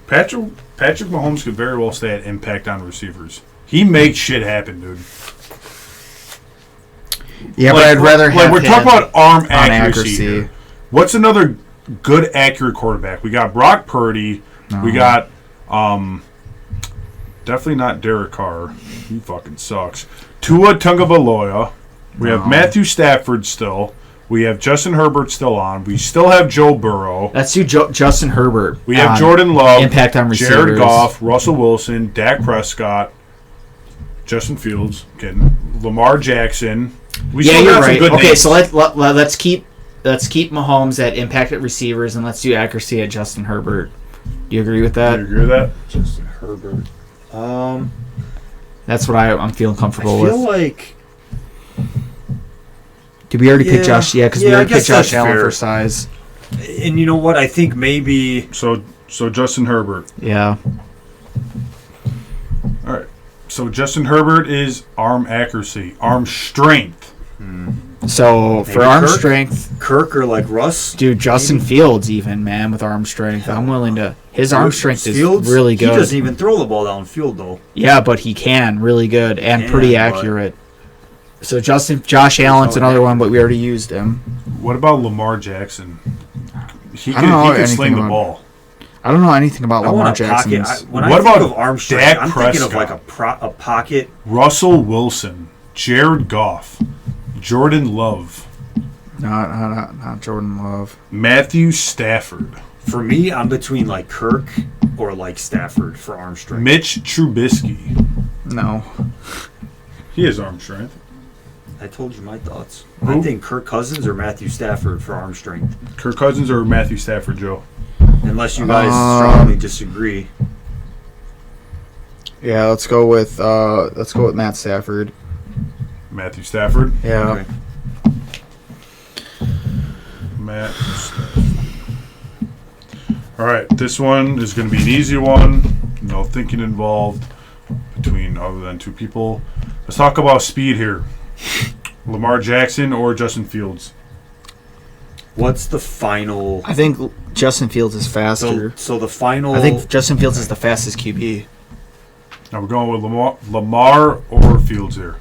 Patrick Mahomes could very well stay at impact on receivers. He makes shit happen, dude. Yeah, but I'd rather have we're him talking about arm on accuracy. Here. What's another good accurate quarterback? We got Brock Purdy. No. We got definitely not Derek Carr. He fucking sucks. Tua Tagovailoa. We have Matthew Stafford still. We have Justin Herbert still on. We still have Joe Burrow. Let's do Justin Herbert. We have Jordan Love. Impact on receivers. Jared Goff, Russell Wilson, Dak Prescott, Justin Fields, Lamar Jackson. You're right. Okay, so let's keep Mahomes at impact at receivers, and let's do accuracy at Justin Herbert. Do you agree with that? Do you agree with that? Justin Herbert. That's what I'm feeling comfortable I with. feel like. Did we already pick Josh? Yeah, because we already picked Josh Allen fair. for size. And you know what? I think maybe. So Justin Herbert. Yeah. All right. So Justin Herbert is arm accuracy, arm strength. So for Maybe arm Kirk? strength, Kirk or like Russ? dude, Justin Fields even, man, with arm strength. I'm willing to. His arm strength Fields, is really good. He doesn't even throw the ball downfield though. Yeah, but he can really good and pretty accurate. So Josh Allen's another one, but we already used him. What about Lamar Jackson? He can sling the ball. I don't know anything about Lamar Jackson. What about of arm strength? Dak I'm Prescott, thinking of like a pocket. Russell Wilson, Jared Goff, Jordan Love. Not Jordan Love. Matthew Stafford. For me, I'm between like Kirk or like Stafford for arm strength. Mitch Trubisky. No. He has arm strength. I told you my thoughts. Who? I think Kirk Cousins or Matthew Stafford for arm strength. Kirk Cousins or Matthew Stafford, Joe? Unless you guys strongly disagree. Yeah, let's go with Matt Stafford. Matthew Stafford? Yeah. Okay. Matt Stafford. All right, this one is going to be an easy one. No thinking involved between other than two people. Let's talk about speed here. Lamar Jackson or Justin Fields? What's the final? I think Justin Fields is faster. So the final. I think Justin Fields is the fastest QB. Now we're going with Lamar or Fields here.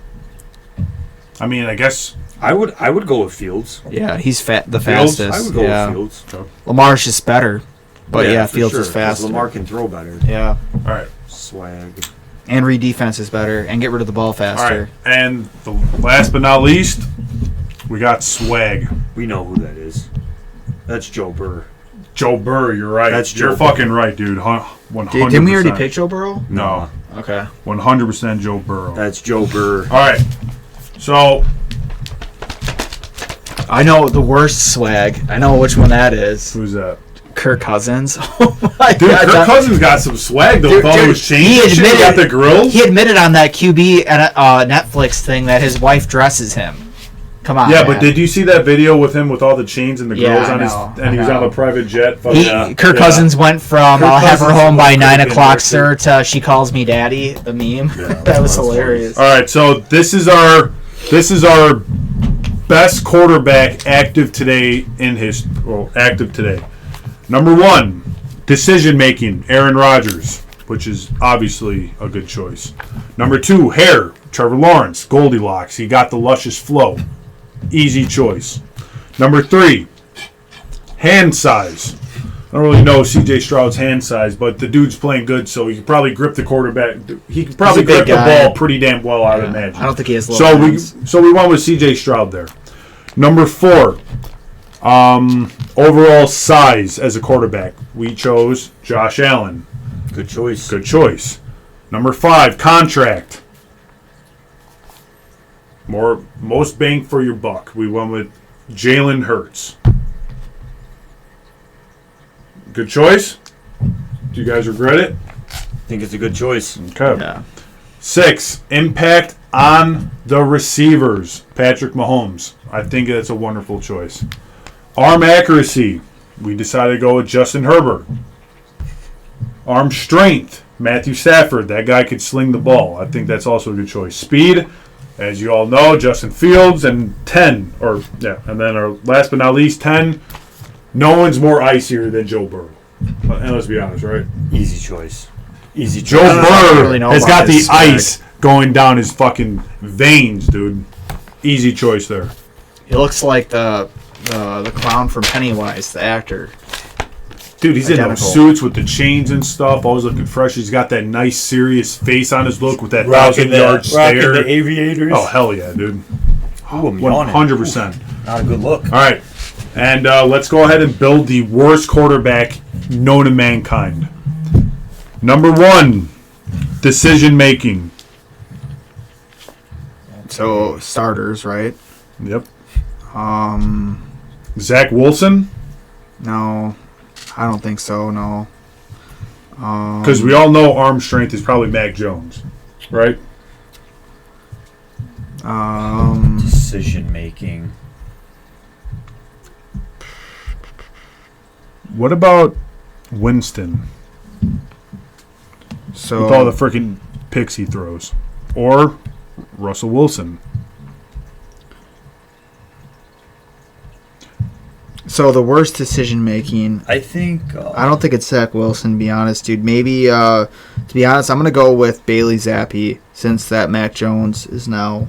I mean, I guess I would go with Fields. Yeah, he's the fastest. I would go with Fields. Okay. Lamar's just better, but Fields is faster. Lamar can throw better. Yeah. All right. Swag. And read defense is better, and get rid of the ball faster. All right. And the last but not least, we got swag. We know who that is. That's Joe Burr. Joe Burr, you're right. You're fucking right, dude. 100%. Didn't we already pick Joe Burrow? No. Okay. 100% Joe Burrow. That's Joe Burr. All right. So I know the worst swag. I know which one that is. Who's that? Kirk Cousins. Oh my dude, God. Kirk Cousins got some swag though. With all those chains. He got the grills. He admitted on that QB Netflix thing that his wife dresses him. Come on. Yeah, man. but did you see that video with him with all the chains and the grills on his? And he was on a private jet. Kirk Cousins went from "I'll have her home by 9 o'clock, sir" to "She calls me daddy." The meme. Yeah, that was hilarious. All right, so this is our best quarterback active today in history. Well, active today. Number 1, decision making. Aaron Rodgers, which is obviously a good choice. Number 2, hair. Trevor Lawrence, Goldilocks. He got the luscious flow. Easy choice. Number 3, hand size. I don't really know C.J. Stroud's hand size, but the dude's playing good, so he can probably grip the quarterback. He can probably grip the ball pretty damn well, I would imagine. I don't think he has little hands. So we went with C.J. Stroud there. Number 4, overall size as a quarterback. We chose Josh Allen. Good choice. Good choice. Number 5, contract. Most bang for your buck. We went with Jalen Hurts. Good choice. Do you guys regret it? I think it's a good choice. Okay. Yeah. 6, impact on the receivers. Patrick Mahomes. I think that's a wonderful choice. Arm accuracy. We decided to go with Justin Herbert. Arm strength. Matthew Stafford. That guy could sling the ball. I think that's also a good choice. Speed. As you all know, Justin Fields. And 10. And then our last but not least, 10. No one's more icier than Joe Burrow. And let's be honest, right? Easy choice. Joe Burrow has got the ice going down his fucking veins, dude. Easy choice there. He looks like the clown from Pennywise, the actor. Dude, he's in those suits with the chains and stuff, always looking fresh. He's got that nice, serious face on his look with that 1,000-yard stare. Rocking the aviators. Oh, hell yeah, dude. Ooh, I'm yawning. 100%. Not a good look. All right. And let's go ahead and build the worst quarterback known to mankind. Number 1, decision making. So starters, right? Yep. Zach Wilson? No, I don't think so. No. Because we all know arm strength is probably Mac Jones, right? Decision making. What about Winston? So with all the freaking picks he throws, or Russell Wilson. So the worst decision making, I think. I don't think it's Zach Wilson. To be honest, dude. Maybe to be honest, I'm gonna go with Bailey Zappi since that Mac Jones is now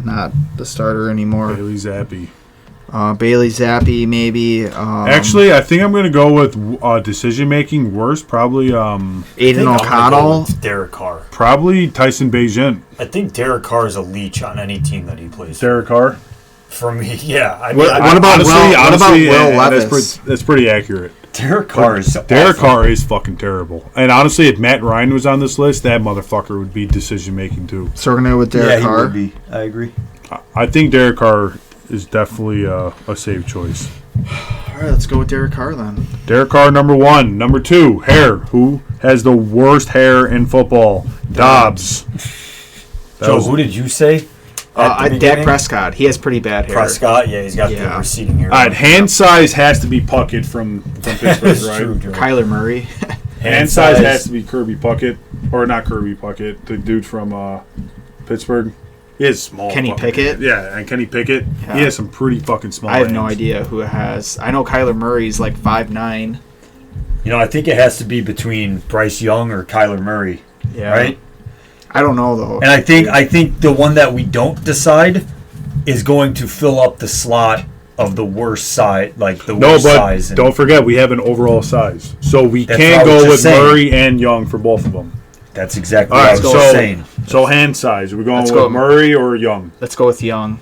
not the starter anymore. Bailey Zappi. Bailey Zappi, maybe. Actually, I think I'm going to go with decision-making worst. Probably Aiden O'Connell. Derek Carr. Probably Tyson Bagent. I think Derek Carr is a leech on any team that he plays. Derek Carr? For me, yeah. What about Will Levis? That's pretty accurate. Derek Carr is fucking terrible. And honestly, if Matt Ryan was on this list, that motherfucker would be decision-making too. So we're going to go with Derek Carr? Yeah, he would be. I agree. I think Derek Carr is definitely a safe choice. All right, let's go with Derek Carr then. Derek Carr, number 1. Number 2, hair. Who has the worst hair in football? Dobbs. Joe, who did you say? Dak Prescott. He has pretty bad hair. Prescott, yeah, he's got the receding hair. All right, hand size has to be Puckett from Pittsburgh, right? True, Joe. Kyler Murray. hand size has to be Kirby Puckett. Or not Kirby Puckett, the dude from Pittsburgh. He is small. Kenny Pickett? Yeah, and Kenny Pickett. Yeah. He has some pretty fucking small I have no hands. idea who it has. I know Kyler Murray's like 5'9". I think it has to be between Bryce Young or Kyler Murray. Yeah. Right? I don't know, though. And I think the one that we don't decide is going to fill up the slot of the worst size, size. Don't forget, we have an overall size. So we That's can what I was go just with saying. Murray and Young for both of them. That's exactly All what right, I was saying. So hand size, are we going Let's with go. Murray or Young? Let's go with Young.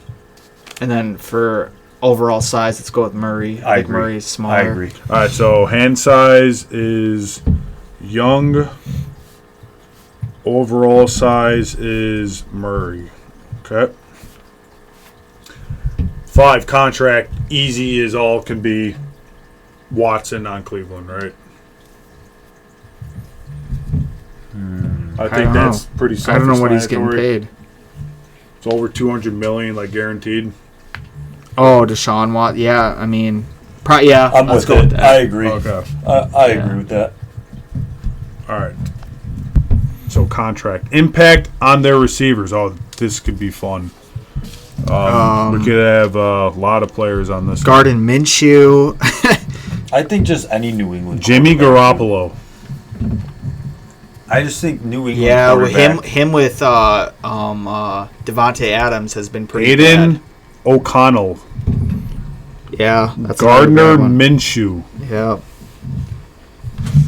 And then for overall size, let's go with Murray. I think agree. Murray's smaller. I agree. All right, so hand size is Young. Overall size is Murray. Okay. 5, contract, easy as all can be. Watson on Cleveland, right? I think don't that's know. pretty I don't know what he's getting self-explanatory. paid. It's over $200 million, like guaranteed. Oh, Deshaun Watt. Yeah, I mean, yeah. I'm let's with go it. with that. I agree. Okay. I agree with that. All right. So contract impact on their receivers. Oh, this could be fun. We could have a lot of players on this. Garden Minshew. I think just any New England. Jimmy Garoppolo. I just think New England. Yeah, with quarterback- him with Devontae Adams has been pretty Aiden bad. O'Connell. Yeah, that's Gardner another bad one. Minshew. Yeah.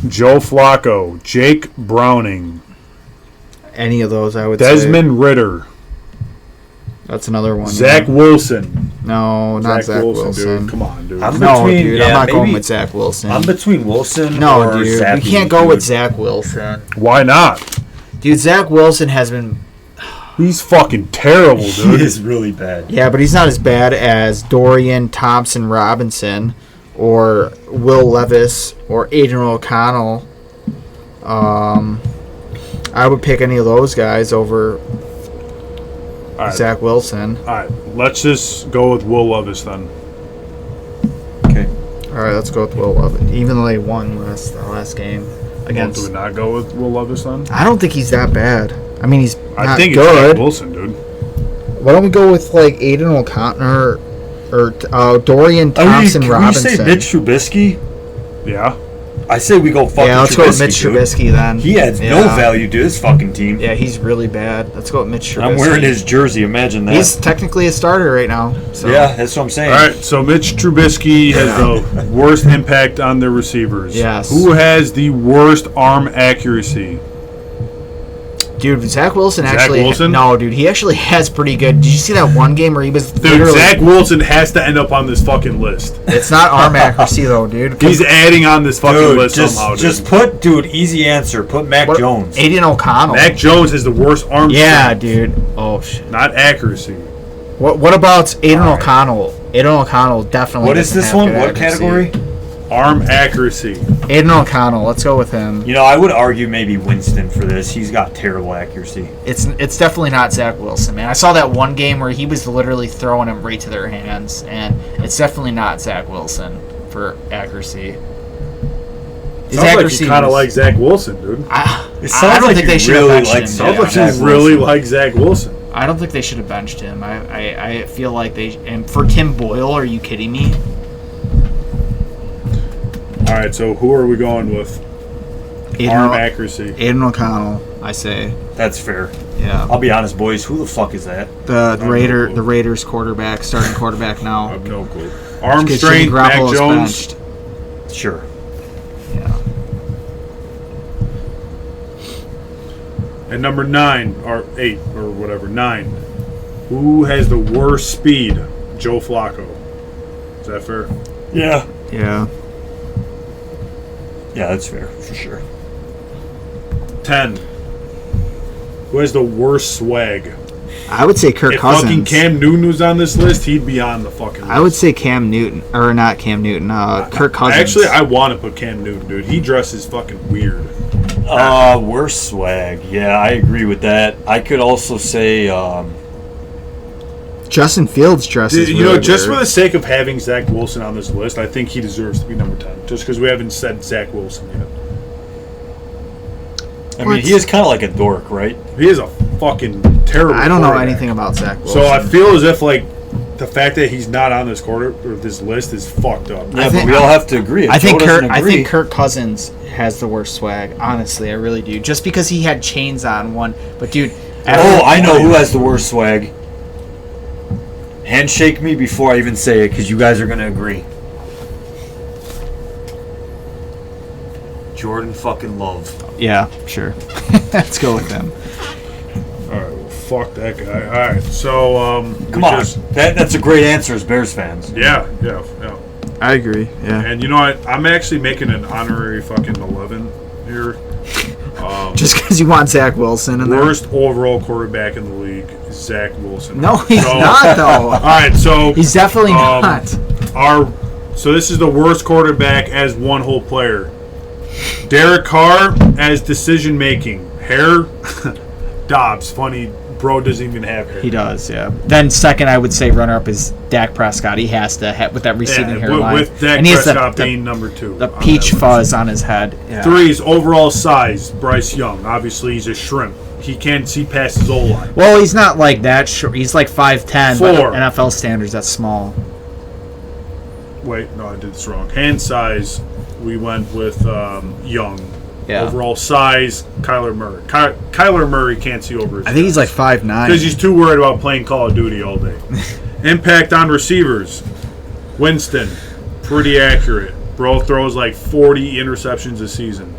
Joe Flacco. Jake Browning. Any of those, I would Desmond Ritter. say. That's another one. Zach yeah. Wilson. No, not Zach Wilson. dude. Come on, dude. I'm No, between- dude, yeah, I'm not going maybe- with Zach Wilson. I'm between Wilson. No, or dude, Zappy, you can't go dude. with Zach Wilson. Why not? Dude, Zach Wilson has been... He's fucking terrible, He dude. is really bad. Yeah, but he's not as bad as Dorian Thompson-Robinson or Will Levis or Aiden O'Connell. I would pick any of those guys over All right. Zach Wilson. All right, let's just go with Will Levis then. Okay. All right, let's go with Will Levis. Even though they won the last game Do against... we not go with Will Levis then? I don't think he's that bad. I mean, he's I not think it's Zach good. Wilson, dude. Why don't we go with like Aiden O'Connor or Dorian Thompson Can we Robinson? say Mitch Trubisky? Yeah. I say we go fucking Yeah, let's Trubisky, go with Mitch dude. Trubisky then. He adds no Yeah. value to this fucking team. Yeah, he's really bad. Let's go with Mitch Trubisky. I'm wearing his jersey. Imagine that. He's technically a starter right now. So. Yeah, that's what I'm saying. All right, so Mitch Trubisky has the worst impact on their receivers. Yes. Who has the worst arm accuracy? Dude, Zach Wilson Zach actually... Wilson? No, dude, he actually has pretty good... Did you see that one game where he was Dude, literally... Zach Wilson has to end up on this fucking list. It's not arm accuracy, though, dude. He's adding on this fucking Dude, list just, somehow, dude. just put, dude, easy answer. Put Mac What- Jones. Aiden O'Connell. Mac Jones has the worst arm Yeah, strength, dude. Oh, shit. not accuracy. What about Aiden O'Connell? Aiden O'Connell definitely What is doesn't this have one? good What accuracy. category? Arm accuracy. Aiden O'Connell. Let's go with him. You know, I would argue maybe Winston for this. He's got terrible accuracy. It's definitely not Zach Wilson, man. I saw that one game where he was literally throwing him right to their hands, and it's definitely not Zach Wilson for accuracy. His Sounds like accuracy you kind of was- like Zach Wilson, dude. It sounds I don't like think you they should have really benched like him. Sounds Yeah. like Zach you really Wilson. like Zach Wilson. I don't think they should have benched him. I feel like they... And for Tim Boyle, are you kidding me? All right, so who are we going with? Arm accuracy. Aiden O'Connell, I say. That's fair. Yeah. I'll be honest, boys. Who the fuck is that? The Raiders quarterback, starting quarterback now. I have no clue. Arm strength, Mac Jones. Benched. Sure. Yeah. And number 9, or 8, or whatever, 9. Who has the worst speed? Joe Flacco. Is that fair? Yeah. Yeah. Yeah, that's fair for sure. 10. Who has the worst swag? I would say Kirk If Cousins. fucking Cam Newton was on this list, he'd be on the fucking list. I would say Cam Newton, or not Cam Newton. Kirk Cousins. Actually, I want to put Cam Newton, dude. He dresses fucking weird. Worst swag. Yeah, I agree with that. I could also say, Justin Fields dresses. You know, really just weird. for the sake of having Zach Wilson on this list, I think he deserves to be number 10. Just because we haven't said Zach Wilson yet. I mean, he is kind of like a dork, right? He is a fucking terrible I don't know quarterback. anything about Zach Wilson. So I feel as if, like, the fact that he's not on this this list is fucked up. Yeah, but we all have to agree. If I think Joe doesn't I agree- think Kirk Cousins has the worst swag. Honestly, I really do. Just because he had chains on one, but dude. Oh, I know who has the worst swag. Handshake me before I even say it, because you guys are going to agree. Jordan fucking Love. Yeah, sure. Let's go with them. All right, well, fuck that guy. All right, so Come on. That's a great answer as Bears fans. Yeah. I agree. Yeah. And you know what? I'm actually making an honorary fucking 11 here. Just because you want Zach Wilson in there. Worst overall quarterback in the league is Zach Wilson. No, he's not though. All right, so He's definitely not. So this is the worst quarterback as one whole player. Derek Carr as decision making. Hair, Dobbs. Funny, bro doesn't even have hair. He does, yeah. Then second, I would say runner up is Dak Prescott. He has to have with that receiving hairline. with Dak and he has Prescott being number 2. the on peach that list. fuzz on his head. Yeah. 3 is overall size. Bryce Young. Obviously, he's a shrimp. He can't see past his O-line. Well, he's not like that short. He's like 5'10", 4. but NFL standards, that's small. Wait, no, I did this wrong. Hand size, we went with Young. Yeah. Overall size, Kyler Murray. Kyler Murray can't see over his I think he's like head. 5'9". Because he's too worried about playing Call of Duty all day. Impact on receivers. Winston, pretty accurate. Bro throws like 40 interceptions a season.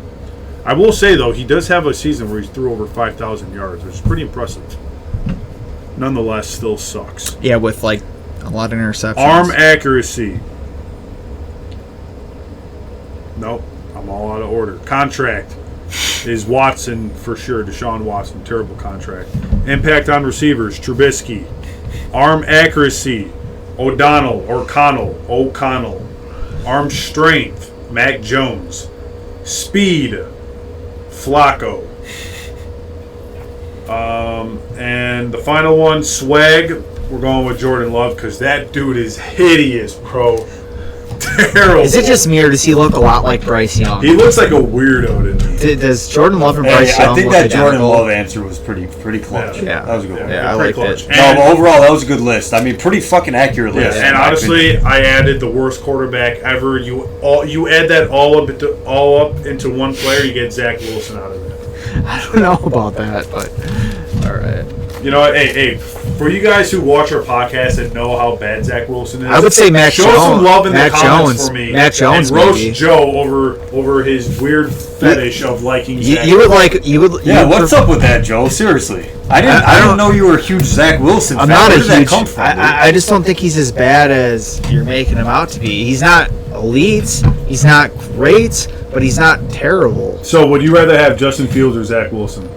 I will say, though, he does have a season where he threw over 5,000 yards, which is pretty impressive. Nonetheless, still sucks. Yeah, with like a lot of interceptions. Arm accuracy. Nope, I'm all out of order. Contract is Watson for sure. Deshaun Watson, terrible contract. Impact on receivers, Trubisky. Arm accuracy, O'Connell. Arm strength, Mac Jones. Speed, Flacco. And the final one, swag, we're going with Jordan Love because that dude is hideous, bro. Terrible. Is it just me, or does he look a lot like Bryce Young? He looks like a weirdo to me. Does Jordan Love and Hey, Bryce Young I think look that Jordan identical? Love answer was pretty clutch. Yeah. That was a good one. Yeah, I pretty liked clutch. it. No, but overall, that was a good list. I mean, pretty fucking accurate list. And in my honestly, opinion. I added the worst quarterback ever. You add that all up into one player, you get Zach Wilson out of it. I don't know about that, but all right. You know what? Hey, for you guys who watch our podcast and know how bad Zach Wilson is, I would say Mac show Jones. some love in Mac the comments Jones. for me. Mac Jones, and roast maybe. Joe over his weird fetish of liking Zach You would Wilson. like you would. Yeah, you would what's up with that, Joe? Seriously, I I didn't don't- know you were a huge Zach Wilson I'm fan. not Where a did that huge. come from? dude? I just don't think he's as bad as you're making him out to be. He's not elite. He's not great, but he's not terrible. So, would you rather have Justin Fields or Zach Wilson?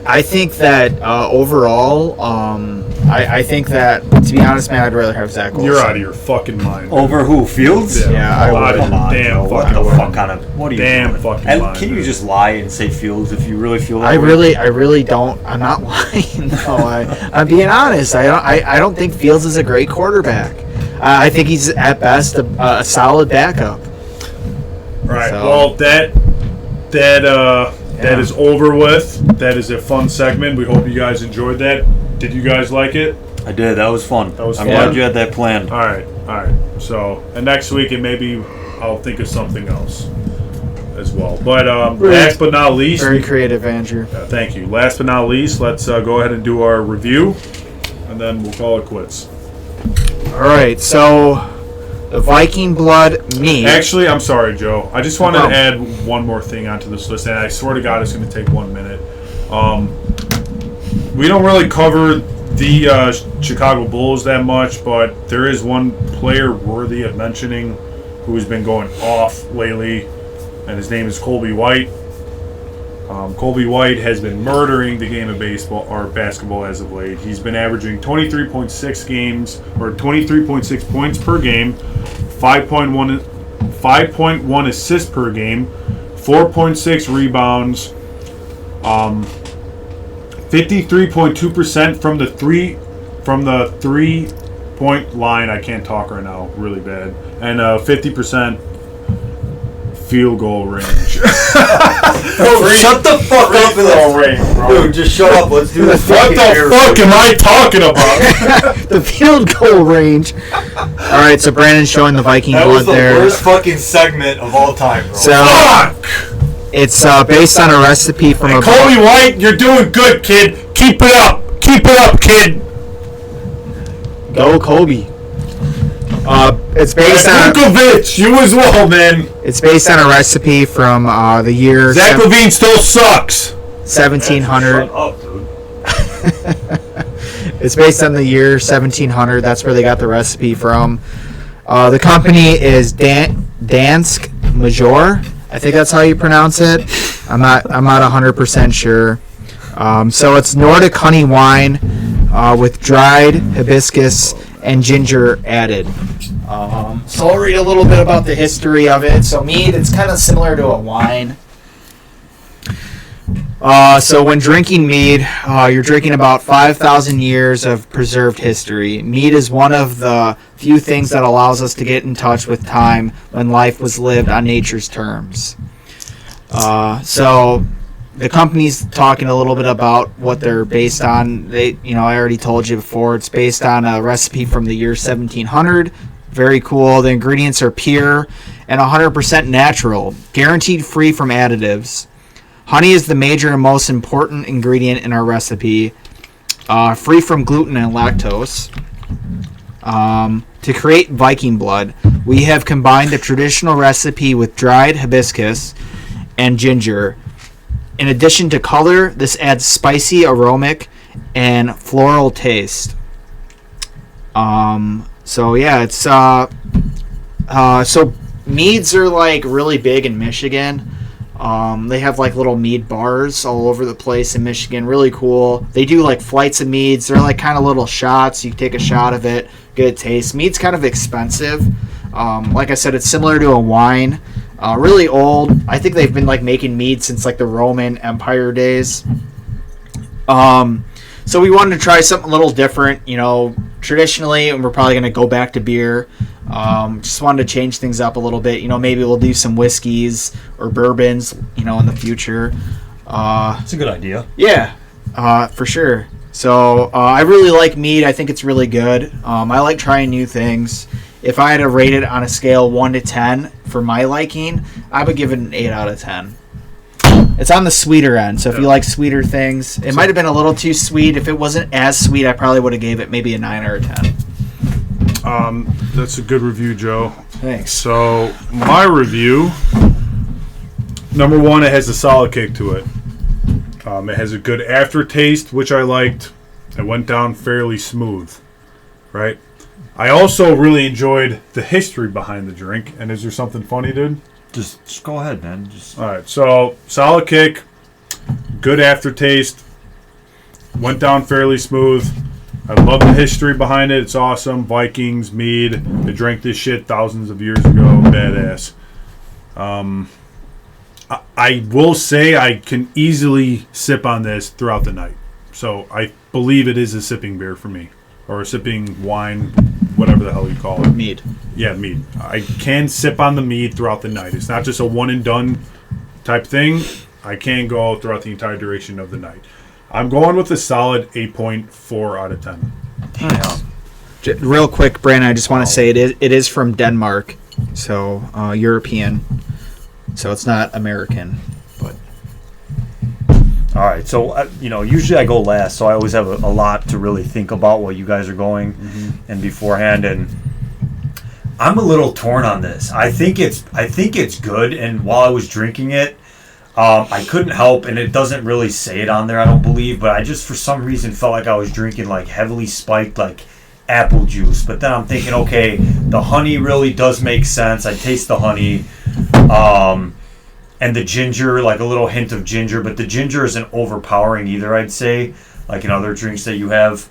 I think that overall, I think that, to be honest, man, I'd rather have Zach Wilson. You're out of your fucking mind. Over who? Fields? Yeah, I would. Come on, Damn Joe. What fucking the mind. fuck kind of? What are you Damn doing? fucking And mind, can you dude. just lie and say Fields if you really feel that I way? really don't. I'm not lying. No, I'm being honest. I don't think Fields is a great quarterback. I think he's at best a solid backup. All right. So- Well, that is over with. That is a fun segment. We hope you guys enjoyed that. Did you guys like it? I did. That was fun. That was I'm fun. glad you had that planned. All right. So, and next week it may be I'll think of something else as well. But last but not least, very creative, Andrew. Thank you. Last but not least, let's go ahead and do our review, and then we'll call it quits. All right, so the Viking blood meat. Actually, I'm sorry, Joe. I just wanted to add one more thing onto this list, and I swear to God, it's going to take 1 minute. We don't really cover the Chicago Bulls that much, but there is one player worthy of mentioning who has been going off lately, and his name is Colby White. Colby White has been murdering the game of baseball or basketball as of late. He's been averaging 23.6 points per game, 5.1 assists per game, 4.6 rebounds, 53.2% from the 3-point line. I can't talk right now, really bad, and 50% field goal range. Shut the fuck up and dude, just shut up. Let's do this. What the fuck am I talking about? The field goal range. All right, so Brandon's showing the Viking blood there. That was the worst fucking segment of all time, bro. So, it's based on a recipe from Colby White, you're doing good, kid. Keep it up. Keep it up, kid. Go Colby. It's based on Vukovic, you as well, man. It's based on a recipe from the year Zach Levine still sucks. 1700. Shut up, dude. It's based on the year 1700. That's where they got the recipe from. The company is Dansk Major. I think that's how you pronounce it. I'm not 100% sure. So it's Nordic honey wine with dried hibiscus and ginger added. So I'll read a little bit about the history of it. So mead, it's kind of similar to a wine. So when drinking mead, you're drinking about 5,000 years of preserved history. Mead is one of the few things that allows us to get in touch with time when life was lived on nature's terms. So the company's talking a little bit about what they're based on. I already told you before, it's based on a recipe from the year 1700. Very cool. The ingredients are pure and 100% natural, guaranteed free from additives. Honey is the major and most important ingredient in our recipe, free from gluten and lactose. To create Viking blood, we have combined the traditional recipe with dried hibiscus and ginger. In addition to color, this adds spicy, aromatic, and floral taste. So yeah, it's so meads are like really big in Michigan. They have like little mead bars all over the place in Michigan. Really cool. They do like flights of meads. They're like kind of little shots. You take a shot of it, get a taste. Mead's kind of expensive. Like I said, it's similar to a wine. Really old. I think they've been like making mead since like the Roman Empire days. So we wanted to try something a little different, traditionally, and we're probably going to go back to beer. Just wanted to change things up a little bit. Maybe we'll do some whiskeys or bourbons, in the future. That's a good idea. Yeah, for sure. So I really like mead. I think it's really good. I like trying new things. If I had to rate it on a scale 1 to 10 for my liking, I would give it an 8 out of 10. It's on the sweeter end, so if you like sweeter things, it might have been a little too sweet. If it wasn't as sweet, I probably would have gave it maybe a 9 or a 10. That's a good review, Joe. Thanks. So my review, number one, it has a solid kick to it. It has a good aftertaste, which I liked. It went down fairly smooth, right? I also really enjoyed the history behind the drink. And is there something funny, dude? Just go ahead, man. All right, so solid kick, good aftertaste, went down fairly smooth. I love the history behind it. It's awesome. Vikings, mead. They drank this shit thousands of years ago. Badass. I will say I can easily sip on this throughout the night. So I believe it is a sipping beer for me. Or a sipping wine, whatever the hell you call it. Mead. Yeah, mead. I can sip on the mead throughout the night. It's not just a one and done type thing. I can go throughout the entire duration of the night. I'm going with a solid 8.4 out of 10. Nice. Real quick, Brandon, I just want to say it is from Denmark. so European. So it's not American, but. All right, so usually I go last, so I always have a lot to really think about while you guys are going and beforehand, and I'm a little torn on this. I think it's good, and while I was drinking it, I couldn't help, and it doesn't really say it on there, I don't believe, but I just for some reason felt like I was drinking like heavily spiked like apple juice. But then I'm thinking, okay, the honey really does make sense. I taste the honey. And the ginger, like a little hint of ginger, but the ginger isn't overpowering either, I'd say, like in other drinks that you have.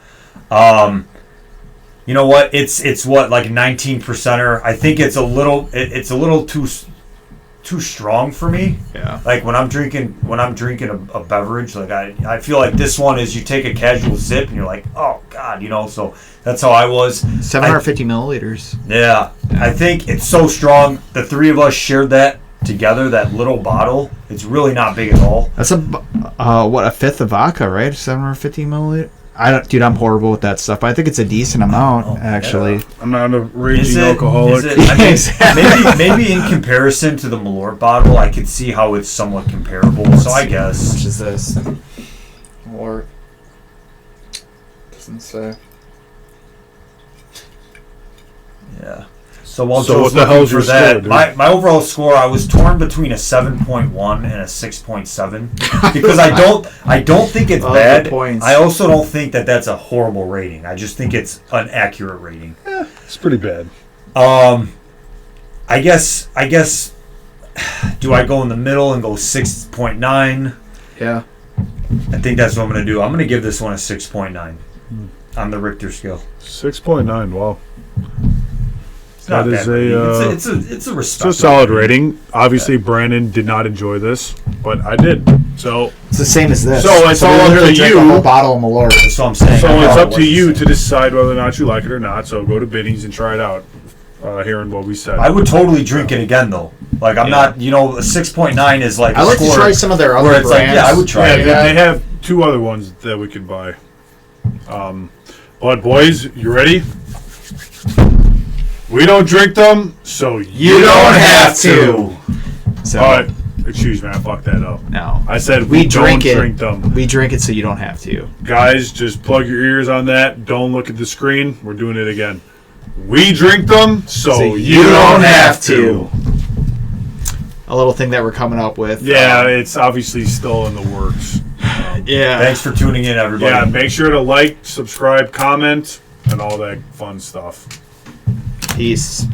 You know what? It's what, like 19%er. I think it's a little too strong for me. Yeah. Like when I'm drinking a beverage, like I feel like this one is you take a casual sip and you're like, oh God, so that's how I was. 750 milliliters. Yeah. I think it's so strong. The three of us shared that together, that little bottle. It's really not big at all. That's a fifth of vodka, right? 750 milliliters. I'm horrible with that stuff, but I think it's a decent amount, actually. Yeah. I'm not a raging alcoholic. Maybe in comparison to the Malort bottle, I could see how it's somewhat comparable. So I guess. How much is this? Malort. Doesn't say. Yeah. So while so Joe's what the hell's for your that, score, my overall score, I was torn between a 7.1 and a 6.7 because I don't think it's bad. I also don't think that that's a horrible rating. I just think it's an accurate rating. It's pretty bad. I guess. Do I go in the middle and go 6.9? Yeah. I think that's what I'm going to do. I'm going to give this one a 6.9 on the Richter scale. 6.9. Wow. That is it's a respectable. It's a solid rating. Obviously, Brandon did not enjoy this, but I did. So it's the same as this. So it's all up to you. A whole bottle of Malort. That's what I'm saying. So it's up to you to decide whether or not you like it or not. So go to Binny's and try it out. Hearing what we said, I would totally drink it again though. Like I'm not, a 6.9 is like. I like to try some of their other brands. Like, I would try. Yeah, they have two other ones that we can buy. But boys, you ready? We don't drink them, so you don't have to. So, all right, excuse me, I fucked that up. No, I said we don't drink them. We drink it so you don't have to. Guys, just plug your ears on that. Don't look at the screen. We're doing it again. We drink them, so you don't have to. A little thing that we're coming up with. Yeah, it's obviously still in the works. Yeah. Thanks for tuning in, everybody. Yeah, make sure to like, subscribe, comment, and all that fun stuff. Peace.